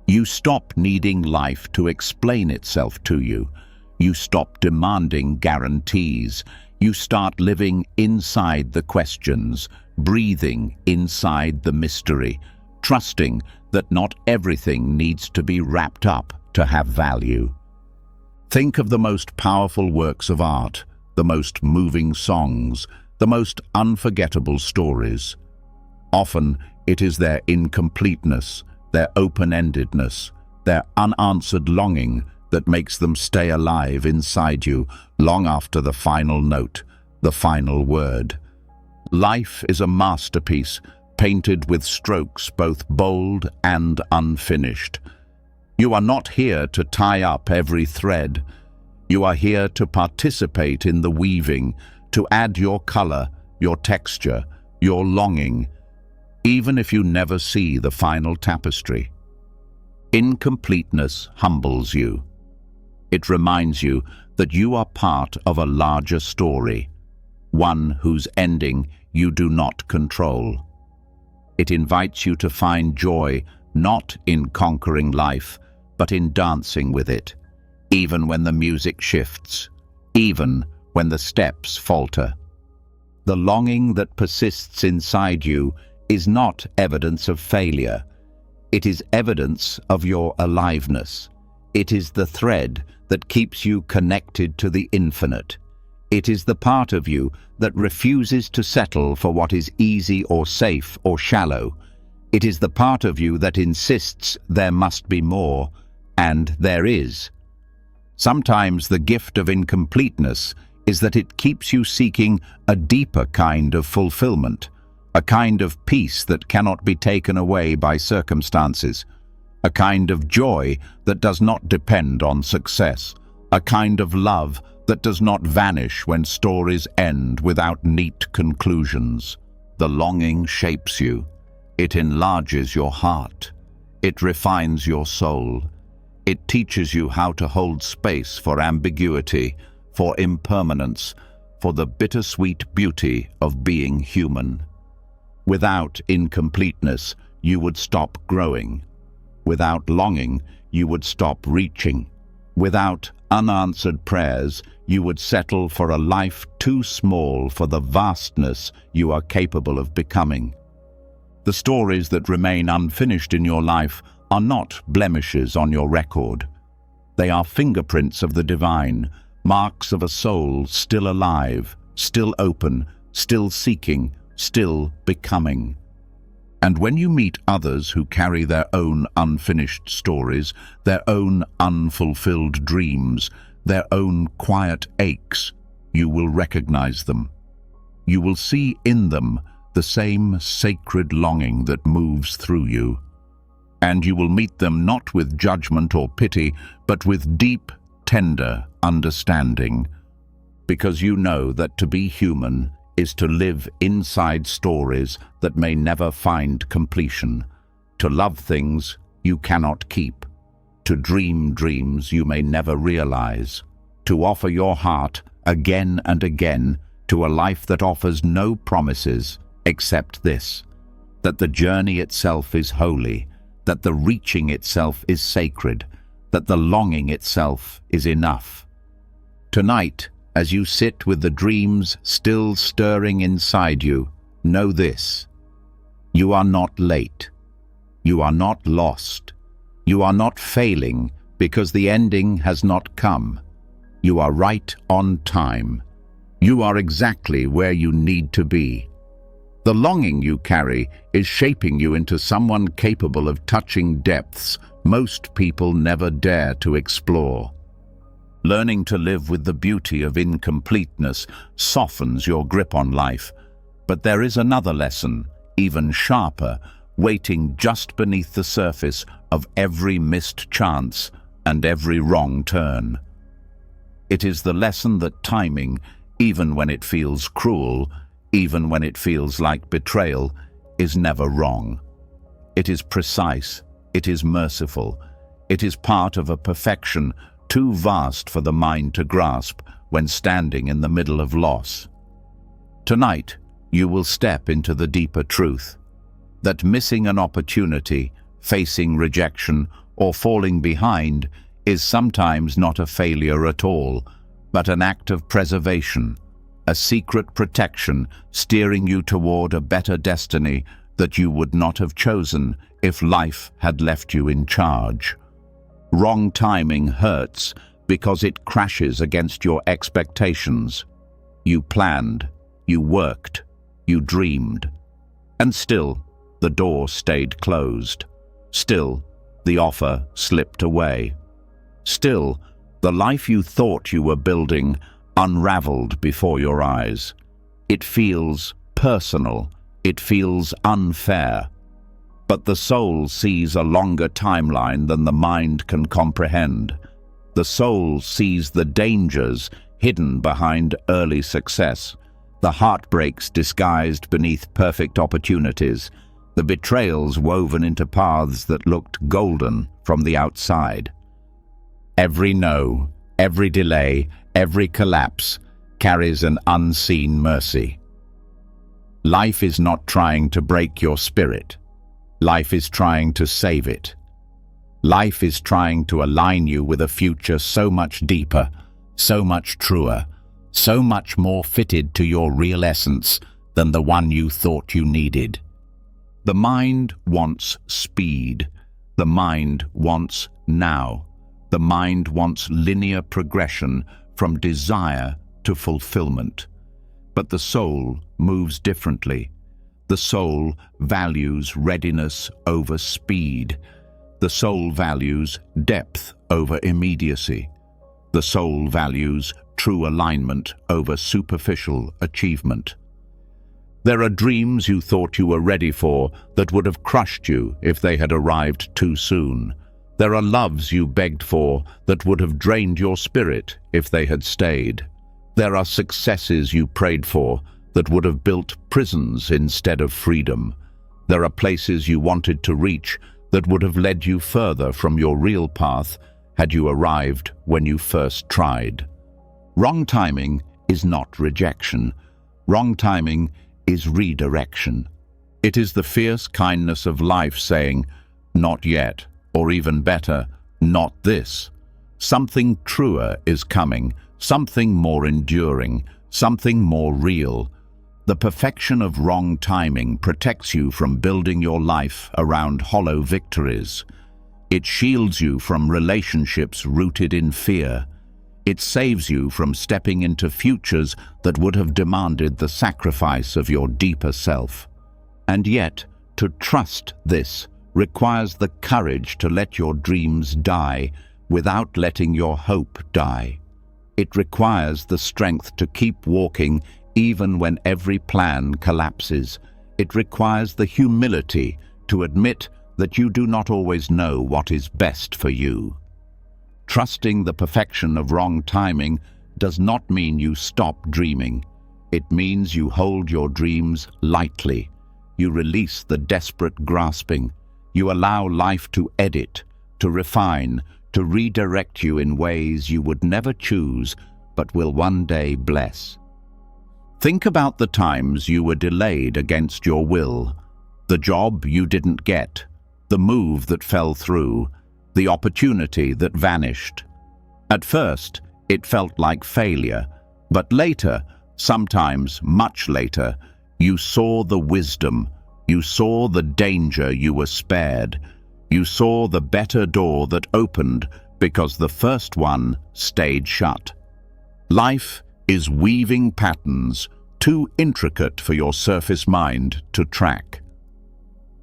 You stop needing life to explain itself to you. You stop demanding guarantees. You start living inside the questions, breathing inside the mystery, trusting that not everything needs to be wrapped up to have value. Think of the most powerful works of art, the most moving songs, the most unforgettable stories. Often it is their incompleteness, their open-endedness, their unanswered longing that makes them stay alive inside you long after the final note, the final word. Life is a masterpiece, painted with strokes both bold and unfinished. You are not here to tie up every thread. You are here to participate in the weaving, to add your color, your texture, your longing, even if you never see the final tapestry. Incompleteness humbles you. It reminds you that you are part of a larger story, one whose ending you do not control. It invites you to find joy not in conquering life, but in dancing with it, even when the music shifts, even when the steps falter. The longing that persists inside you is not evidence of failure. It is evidence of your aliveness. It is the thread that keeps you connected to the infinite. It is the part of you that refuses to settle for what is easy or safe or shallow. It is the part of you that insists there must be more, and there is. Sometimes the gift of incompleteness is that it keeps you seeking a deeper kind of fulfillment, a kind of peace that cannot be taken away by circumstances, a kind of joy that does not depend on success, a kind of love that does not vanish when stories end without neat conclusions. The longing shapes you. It enlarges your heart. It refines your soul. It teaches you how to hold space for ambiguity, for impermanence, for the bittersweet beauty of being human. Without incompleteness, you would stop growing. Without longing, you would stop reaching. Without unanswered prayers, you would settle for a life too small for the vastness you are capable of becoming. The stories that remain unfinished in your life are not blemishes on your record. They are fingerprints of the divine, marks of a soul still alive, still open, still seeking, still becoming. And when you meet others who carry their own unfinished stories, their own unfulfilled dreams, their own quiet aches, you will recognize them. You will see in them the same sacred longing that moves through you. And you will meet them not with judgment or pity, but with deep, tender understanding, because you know that to be human is to live inside stories that may never find completion, to love things you cannot keep, to dream dreams you may never realize, to offer your heart again and again to a life that offers no promises except this, that the journey itself is holy, that the reaching itself is sacred, that the longing itself is enough. Tonight, as you sit with the dreams still stirring inside you, know this: you are not late. You are not lost. You are not failing because the ending has not come. You are right on time. You are exactly where you need to be. The longing you carry is shaping you into someone capable of touching depths most people never dare to explore. Learning to live with the beauty of incompleteness softens your grip on life, but there is another lesson, even sharper, waiting just beneath the surface of every missed chance and every wrong turn. It is the lesson that timing, even when it feels cruel, even when it feels like betrayal, is never wrong. It is precise, it is merciful, it is part of a perfection too vast for the mind to grasp when standing in the middle of loss. Tonight, you will step into the deeper truth, that missing an opportunity, facing rejection, or falling behind is sometimes not a failure at all, but an act of preservation, a secret protection steering you toward a better destiny that you would not have chosen if life had left you in charge. Wrong timing hurts because it crashes against your expectations. You planned, you worked, you dreamed, and still the door stayed closed. Still, the offer slipped away. Still, the life you thought you were building unraveled before your eyes. It feels personal. It feels unfair. But the soul sees a longer timeline than the mind can comprehend. The soul sees the dangers hidden behind early success, the heartbreaks disguised beneath perfect opportunities, the betrayals woven into paths that looked golden from the outside. Every no, every delay, every collapse carries an unseen mercy. Life is not trying to break your spirit. Life is trying to save it. Life is trying to align you with a future so much deeper, so much truer, so much more fitted to your real essence than the one you thought you needed. The mind wants speed, The mind wants now. The mind wants linear progression from desire to fulfillment. But the soul moves differently. The soul values readiness over speed. The soul values depth over immediacy. The soul values true alignment over superficial achievement. There are dreams you thought you were ready for that would have crushed you if they had arrived too soon. There are loves you begged for that would have drained your spirit if they had stayed. There are successes you prayed for that would have built prisons instead of freedom. There are places you wanted to reach that would have led you further from your real path had you arrived when you first tried. Wrong timing is not rejection. Wrong timing is redirection. It is the fierce kindness of life saying, "Not yet," or even better, "Not this." Something truer is coming, something more enduring, something more real. The perfection of wrong timing protects you from building your life around hollow victories. It shields you from relationships rooted in fear. It saves you from stepping into futures that would have demanded the sacrifice of your deeper self. And yet, to trust this requires the courage to let your dreams die without letting your hope die. It requires the strength to keep walking even when every plan collapses. It requires the humility to admit that you do not always know what is best for you. Trusting the perfection of wrong timing does not mean you stop dreaming. It means you hold your dreams lightly. You release the desperate grasping. You allow life to edit, to refine, to redirect you in ways you would never choose but will one day bless. Think about the times you were delayed against your will, the job you didn't get, the move that fell through, the opportunity that vanished. At first, it felt like failure, but later, sometimes much later, you saw the wisdom, you saw the danger you were spared, you saw the better door that opened because the first one stayed shut. Life is weaving patterns too intricate for your surface mind to track.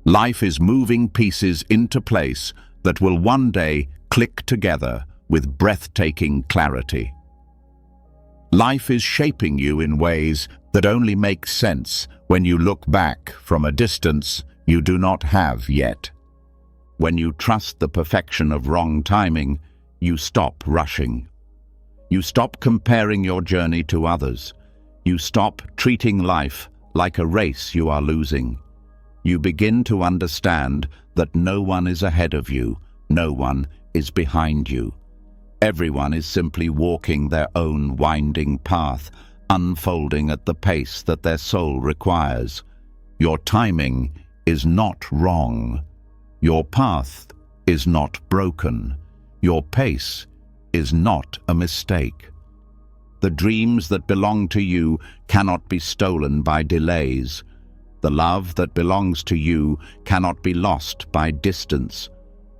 Life is moving pieces into place that will one day click together with breathtaking clarity. Life is shaping you in ways that only make sense when you look back from a distance you do not have yet. When you trust the perfection of wrong timing, you stop rushing. You stop comparing your journey to others. You stop treating life like a race you are losing. You begin to understand that no one is ahead of you, no one is behind you. Everyone is simply walking their own winding path, unfolding at the pace that their soul requires. Your timing is not wrong. Your path is not broken. Your pace is not a mistake. The dreams that belong to you cannot be stolen by delays. The love that belongs to you cannot be lost by distance.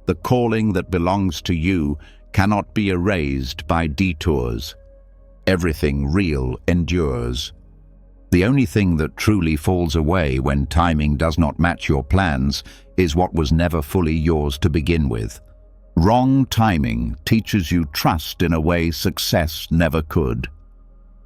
The calling that belongs to you cannot be erased by detours. Everything real endures. The only thing that truly falls away when timing does not match your plans is what was never fully yours to begin with. Wrong timing teaches you trust in a way success never could.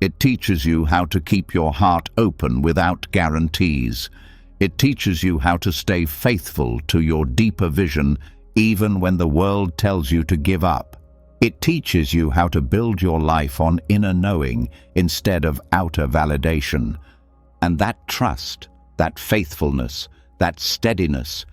It teaches you how to keep your heart open without guarantees. It teaches you how to stay faithful to your deeper vision even when the world tells you to give up. It teaches you how to build your life on inner knowing instead of outer validation. And that trust, that faithfulness, that steadiness,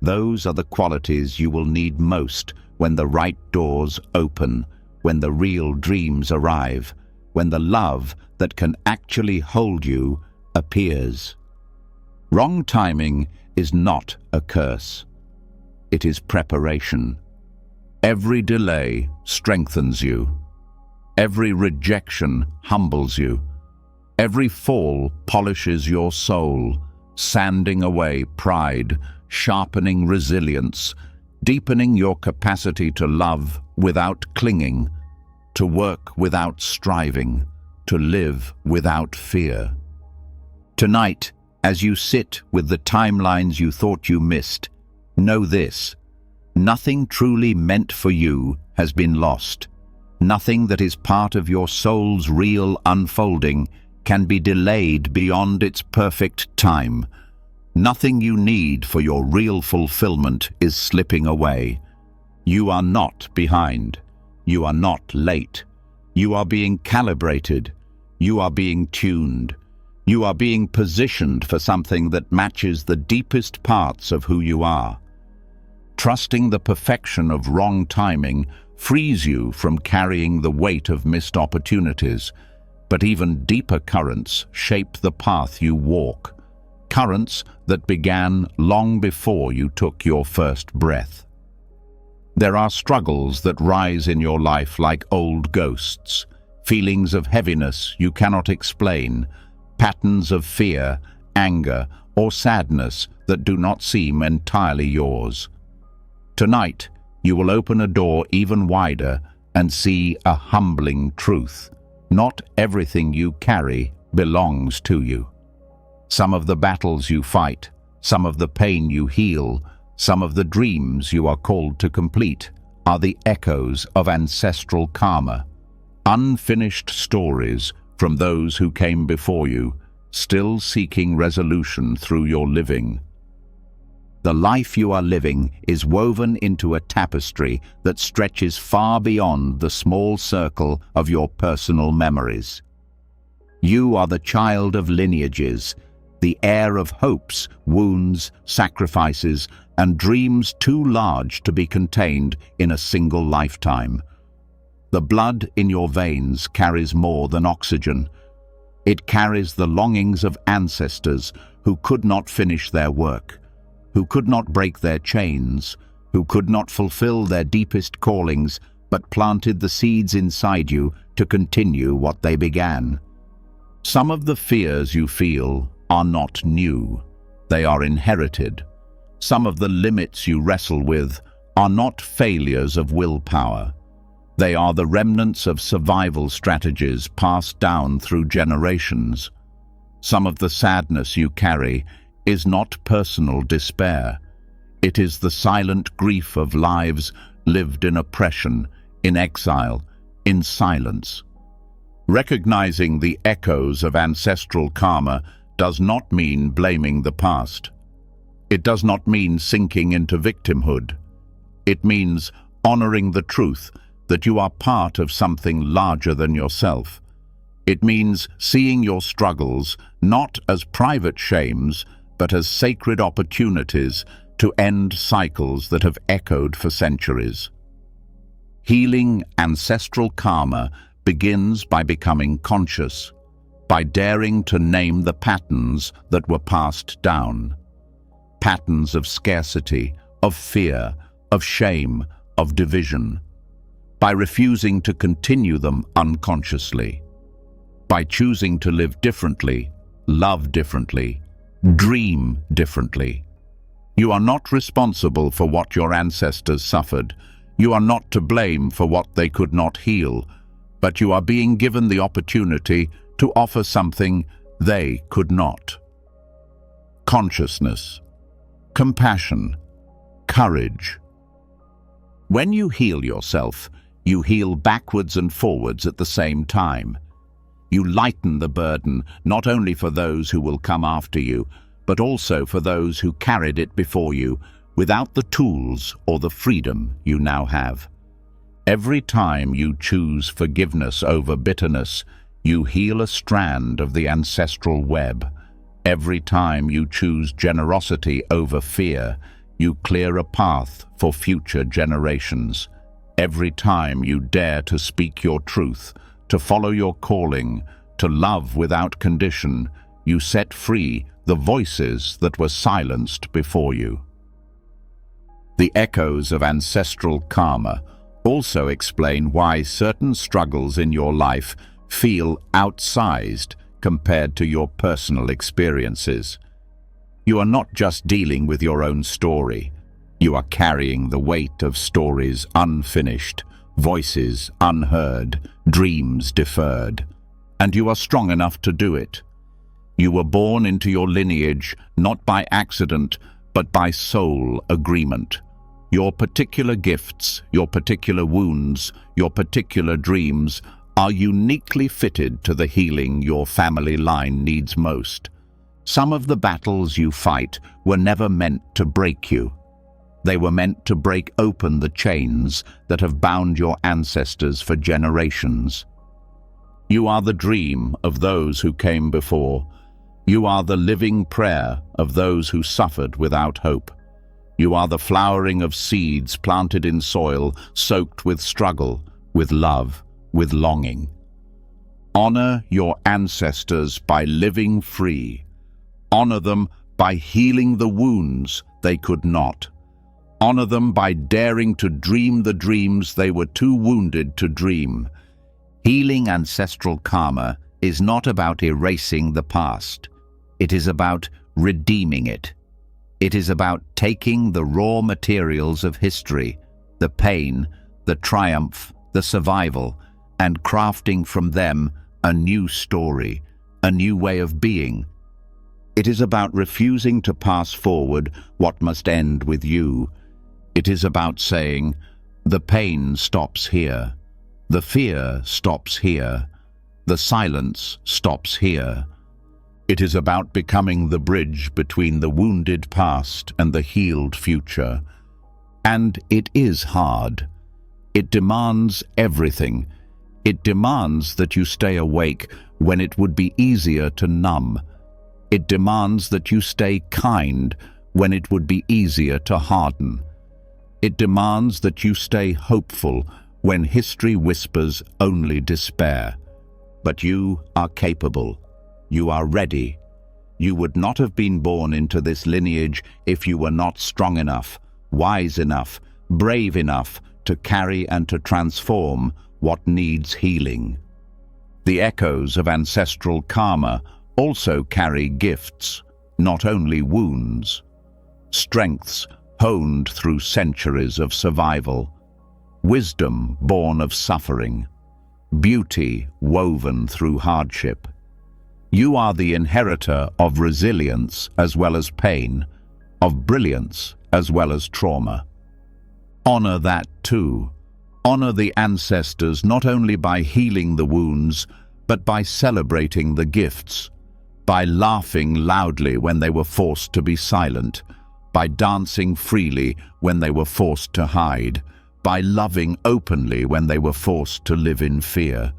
those are the qualities you will need most when the right doors open, when the real dreams arrive, when the love that can actually hold you appears. Wrong timing is not a curse. It is preparation. Every delay strengthens you. Every rejection humbles you. Every fall polishes your soul, sanding away pride, sharpening resilience, deepening your capacity to love without clinging, to work without striving, to live without fear. Tonight, as you sit with the timelines you thought you missed, know this: nothing truly meant for you has been lost. Nothing that is part of your soul's real unfolding can be delayed beyond its perfect time. Nothing you need for your real fulfillment is slipping away. You are not behind. You are not late. You are being calibrated. You are being tuned. You are being positioned for something that matches the deepest parts of who you are. Trusting the perfection of wrong timing frees you from carrying the weight of missed opportunities, but even deeper currents shape the path you walk, currents that began long before you took your first breath. There are struggles that rise in your life like old ghosts, feelings of heaviness you cannot explain, patterns of fear, anger, or sadness that do not seem entirely yours. Tonight, you will open a door even wider and see a humbling truth. Not everything you carry belongs to you. Some of the battles you fight, some of the pain you heal, some of the dreams you are called to complete are the echoes of ancestral karma, unfinished stories from those who came before you, still seeking resolution through your living. The life you are living is woven into a tapestry that stretches far beyond the small circle of your personal memories. You are the child of lineages, the heir of hopes, wounds, sacrifices, and dreams too large to be contained in a single lifetime. The blood in your veins carries more than oxygen. It carries the longings of ancestors who could not finish their work, who could not break their chains, who could not fulfill their deepest callings, but planted the seeds inside you to continue what they began. Some of the fears you feel are not new. They are inherited. Some of the limits you wrestle with are not failures of willpower. They are the remnants of survival strategies passed down through generations. Some of the sadness you carry is not personal despair. It is the silent grief of lives lived in oppression, in exile, in silence. Recognizing the echoes of ancestral karma does not mean blaming the past. It does not mean sinking into victimhood. It means honoring the truth that you are part of something larger than yourself. It means seeing your struggles not as private shames, but as sacred opportunities to end cycles that have echoed for centuries. Healing ancestral karma begins by becoming conscious, by daring to name the patterns that were passed down. Patterns of scarcity, of fear, of shame, of division. By refusing to continue them unconsciously. By choosing to live differently, love differently, dream differently. You are not responsible for what your ancestors suffered. You are not to blame for what they could not heal, but you are being given the opportunity to offer something they could not. Consciousness, compassion, courage. When you heal yourself, you heal backwards and forwards at the same time. You lighten the burden not only for those who will come after you, but also for those who carried it before you without the tools or the freedom you now have. Every time you choose forgiveness over bitterness, you heal a strand of the ancestral web. Every time you choose generosity over fear, you clear a path for future generations. Every time you dare to speak your truth, to follow your calling, to love without condition, you set free the voices that were silenced before you. The echoes of ancestral karma also explain why certain struggles in your life feel outsized compared to your personal experiences. You are not just dealing with your own story. You are carrying the weight of stories unfinished, voices unheard, dreams deferred. And you are strong enough to do it. You were born into your lineage not by accident, but by soul agreement. Your particular gifts, your particular wounds, your particular dreams are uniquely fitted to the healing your family line needs most. Some of the battles you fight were never meant to break you. They were meant to break open the chains that have bound your ancestors for generations. You are the dream of those who came before. You are the living prayer of those who suffered without hope. You are the flowering of seeds planted in soil, soaked with struggle, with love, with longing. Honor your ancestors by living free. Honor them by healing the wounds they could not. Honor them by daring to dream the dreams they were too wounded to dream. Healing ancestral karma is not about erasing the past. It is about redeeming it. It is about taking the raw materials of history, the pain, the triumph, the survival, and crafting from them a new story, a new way of being. It is about refusing to pass forward what must end with you. It is about saying, the pain stops here, the fear stops here, the silence stops here. It is about becoming the bridge between the wounded past and the healed future. And it is hard. It demands everything. It demands that you stay awake when it would be easier to numb. It demands that you stay kind when it would be easier to harden. It demands that you stay hopeful when history whispers only despair. But you are capable. You are ready. You would not have been born into this lineage if you were not strong enough, wise enough, brave enough to carry and to transform what needs healing. The echoes of ancestral karma also carry gifts, not only wounds. Strengths honed through centuries of survival, wisdom born of suffering, beauty woven through hardship. You are the inheritor of resilience as well as pain, of brilliance as well as trauma. Honor that too. Honor the ancestors not only by healing the wounds, but by celebrating the gifts, by laughing loudly when they were forced to be silent, by dancing freely when they were forced to hide, by loving openly when they were forced to live in fear.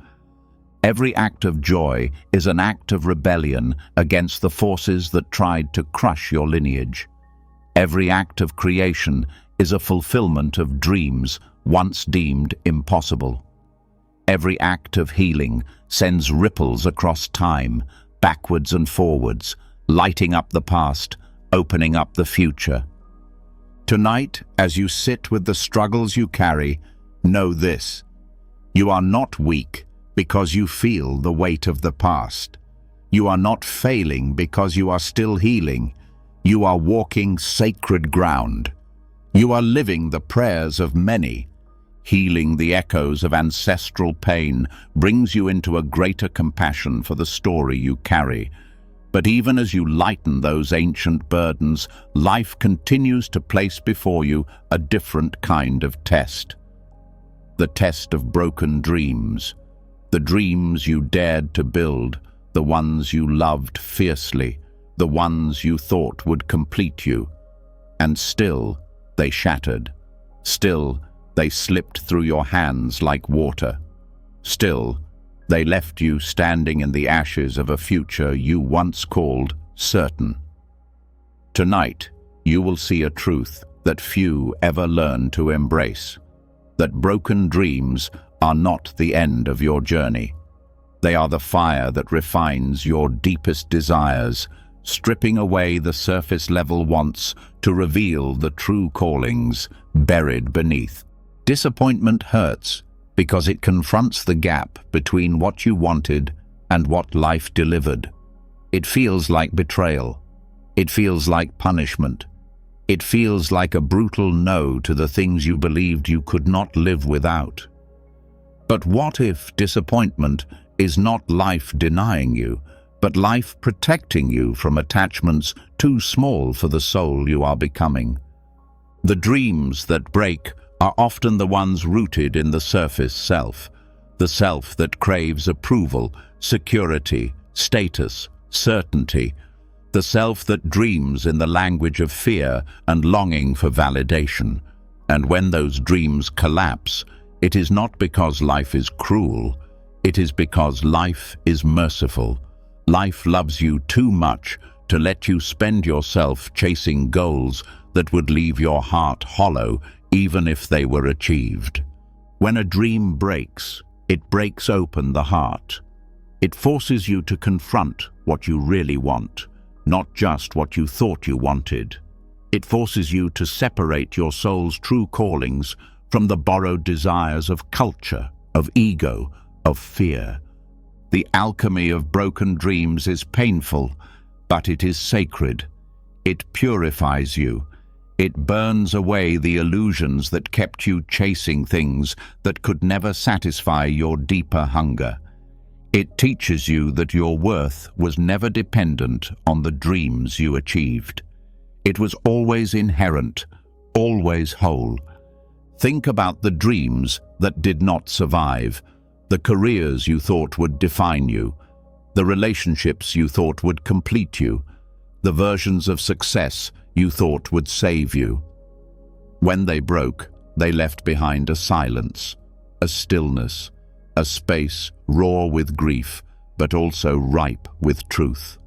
Every act of joy is an act of rebellion against the forces that tried to crush your lineage. Every act of creation is a fulfillment of dreams once deemed impossible. Every act of healing sends ripples across time, backwards and forwards, lighting up the past, opening up the future. Tonight, as you sit with the struggles you carry, know this: you are not weak because you feel the weight of the past. You are not failing because you are still healing. You are walking sacred ground. You are living the prayers of many. Healing the echoes of ancestral pain brings you into a greater compassion for the story you carry. But even as you lighten those ancient burdens, life continues to place before you a different kind of test. The test of broken dreams. The dreams you dared to build, the ones you loved fiercely, the ones you thought would complete you. And still, they shattered. Still, they slipped through your hands like water. Still, they left you standing in the ashes of a future you once called certain. Tonight, you will see a truth that few ever learn to embrace: that broken dreams are not the end of your journey. They are the fire that refines your deepest desires, stripping away the surface-level wants to reveal the true callings buried beneath. Disappointment hurts because it confronts the gap between what you wanted and what life delivered. It feels like betrayal. It feels like punishment. It feels like a brutal no to the things you believed you could not live without. But what if disappointment is not life denying you, but life protecting you from attachments too small for the soul you are becoming? The dreams that break are often the ones rooted in the surface self, the self that craves approval, security, status, certainty, the self that dreams in the language of fear and longing for validation. And when those dreams collapse, it is not because life is cruel, it is because life is merciful. Life loves you too much to let you spend yourself chasing goals that would leave your heart hollow even if they were achieved. When a dream breaks, it breaks open the heart. It forces you to confront what you really want, not just what you thought you wanted. It forces you to separate your soul's true callings from the borrowed desires of culture, of ego, of fear. The alchemy of broken dreams is painful, but it is sacred. It purifies you. It burns away the illusions that kept you chasing things that could never satisfy your deeper hunger. It teaches you that your worth was never dependent on the dreams you achieved. It was always inherent, always whole. Think about the dreams that did not survive, the careers you thought would define you, the relationships you thought would complete you, the versions of success you thought would save you. When they broke, they left behind a silence, a stillness, a space raw with grief, but also ripe with truth.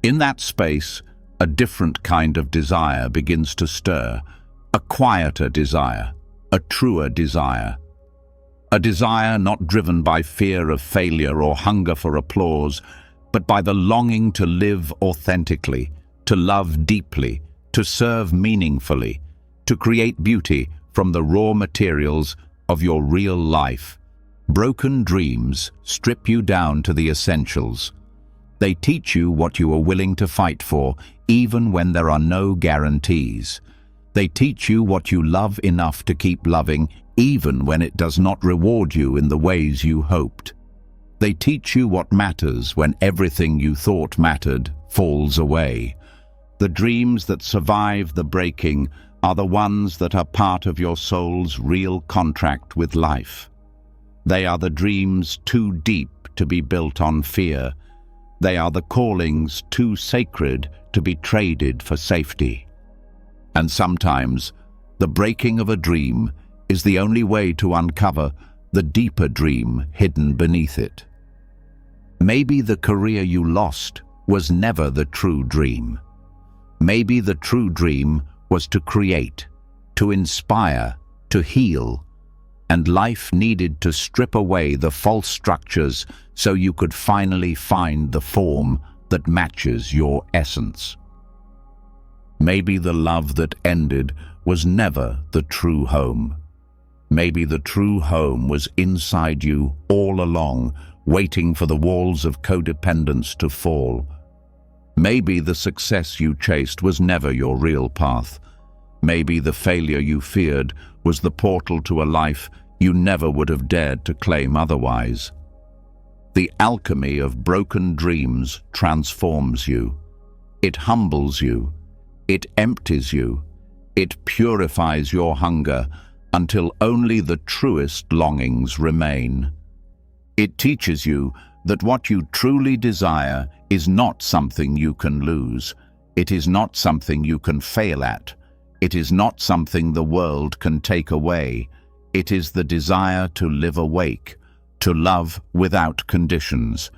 In that space, a different kind of desire begins to stir, a quieter desire, a truer desire. A desire not driven by fear of failure or hunger for applause, but by the longing to live authentically, to love deeply, to serve meaningfully, to create beauty from the raw materials of your real life. Broken dreams strip you down to the essentials. They teach you what you are willing to fight for, even when there are no guarantees. They teach you what you love enough to keep loving, even when it does not reward you in the ways you hoped. They teach you what matters when everything you thought mattered falls away. The dreams that survive the breaking are the ones that are part of your soul's real contract with life. They are the dreams too deep to be built on fear. They are the callings too sacred to be traded for safety. And sometimes, the breaking of a dream is the only way to uncover the deeper dream hidden beneath it. Maybe the career you lost was never the true dream. Maybe the true dream was to create, to inspire, to heal, and life needed to strip away the false structures so you could finally find the form that matches your essence. Maybe the love that ended was never the true home. Maybe the true home was inside you all along, waiting for the walls of codependence to fall. Maybe the success you chased was never your real path. Maybe the failure you feared was the portal to a life you never would have dared to claim otherwise. The alchemy of broken dreams transforms you. It humbles you. It empties you. It purifies your hunger until only the truest longings remain. It teaches you that what you truly desire is not something you can lose. It is not something you can fail at. It is not something the world can take away. It is the desire to live awake, to love without conditions,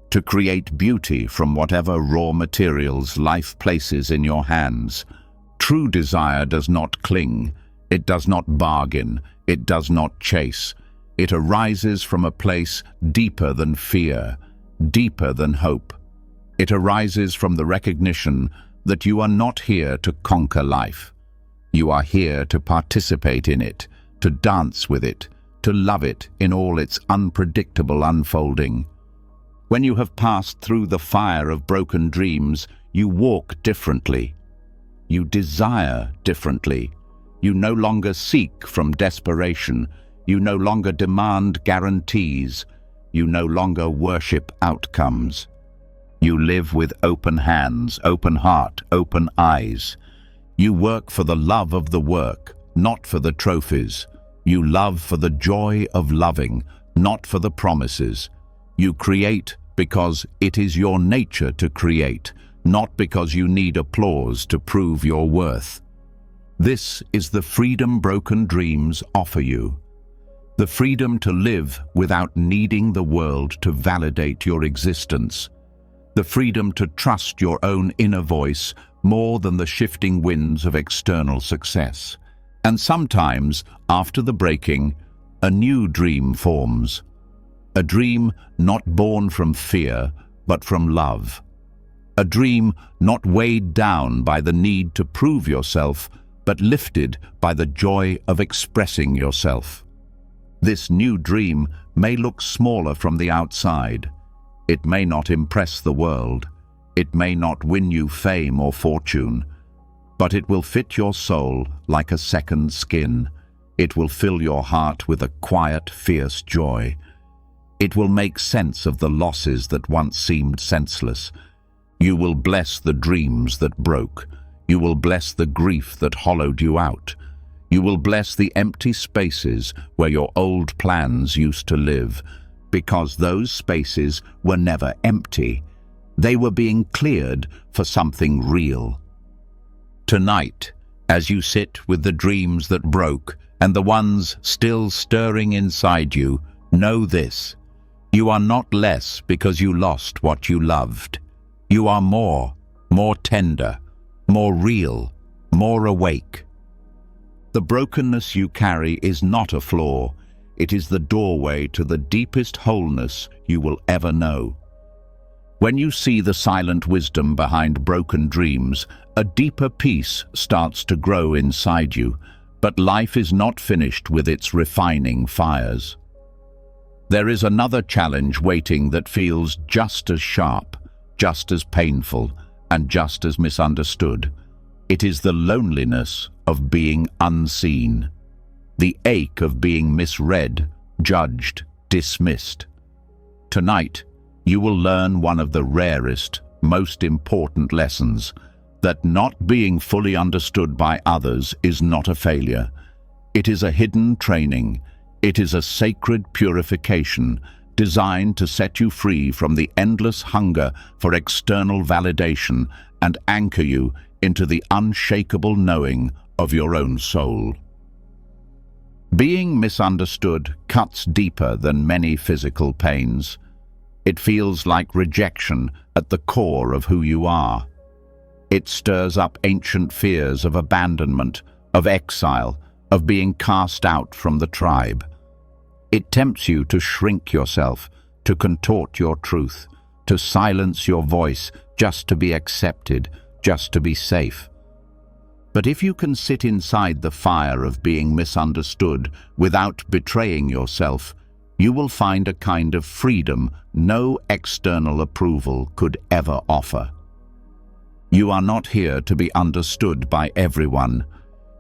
to create beauty from whatever raw materials life places in your hands. True desire does not cling. It does not bargain. It does not chase. It arises from a place deeper than fear, deeper than hope. It arises from the recognition that you are not here to conquer life. You are here to participate in it, to dance with it, to love it in all its unpredictable unfolding. When you have passed through the fire of broken dreams, you walk differently. You desire differently. You no longer seek from desperation. You no longer demand guarantees. You no longer worship outcomes. You live with open hands, open heart, open eyes. You work for the love of the work, not for the trophies. You love for the joy of loving, not for the promises. You create because it is your nature to create, not because you need applause to prove your worth. This is the freedom broken dreams offer you. The freedom to live without needing the world to validate your existence. The freedom to trust your own inner voice more than the shifting winds of external success. And sometimes, after the breaking, a new dream forms. A dream not born from fear, but from love. A dream not weighed down by the need to prove yourself, but lifted by the joy of expressing yourself. This new dream may look smaller from the outside. It may not impress the world. It may not win you fame or fortune. But it will fit your soul like a second skin. It will fill your heart with a quiet, fierce joy. It will make sense of the losses that once seemed senseless. You will bless the dreams that broke. You will bless the grief that hollowed you out. You will bless the empty spaces where your old plans used to live, because those spaces were never empty. They were being cleared for something real. Tonight, as you sit with the dreams that broke and the ones still stirring inside you, know this: you are not less because you lost what you loved. You are more tender, more real, more awake. The brokenness you carry is not a flaw. It is the doorway to the deepest wholeness you will ever know. When you see the silent wisdom behind broken dreams, a deeper peace starts to grow inside you, but life is not finished with its refining fires. There is another challenge waiting that feels just as sharp, just as painful, and just as misunderstood. It is the loneliness of being unseen, the ache of being misread, judged, dismissed. Tonight, you will learn one of the rarest, most important lessons: that not being fully understood by others is not a failure. It is a hidden training. It is a sacred purification designed to set you free from the endless hunger for external validation and anchor you into the unshakable knowing of your own soul. Being misunderstood cuts deeper than many physical pains. It feels like rejection at the core of who you are. It stirs up ancient fears of abandonment, of exile, of being cast out from the tribe. It tempts you to shrink yourself, to contort your truth, to silence your voice just to be accepted, just to be safe. But if you can sit inside the fire of being misunderstood without betraying yourself, you will find a kind of freedom no external approval could ever offer. You are not here to be understood by everyone.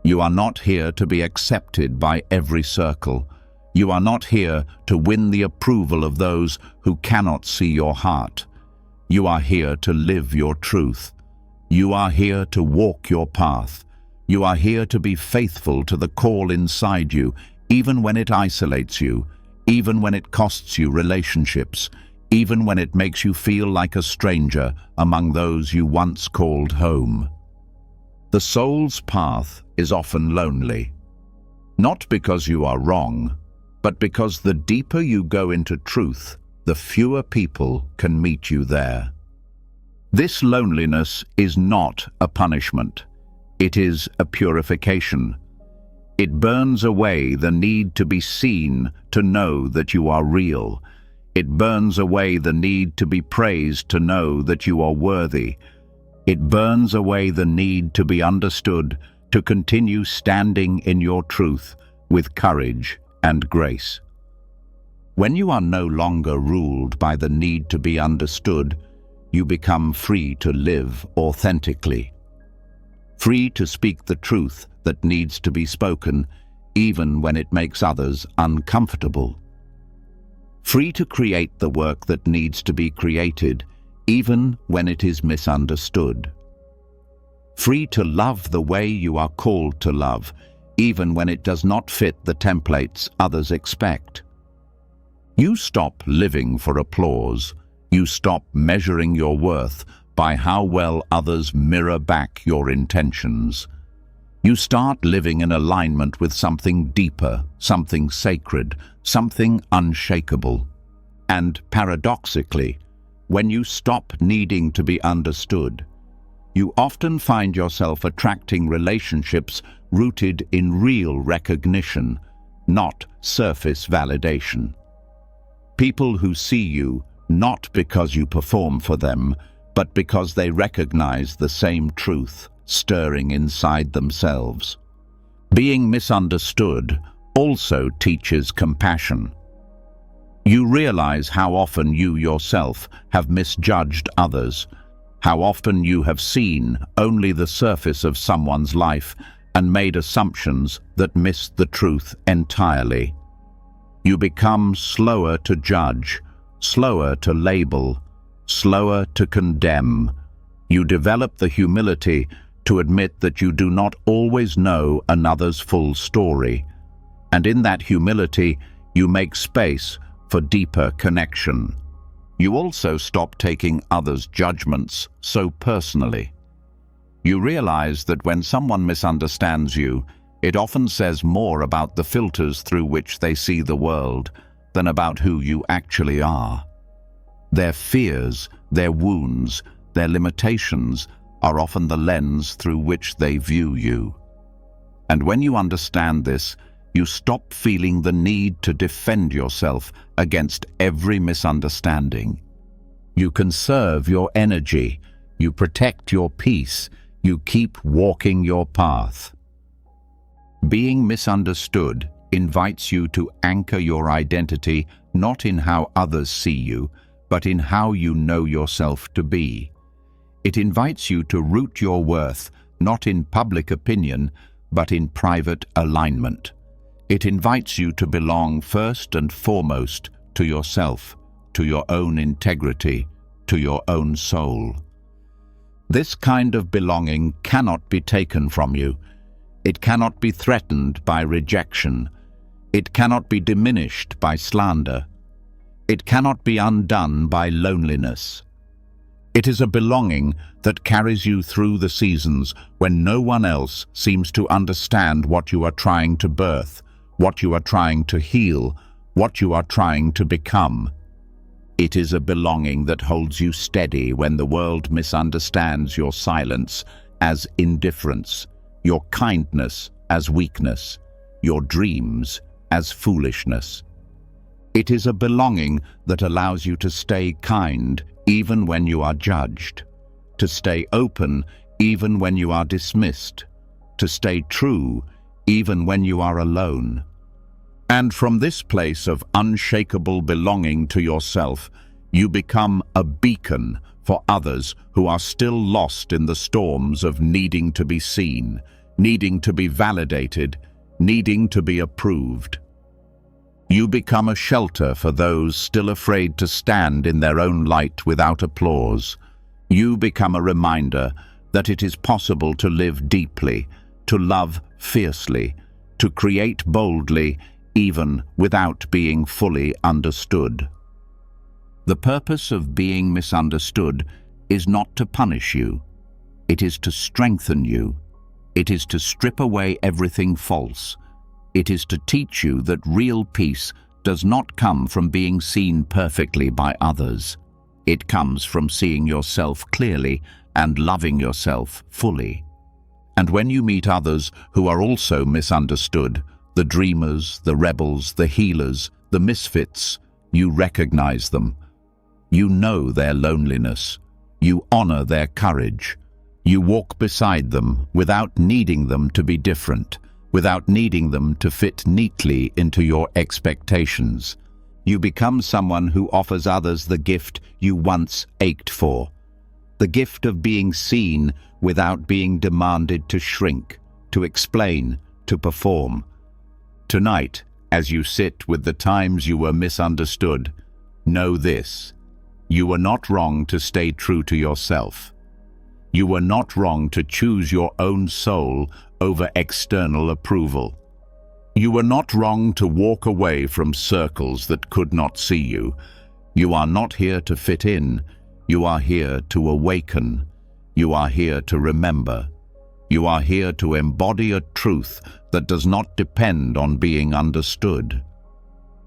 You are not here to be accepted by every circle. You are not here to win the approval of those who cannot see your heart. You are here to live your truth. You are here to walk your path. You are here to be faithful to the call inside you, even when it isolates you, even when it costs you relationships, even when it makes you feel like a stranger among those you once called home. The soul's path is often lonely, not because you are wrong, but because the deeper you go into truth, the fewer people can meet you there. This loneliness is not a punishment. It is a purification. It burns away the need to be seen to know that you are real. It burns away the need to be praised to know that you are worthy. It burns away the need to be understood to continue standing in your truth with courage and grace. When you are no longer ruled by the need to be understood, you become free to live authentically. free to speak the truth that needs to be spoken, even when it makes others uncomfortable. Free to create the work that needs to be created, even when it is misunderstood. Free to love the way you are called to love, even when it does not fit the templates others expect. You stop living for applause. You stop measuring your worth by how well others mirror back your intentions. You start living in alignment with something deeper, something sacred, something unshakable. And paradoxically, when you stop needing to be understood, you often find yourself attracting relationships rooted in real recognition, not surface validation. People who see you not because you perform for them, but because they recognize the same truth stirring inside themselves. Being misunderstood also teaches compassion. You realize how often you yourself have misjudged others, how often you have seen only the surface of someone's life and made assumptions that miss the truth entirely. You become slower to judge, slower to label, slower to condemn. You develop the humility to admit that you do not always know another's full story. And in that humility, you make space for deeper connection. You also stop taking others' judgments so personally. You realize that when someone misunderstands you, it often says more about the filters through which they see the world than about who you actually are. Their fears, their wounds, their limitations are often the lens through which they view you. And when you understand this, you stop feeling the need to defend yourself against every misunderstanding. You conserve your energy, you protect your peace, you keep walking your path. Being misunderstood invites you to anchor your identity not in how others see you, but in how you know yourself to be. It invites you to root your worth not in public opinion, but in private alignment. It invites you to belong first and foremost to yourself, to your own integrity, to your own soul. This kind of belonging cannot be taken from you. It cannot be threatened by rejection. It cannot be diminished by slander. It cannot be undone by loneliness. It is a belonging that carries you through the seasons when no one else seems to understand what you are trying to birth, what you are trying to heal, what you are trying to become. It is a belonging that holds you steady when the world misunderstands your silence as indifference, your kindness as weakness, your dreams as foolishness. It is a belonging that allows you to stay kind even when you are judged, to stay open even when you are dismissed, to stay true even when you are alone. And from this place of unshakable belonging to yourself, you become a beacon for others who are still lost in the storms of needing to be seen, needing to be validated, needing to be approved. You become a shelter for those still afraid to stand in their own light without applause. You become a reminder that it is possible to live deeply, to love fiercely, to create boldly, even without being fully understood. The purpose of being misunderstood is not to punish you. It is to strengthen you. It is to strip away everything false. It is to teach you that real peace does not come from being seen perfectly by others. It comes from seeing yourself clearly and loving yourself fully. And when you meet others who are also misunderstood, the dreamers, the rebels, the healers, the misfits, you recognize them. You know their loneliness. You honor their courage. You walk beside them without needing them to be different, without needing them to fit neatly into your expectations. You become someone who offers others the gift you once ached for, the gift of being seen without being demanded to shrink, to explain, to perform. Tonight, as you sit with the times you were misunderstood, know this: you were not wrong to stay true to yourself. You were not wrong to choose your own soul over external approval. You were not wrong to walk away from circles that could not see you. You are not here to fit in. You are here to awaken. You are here to remember. You are here to embody a truth that does not depend on being understood.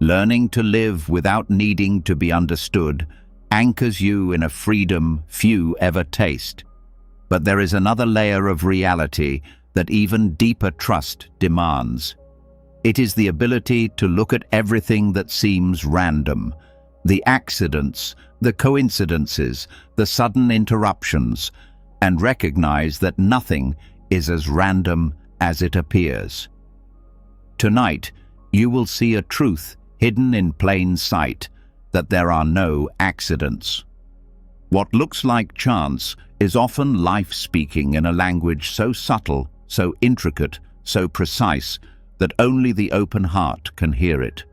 Learning to live without needing to be understood anchors you in a freedom few ever taste. But there is another layer of reality that even deeper trust demands. It is the ability to look at everything that seems random, the accidents, the coincidences, the sudden interruptions, and recognize that nothing is as random as it appears. Tonight, you will see a truth hidden in plain sight, that there are no accidents. What looks like chance is often life speaking in a language so subtle, so intricate, so precise, that only the open heart can hear it.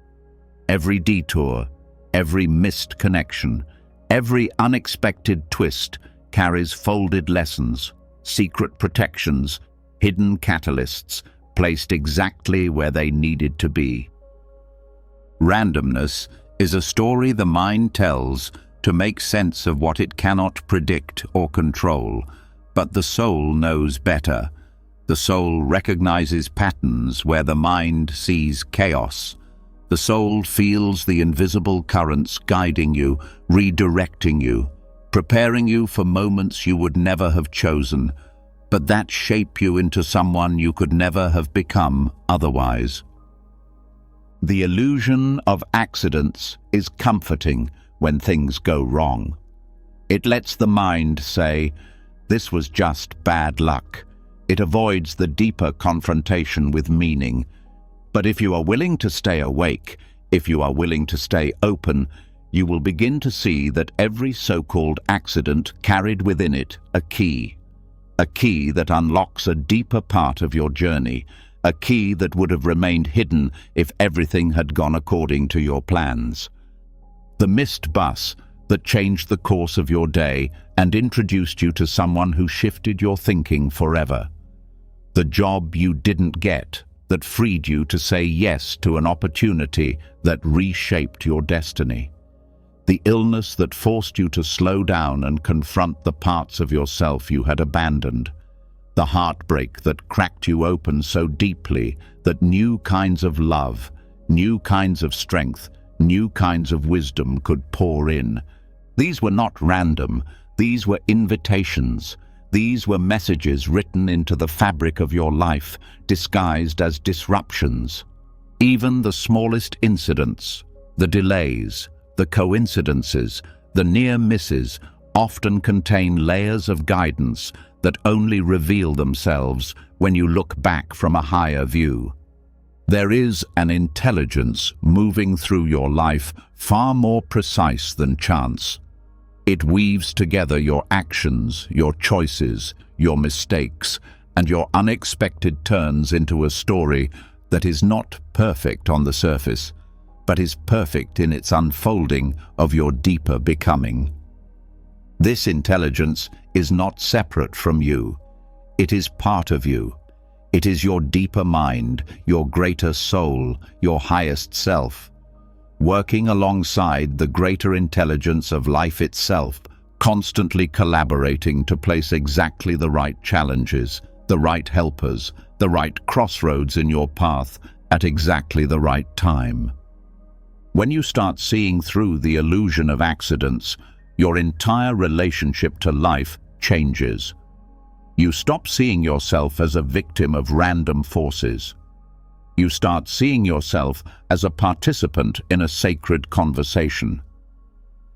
Every detour, every missed connection, every unexpected twist carries folded lessons, secret protections, hidden catalysts, placed exactly where they needed to be. Randomness is a story the mind tells to make sense of what it cannot predict or control, but the soul knows better. The soul recognizes patterns where the mind sees chaos. The soul feels the invisible currents guiding you, redirecting you, preparing you for moments you would never have chosen, but that shape you into someone you could never have become otherwise. The illusion of accidents is comforting when things go wrong. It lets the mind say, "This was just bad luck." It avoids the deeper confrontation with meaning. But if you are willing to stay awake, if you are willing to stay open, you will begin to see that every so-called accident carried within it a key that unlocks a deeper part of your journey, a key that would have remained hidden if everything had gone according to your plans. The missed bus that changed the course of your day and introduced you to someone who shifted your thinking forever. The job you didn't get that freed you to say yes to an opportunity that reshaped your destiny. The illness that forced you to slow down and confront the parts of yourself you had abandoned. The heartbreak that cracked you open so deeply that new kinds of love, new kinds of strength, new kinds of wisdom could pour in. These were not random. These were invitations. These were messages written into the fabric of your life, disguised as disruptions. Even the smallest incidents, the delays, the coincidences, the near misses, often contain layers of guidance that only reveal themselves when you look back from a higher view. There is an intelligence moving through your life far more precise than chance. It weaves together your actions, your choices, your mistakes, and your unexpected turns into a story that is not perfect on the surface, but is perfect in its unfolding of your deeper becoming. This intelligence is not separate from you. It is part of you. It is your deeper mind, your greater soul, your highest self, working alongside the greater intelligence of life itself, constantly collaborating to place exactly the right challenges, the right helpers, the right crossroads in your path at exactly the right time. When you start seeing through the illusion of accidents, your entire relationship to life changes. You stop seeing yourself as a victim of random forces. You start seeing yourself as a participant in a sacred conversation.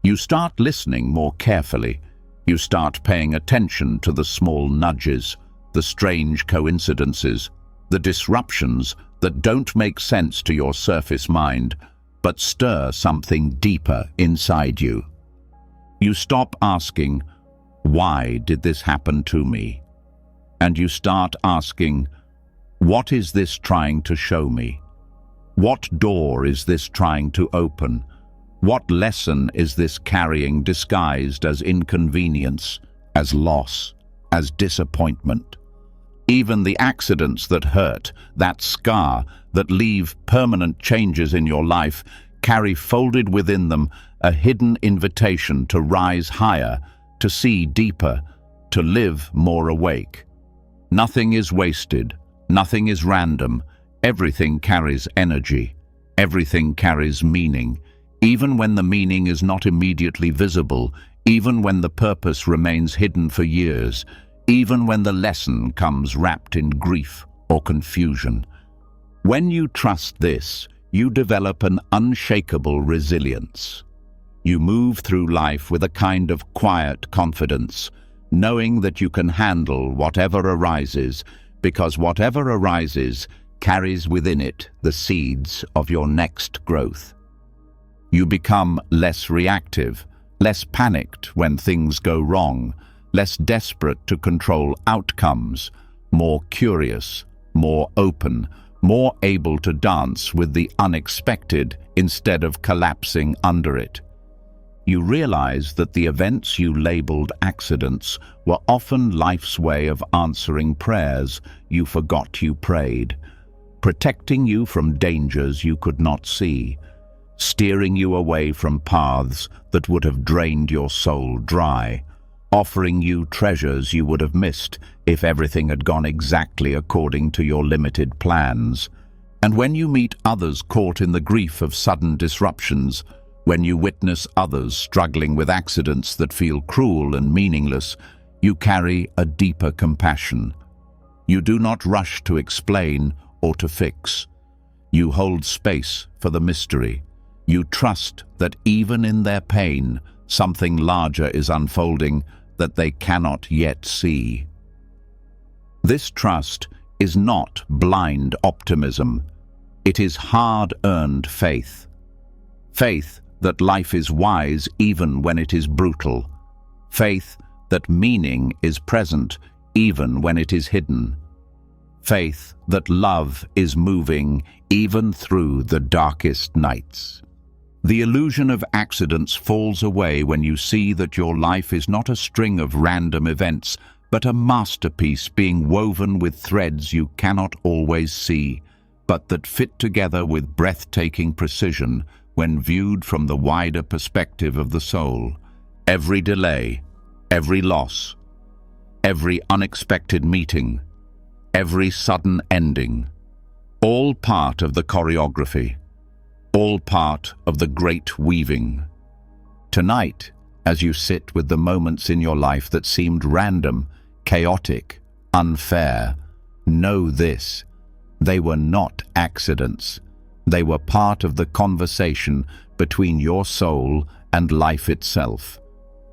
You start listening more carefully. You start paying attention to the small nudges, the strange coincidences, the disruptions that don't make sense to your surface mind, but stir something deeper inside you. You stop asking, Why did this happen to me? And you start asking, what is this trying to show me? What door is this trying to open? What lesson is this carrying disguised as inconvenience, as loss, as disappointment? Even the accidents that hurt, that scar, that leave permanent changes in your life, carry folded within them a hidden invitation to rise higher, to see deeper, to live more awake. Nothing is wasted, nothing is random, everything carries energy, everything carries meaning, even when the meaning is not immediately visible, even when the purpose remains hidden for years, even when the lesson comes wrapped in grief or confusion. When you trust this, you develop an unshakable resilience. You move through life with a kind of quiet confidence, knowing that you can handle whatever arises, because whatever arises carries within it the seeds of your next growth. You become less reactive, less panicked when things go wrong, less desperate to control outcomes, more curious, more open, more able to dance with the unexpected instead of collapsing under it. You realize that the events you labeled accidents were often life's way of answering prayers you forgot you prayed, protecting you from dangers you could not see, steering you away from paths that would have drained your soul dry, offering you treasures you would have missed if everything had gone exactly according to your limited plans. And when you meet others caught in the grief of sudden disruptions, when you witness others struggling with accidents that feel cruel and meaningless, you carry a deeper compassion. You do not rush to explain or to fix. You hold space for the mystery. You trust that even in their pain, something larger is unfolding that they cannot yet see. This trust is not blind optimism. It is hard-earned faith. Faith that life is wise even when it is brutal. Faith that meaning is present even when it is hidden. Faith that love is moving even through the darkest nights. The illusion of accidents falls away when you see that your life is not a string of random events, but a masterpiece being woven with threads you cannot always see, but that fit together with breathtaking precision when viewed from the wider perspective of the soul. Every delay, every loss, every unexpected meeting, every sudden ending, all part of the choreography, all part of the great weaving. Tonight, as you sit with the moments in your life that seemed random, chaotic, unfair, know this: they were not accidents. They were part of the conversation between your soul and life itself.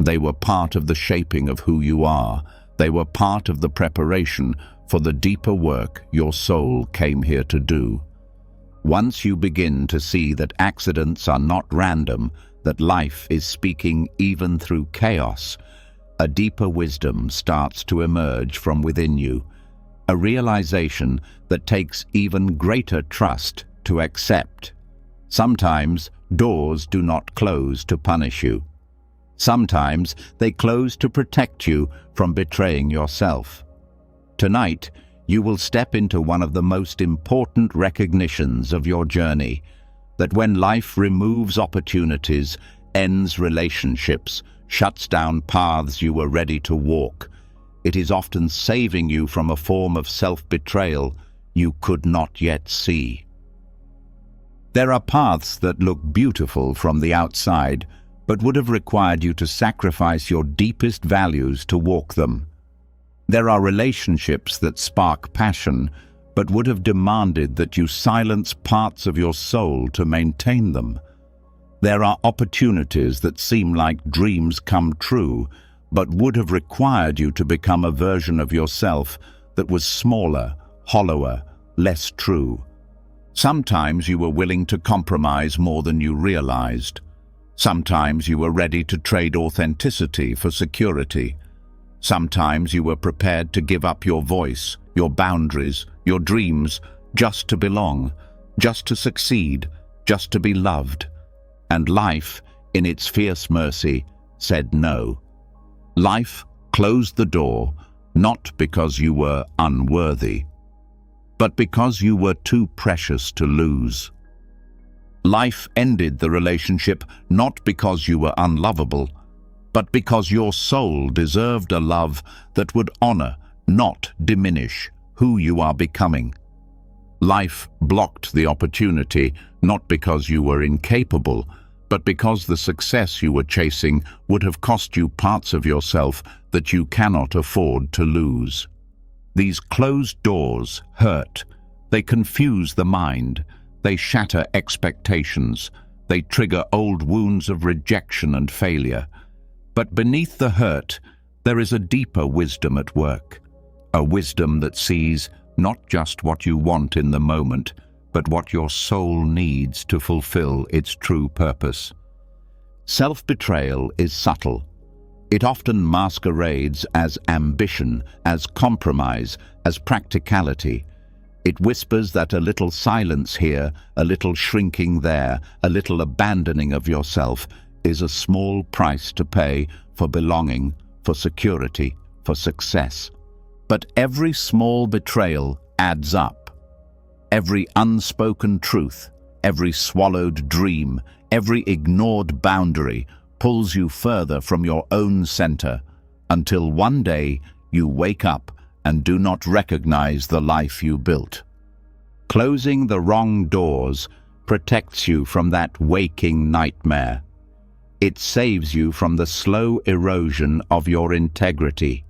They were part of the shaping of who you are. They were part of the preparation for the deeper work your soul came here to do. Once you begin to see that accidents are not random, that life is speaking even through chaos, a deeper wisdom starts to emerge from within you, a realization that takes even greater trust to accept. Sometimes doors do not close to punish you. Sometimes they close to protect you from betraying yourself. Tonight, you will step into one of the most important recognitions of your journey, that when life removes opportunities, ends relationships, shuts down paths you were ready to walk, it is often saving you from a form of self-betrayal you could not yet see. There are paths that look beautiful from the outside, but would have required you to sacrifice your deepest values to walk them. There are relationships that spark passion, but would have demanded that you silence parts of your soul to maintain them. There are opportunities that seem like dreams come true, but would have required you to become a version of yourself that was smaller, hollower, less true. Sometimes you were willing to compromise more than you realized. Sometimes you were ready to trade authenticity for security. Sometimes you were prepared to give up your voice, your boundaries, your dreams, just to belong, just to succeed, just to be loved. And life, in its fierce mercy, said no. Life closed the door, not because you were unworthy, but because you were too precious to lose. Life ended the relationship not because you were unlovable, but because your soul deserved a love that would honor, not diminish, who you are becoming. Life blocked the opportunity not because you were incapable, but because the success you were chasing would have cost you parts of yourself that you cannot afford to lose. These closed doors hurt. They confuse the mind. They shatter expectations. They trigger old wounds of rejection and failure. But beneath the hurt, there is a deeper wisdom at work. A wisdom that sees not just what you want in the moment, but what your soul needs to fulfill its true purpose. Self-betrayal is subtle. It often masquerades as ambition, as compromise, as practicality. It whispers that a little silence here, a little shrinking there, a little abandoning of yourself is a small price to pay for belonging, for security, for success. But every small betrayal adds up. Every unspoken truth, every swallowed dream, every ignored boundary pulls you further from your own center until one day you wake up and do not recognize the life you built. Closing the wrong doors protects you from that waking nightmare. It saves you from the slow erosion of your integrity.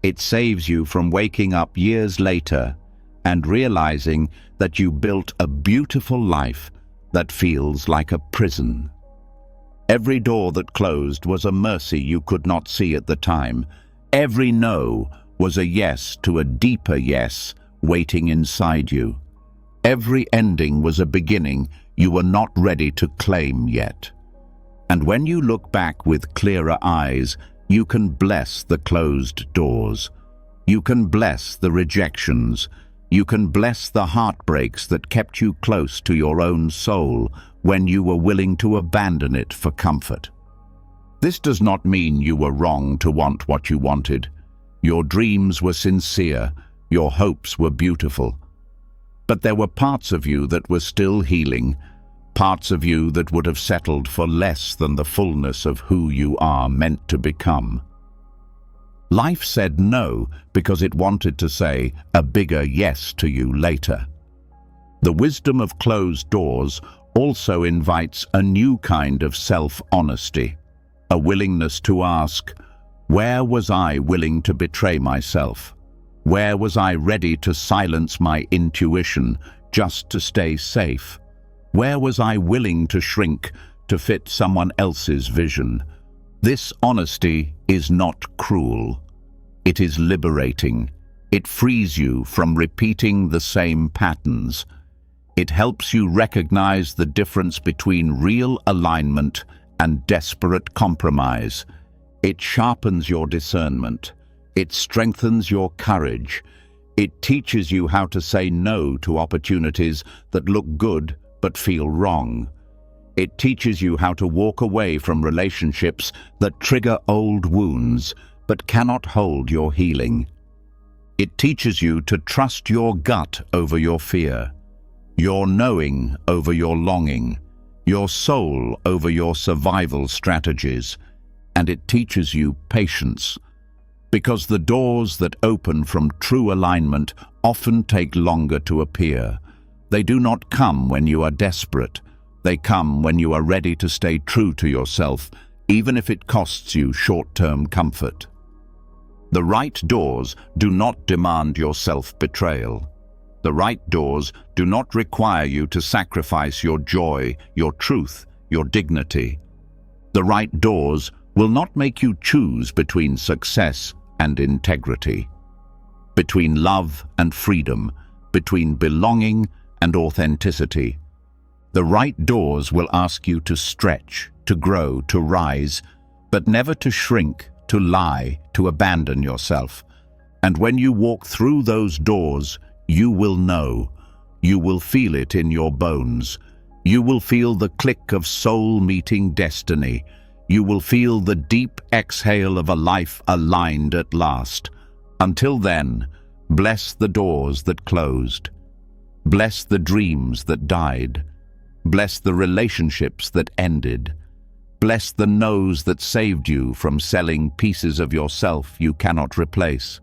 It saves you from waking up years later and realizing that you built a beautiful life that feels like a prison. Every door that closed was a mercy you could not see at the time. Every no was a yes to a deeper yes waiting inside you. Every ending was a beginning you were not ready to claim yet. And when you look back with clearer eyes, you can bless the closed doors. You can bless the rejections. You can bless the heartbreaks that kept you close to your own soul when you were willing to abandon it for comfort. This does not mean you were wrong to want what you wanted. Your dreams were sincere. Your hopes were beautiful. But there were parts of you that were still healing, parts of you that would have settled for less than the fullness of who you are meant to become. Life said no because it wanted to say a bigger yes to you later. The wisdom of closed doors also invites a new kind of self-honesty, a willingness to ask, where was I willing to betray myself? Where was I ready to silence my intuition just to stay safe? Where was I willing to shrink to fit someone else's vision? This honesty is not cruel. It is liberating. It frees you from repeating the same patterns. It helps you recognize the difference between real alignment and desperate compromise. It sharpens your discernment. It strengthens your courage. It teaches you how to say no to opportunities that look good but feel wrong. It teaches you how to walk away from relationships that trigger old wounds but cannot hold your healing. It teaches you to trust your gut over your fear, your knowing over your longing, your soul over your survival strategies, and it teaches you patience, because the doors that open from true alignment often take longer to appear. They do not come when you are desperate. They come when you are ready to stay true to yourself, even if it costs you short-term comfort. The right doors do not demand your self-betrayal. The right doors do not require you to sacrifice your joy, your truth, your dignity. The right doors will not make you choose between success and integrity, between love and freedom, between belonging and authenticity. The right doors will ask you to stretch, to grow, to rise, but never to shrink to lie, to abandon yourself. And when you walk through those doors, you will know. You will feel it in your bones. You will feel the click of soul meeting destiny. You will feel the deep exhale of a life aligned at last. Until then, bless the doors that closed. Bless the dreams that died. Bless the relationships that ended. Bless the no's that saved you from selling pieces of yourself you cannot replace.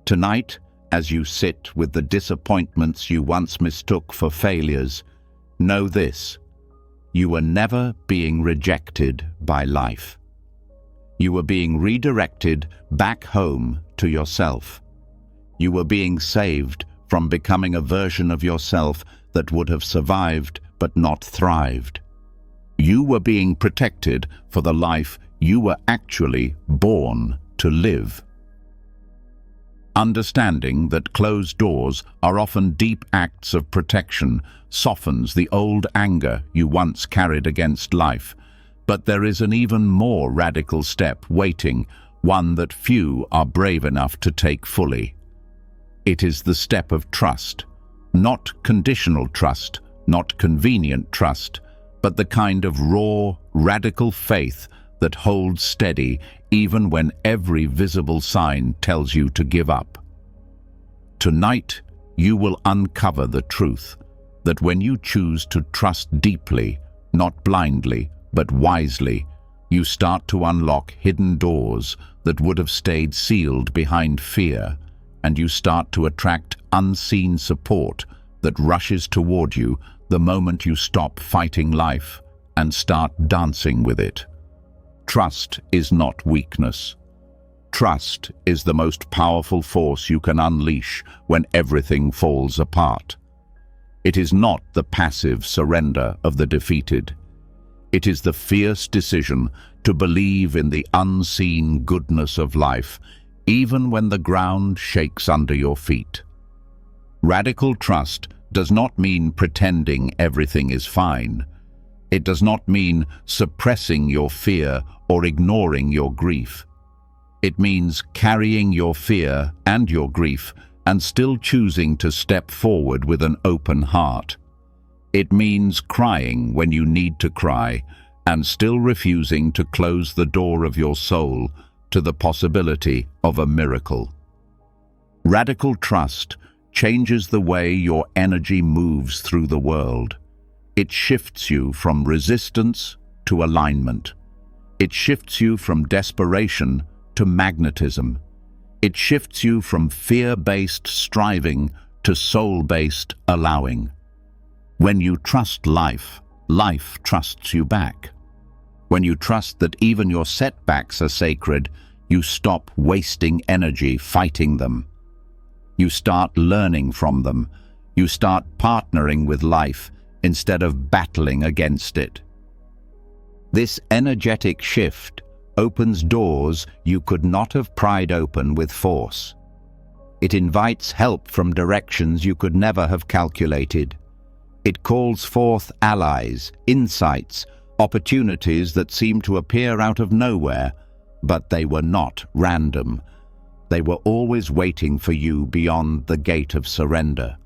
Tonight, as you sit with the disappointments you once mistook for failures, know this: you were never being rejected by life. You were being redirected back home to yourself. You were being saved from becoming a version of yourself that would have survived but not thrived. You were being protected for the life you were actually born to live. Understanding that closed doors are often deep acts of protection softens the old anger you once carried against life. But there is an even more radical step waiting, one that few are brave enough to take fully. It is the step of trust. Not conditional trust, not convenient trust, but the kind of raw, radical faith that holds steady even when every visible sign tells you to give up. Tonight, you will uncover the truth that when you choose to trust deeply, not blindly, but wisely, you start to unlock hidden doors that would have stayed sealed behind fear, and you start to attract unseen support that rushes toward you the moment you stop fighting life and start dancing with it. Trust is not weakness. Trust is the most powerful force you can unleash when everything falls apart. It is not the passive surrender of the defeated. It is the fierce decision to believe in the unseen goodness of life, even when the ground shakes under your feet. Radical trust does not mean pretending everything is fine. It does not mean suppressing your fear or ignoring your grief. It means carrying your fear and your grief and still choosing to step forward with an open heart. It means crying when you need to cry and still refusing to close the door of your soul to the possibility of a miracle. Radical trust changes the way your energy moves through the world. It shifts you from resistance to alignment. It shifts you from desperation to magnetism. It shifts you from fear-based striving to soul-based allowing. When you trust life, life trusts you back. When you trust that even your setbacks are sacred, you stop wasting energy fighting them. You start learning from them. You start partnering with life instead of battling against it. This energetic shift opens doors you could not have pried open with force. It invites help from directions you could never have calculated. It calls forth allies, insights, opportunities that seem to appear out of nowhere, but they were not random. They were always waiting for you beyond the gate of surrender.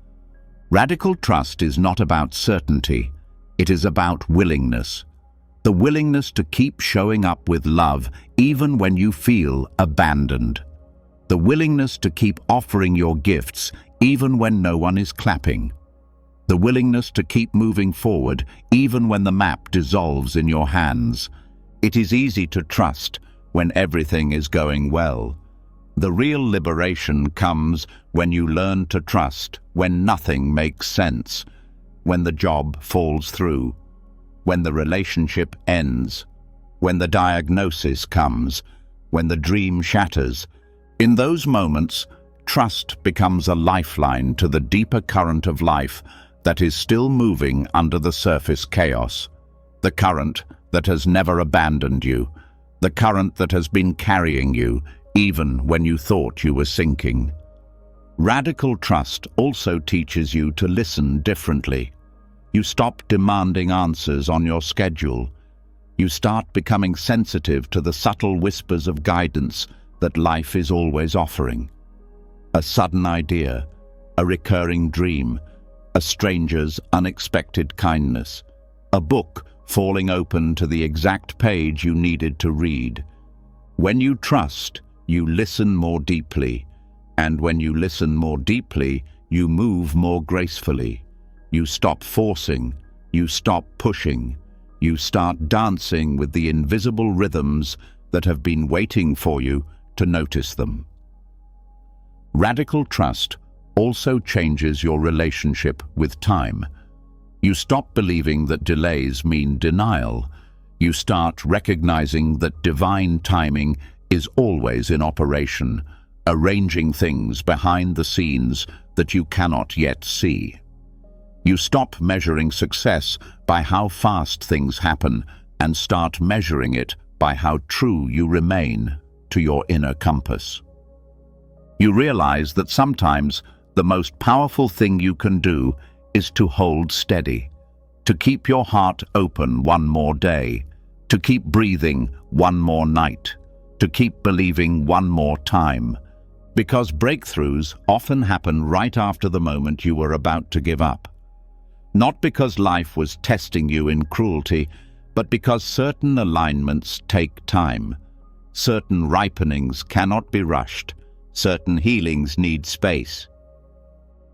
Radical trust is not about certainty. It is about willingness. The willingness to keep showing up with love even when you feel abandoned. The willingness to keep offering your gifts even when no one is clapping. The willingness to keep moving forward even when the map dissolves in your hands. It is easy to trust when everything is going well. The real liberation comes when you learn to trust when nothing makes sense, when the job falls through, when the relationship ends, when the diagnosis comes, when the dream shatters. In those moments, trust becomes a lifeline to the deeper current of life that is still moving under the surface chaos. The current that has never abandoned you. The current that has been carrying you even when you thought you were sinking. Radical trust also teaches you to listen differently. You stop demanding answers on your schedule. You start becoming sensitive to the subtle whispers of guidance that life is always offering. A sudden idea, a recurring dream, a stranger's unexpected kindness, a book falling open to the exact page you needed to read. When you trust, you listen more deeply, and when you listen more deeply, you move more gracefully. You stop forcing, you stop pushing, you start dancing with the invisible rhythms that have been waiting for you to notice them. Radical trust also changes your relationship with time. You stop believing that delays mean denial. You start recognizing that divine timing is always in operation, arranging things behind the scenes that you cannot yet see. You stop measuring success by how fast things happen and start measuring it by how true you remain to your inner compass. You realize that sometimes the most powerful thing you can do is to hold steady, to keep your heart open one more day, to keep breathing one more night, to keep believing one more time, because breakthroughs often happen right after the moment you were about to give up. Not because life was testing you in cruelty, but because certain alignments take time. Certain ripenings cannot be rushed. Certain healings need space.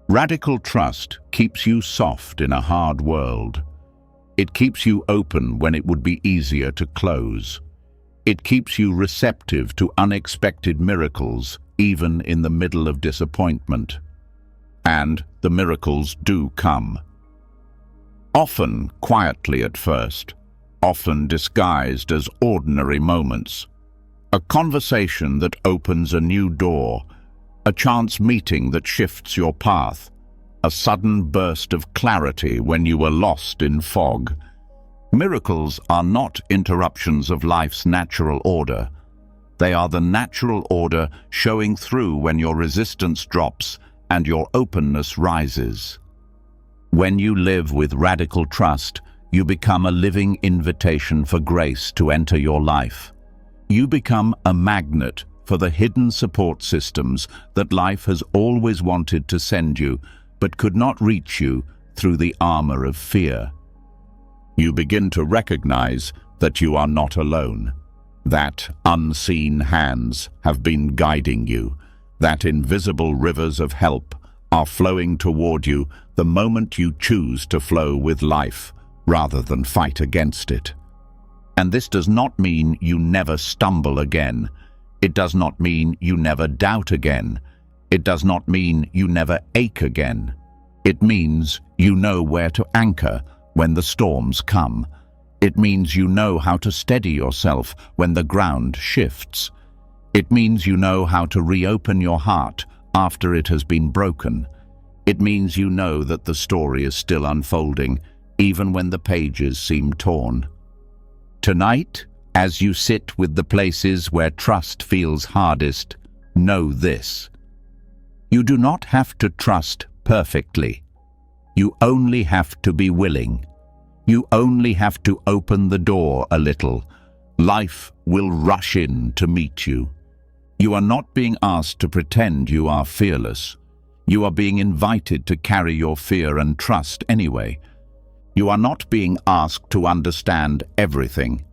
Radical trust keeps you soft in a hard world. It keeps you open when it would be easier to close. It keeps you receptive to unexpected miracles, even in the middle of disappointment. And the miracles do come. Often quietly at first, often disguised as ordinary moments. A conversation that opens a new door, a chance meeting that shifts your path, a sudden burst of clarity when you were lost in fog. Miracles are not interruptions of life's natural order. They are the natural order showing through when your resistance drops and your openness rises. When you live with radical trust, you become a living invitation for grace to enter your life. You become a magnet for the hidden support systems that life has always wanted to send you, but could not reach you through the armor of fear. You begin to recognize that you are not alone, that unseen hands have been guiding you, that invisible rivers of help are flowing toward you the moment you choose to flow with life rather than fight against it. And this does not mean you never stumble again. It does not mean you never doubt again. It does not mean you never ache again. It means you know where to anchor when the storms come. It means you know how to steady yourself when the ground shifts. It means you know how to reopen your heart after it has been broken. It means you know that the story is still unfolding, even when the pages seem torn. Tonight, as you sit with the places where trust feels hardest, know this. You do not have to trust perfectly. You only have to be willing. You only have to open the door a little. Life will rush in to meet you. You are not being asked to pretend you are fearless. You are being invited to carry your fear and trust anyway. You are not being asked to understand everything.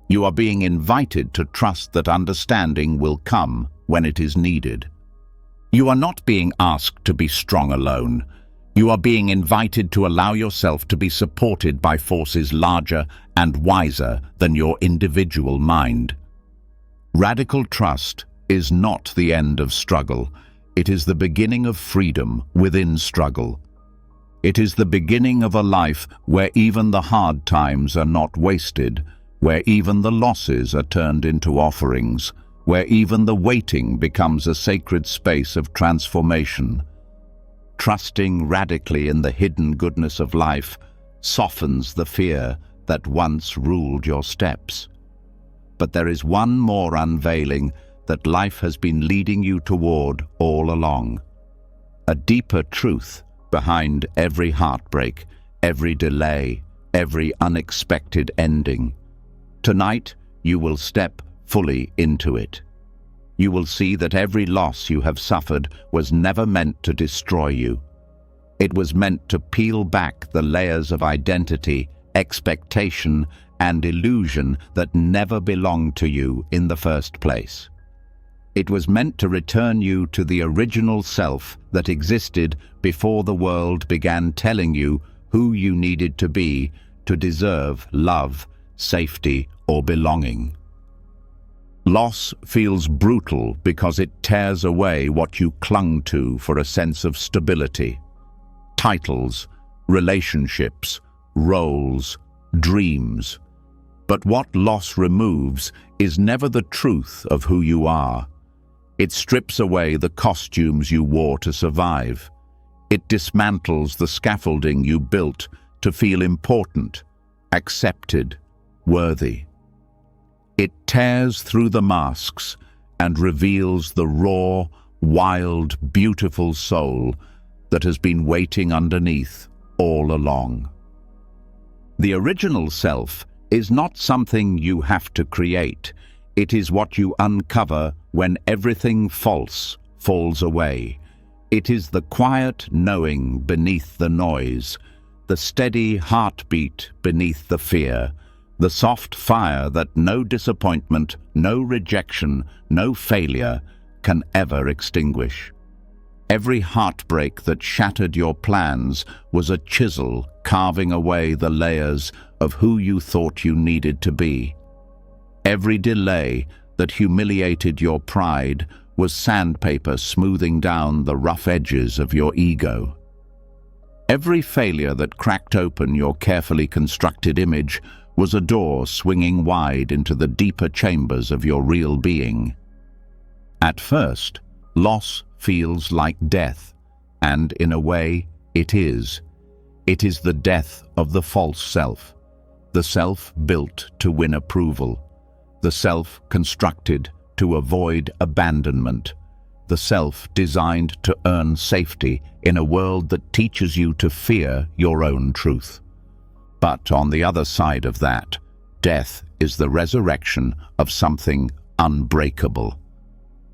You are being invited to trust that understanding will come when it is needed. You are not being asked to be strong alone. You are being invited to allow yourself to be supported by forces larger and wiser than your individual mind. Radical trust is not the end of struggle. It is the beginning of freedom within struggle. It is the beginning of a life where even the hard times are not wasted, where even the losses are turned into offerings, where even the waiting becomes a sacred space of transformation. Trusting radically in the hidden goodness of life softens the fear that once ruled your steps. But there is one more unveiling that life has been leading you toward all along. A deeper truth behind every heartbreak, every delay, every unexpected ending. Tonight, you will step fully into it. You will see that every loss you have suffered was never meant to destroy you. It was meant to peel back the layers of identity, expectation, and illusion that never belonged to you in the first place. It was meant to return you to the original self that existed before the world began telling you who you needed to be to deserve love, safety, or belonging. Loss feels brutal because it tears away what you clung to for a sense of stability. Titles, relationships, roles, dreams. But what loss removes is never the truth of who you are. It strips away the costumes you wore to survive. It dismantles the scaffolding you built to feel important, accepted, worthy. It tears through the masks and reveals the raw, wild, beautiful soul that has been waiting underneath all along. The original self is not something you have to create. It is what you uncover when everything false falls away. It is the quiet knowing beneath the noise, the steady heartbeat beneath the fear, the soft fire that no disappointment, no rejection, no failure can ever extinguish. Every heartbreak that shattered your plans was a chisel carving away the layers of who you thought you needed to be. Every delay that humiliated your pride was sandpaper smoothing down the rough edges of your ego. Every failure that cracked open your carefully constructed image was a door swinging wide into the deeper chambers of your real being. At first, loss feels like death, and in a way, it is. It is the death of the false self, the self built to win approval, the self constructed to avoid abandonment, the self designed to earn safety in a world that teaches you to fear your own truth. But on the other side of that, death is the resurrection of something unbreakable,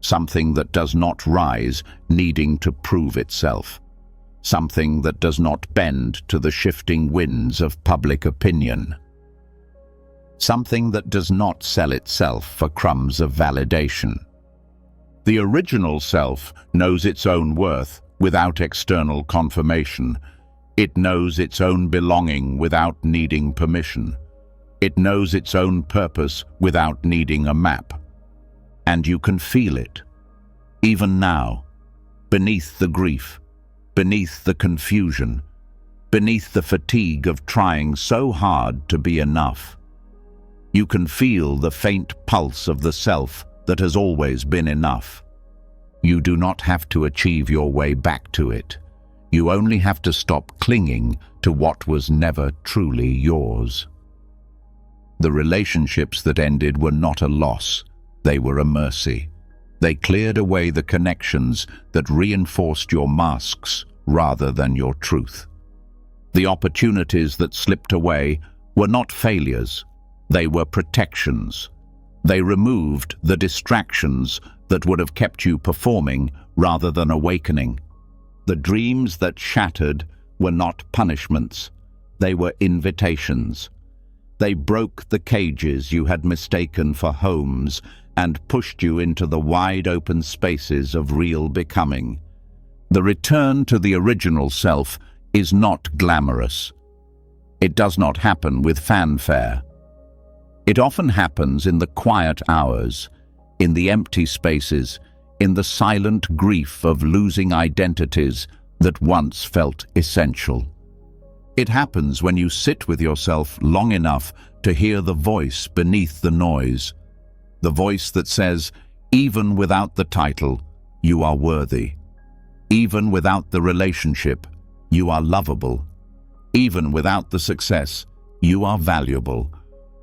something that does not rise needing to prove itself, something that does not bend to the shifting winds of public opinion, something that does not sell itself for crumbs of validation. The original self knows its own worth without external confirmation. It knows its own belonging without needing permission. It knows its own purpose without needing a map. And you can feel it, even now, beneath the grief, beneath the confusion, beneath the fatigue of trying so hard to be enough. You can feel the faint pulse of the self that has always been enough. You do not have to achieve your way back to it. You only have to stop clinging to what was never truly yours. The relationships that ended were not a loss, they were a mercy. They cleared away the connections that reinforced your masks rather than your truth. The opportunities that slipped away were not failures, they were protections. They removed the distractions that would have kept you performing rather than awakening. The dreams that shattered were not punishments, they were invitations. They broke the cages you had mistaken for homes and pushed you into the wide open spaces of real becoming. The return to the original self is not glamorous. It does not happen with fanfare. It often happens in the quiet hours, in the empty spaces, in the silent grief of losing identities that once felt essential. It happens when you sit with yourself long enough to hear the voice beneath the noise, the voice that says, even without the title, you are worthy. Even without the relationship, you are lovable. Even without the success, you are valuable.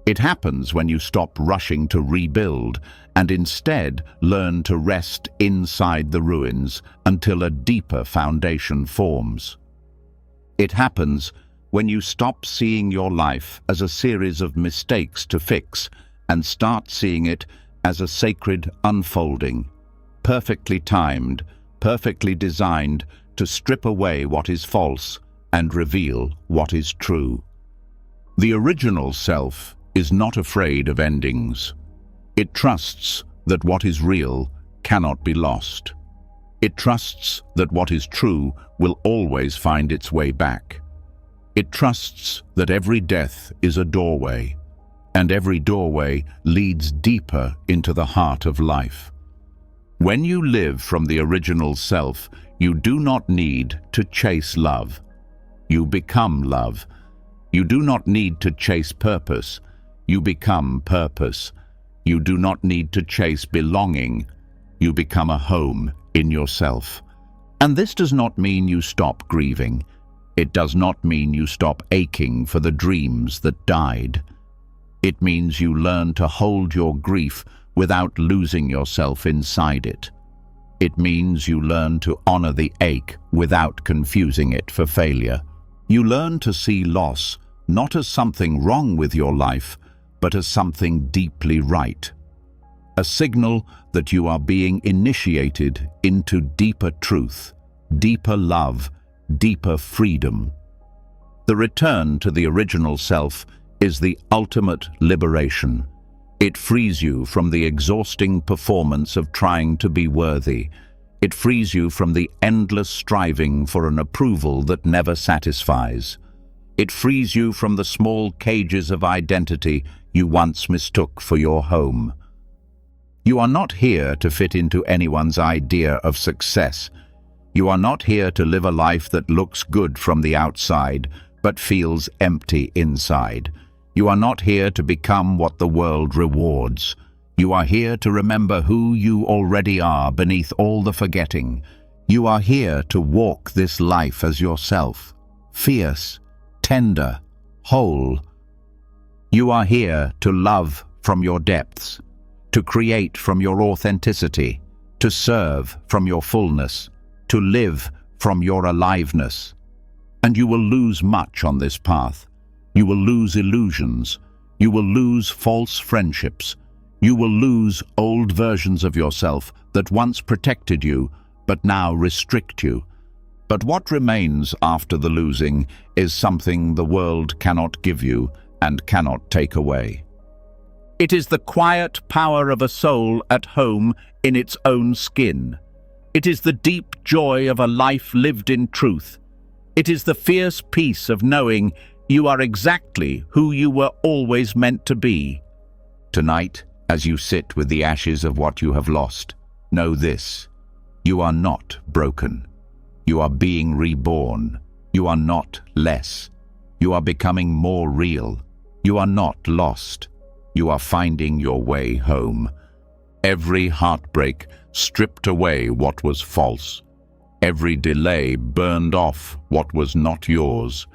It happens when you stop rushing to rebuild and instead learn to rest inside the ruins until a deeper foundation forms. It happens when you stop seeing your life as a series of mistakes to fix and start seeing it as a sacred unfolding, perfectly timed, perfectly designed to strip away what is false and reveal what is true. The original self is not afraid of endings. It trusts that what is real cannot be lost. It trusts that what is true will always find its way back. It trusts that every death is a doorway, and every doorway leads deeper into the heart of life. When you live from the original self, you do not need to chase love. You become love. You do not need to chase purpose. You become purpose. You do not need to chase belonging. You become a home in yourself. And this does not mean you stop grieving. It does not mean you stop aching for the dreams that died. It means you learn to hold your grief without losing yourself inside it. It means you learn to honor the ache without confusing it for failure. You learn to see loss not as something wrong with your life, but as something deeply right. A signal that you are being initiated into deeper truth, deeper love, deeper freedom. The return to the original self is the ultimate liberation. It frees you from the exhausting performance of trying to be worthy. It frees you from the endless striving for an approval that never satisfies. It frees you from the small cages of identity you once mistook for your home. You are not here to fit into anyone's idea of success. You are not here to live a life that looks good from the outside, but feels empty inside. You are not here to become what the world rewards. You are here to remember who you already are beneath all the forgetting. You are here to walk this life as yourself, fierce, tender, whole. You are here to love from your depths, to create from your authenticity, to serve from your fullness, to live from your aliveness. And you will lose much on this path. You will lose illusions. You will lose false friendships. You will lose old versions of yourself that once protected you, but now restrict you. But what remains after the losing is something the world cannot give you and cannot take away. It is the quiet power of a soul at home in its own skin. It is the deep joy of a life lived in truth. It is the fierce peace of knowing you are exactly who you were always meant to be. Tonight, as you sit with the ashes of what you have lost, know this: you are not broken. You are being reborn. You are not less. You are becoming more real. You are not lost. You are finding your way home. Every heartbreak stripped away what was false. Every delay burned off what was not yours.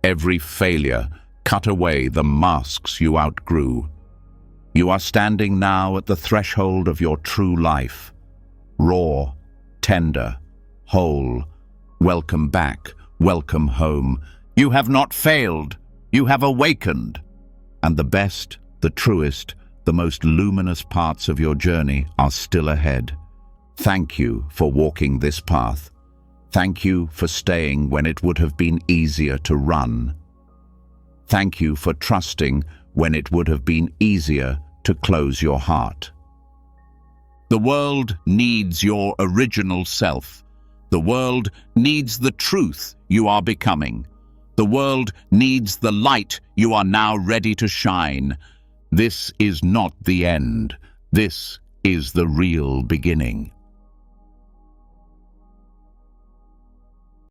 Every failure cut away the masks you outgrew. You are standing now at the threshold of your true life. Raw, tender, whole. Welcome back, welcome home. You have not failed. You have awakened. And the best, the truest, the most luminous parts of your journey are still ahead. Thank you for walking this path. Thank you for staying when it would have been easier to run. Thank you for trusting when it would have been easier to close your heart. The world needs your original self. The world needs the truth you are becoming. The world needs the light you are now ready to shine. This is not the end. This is the real beginning.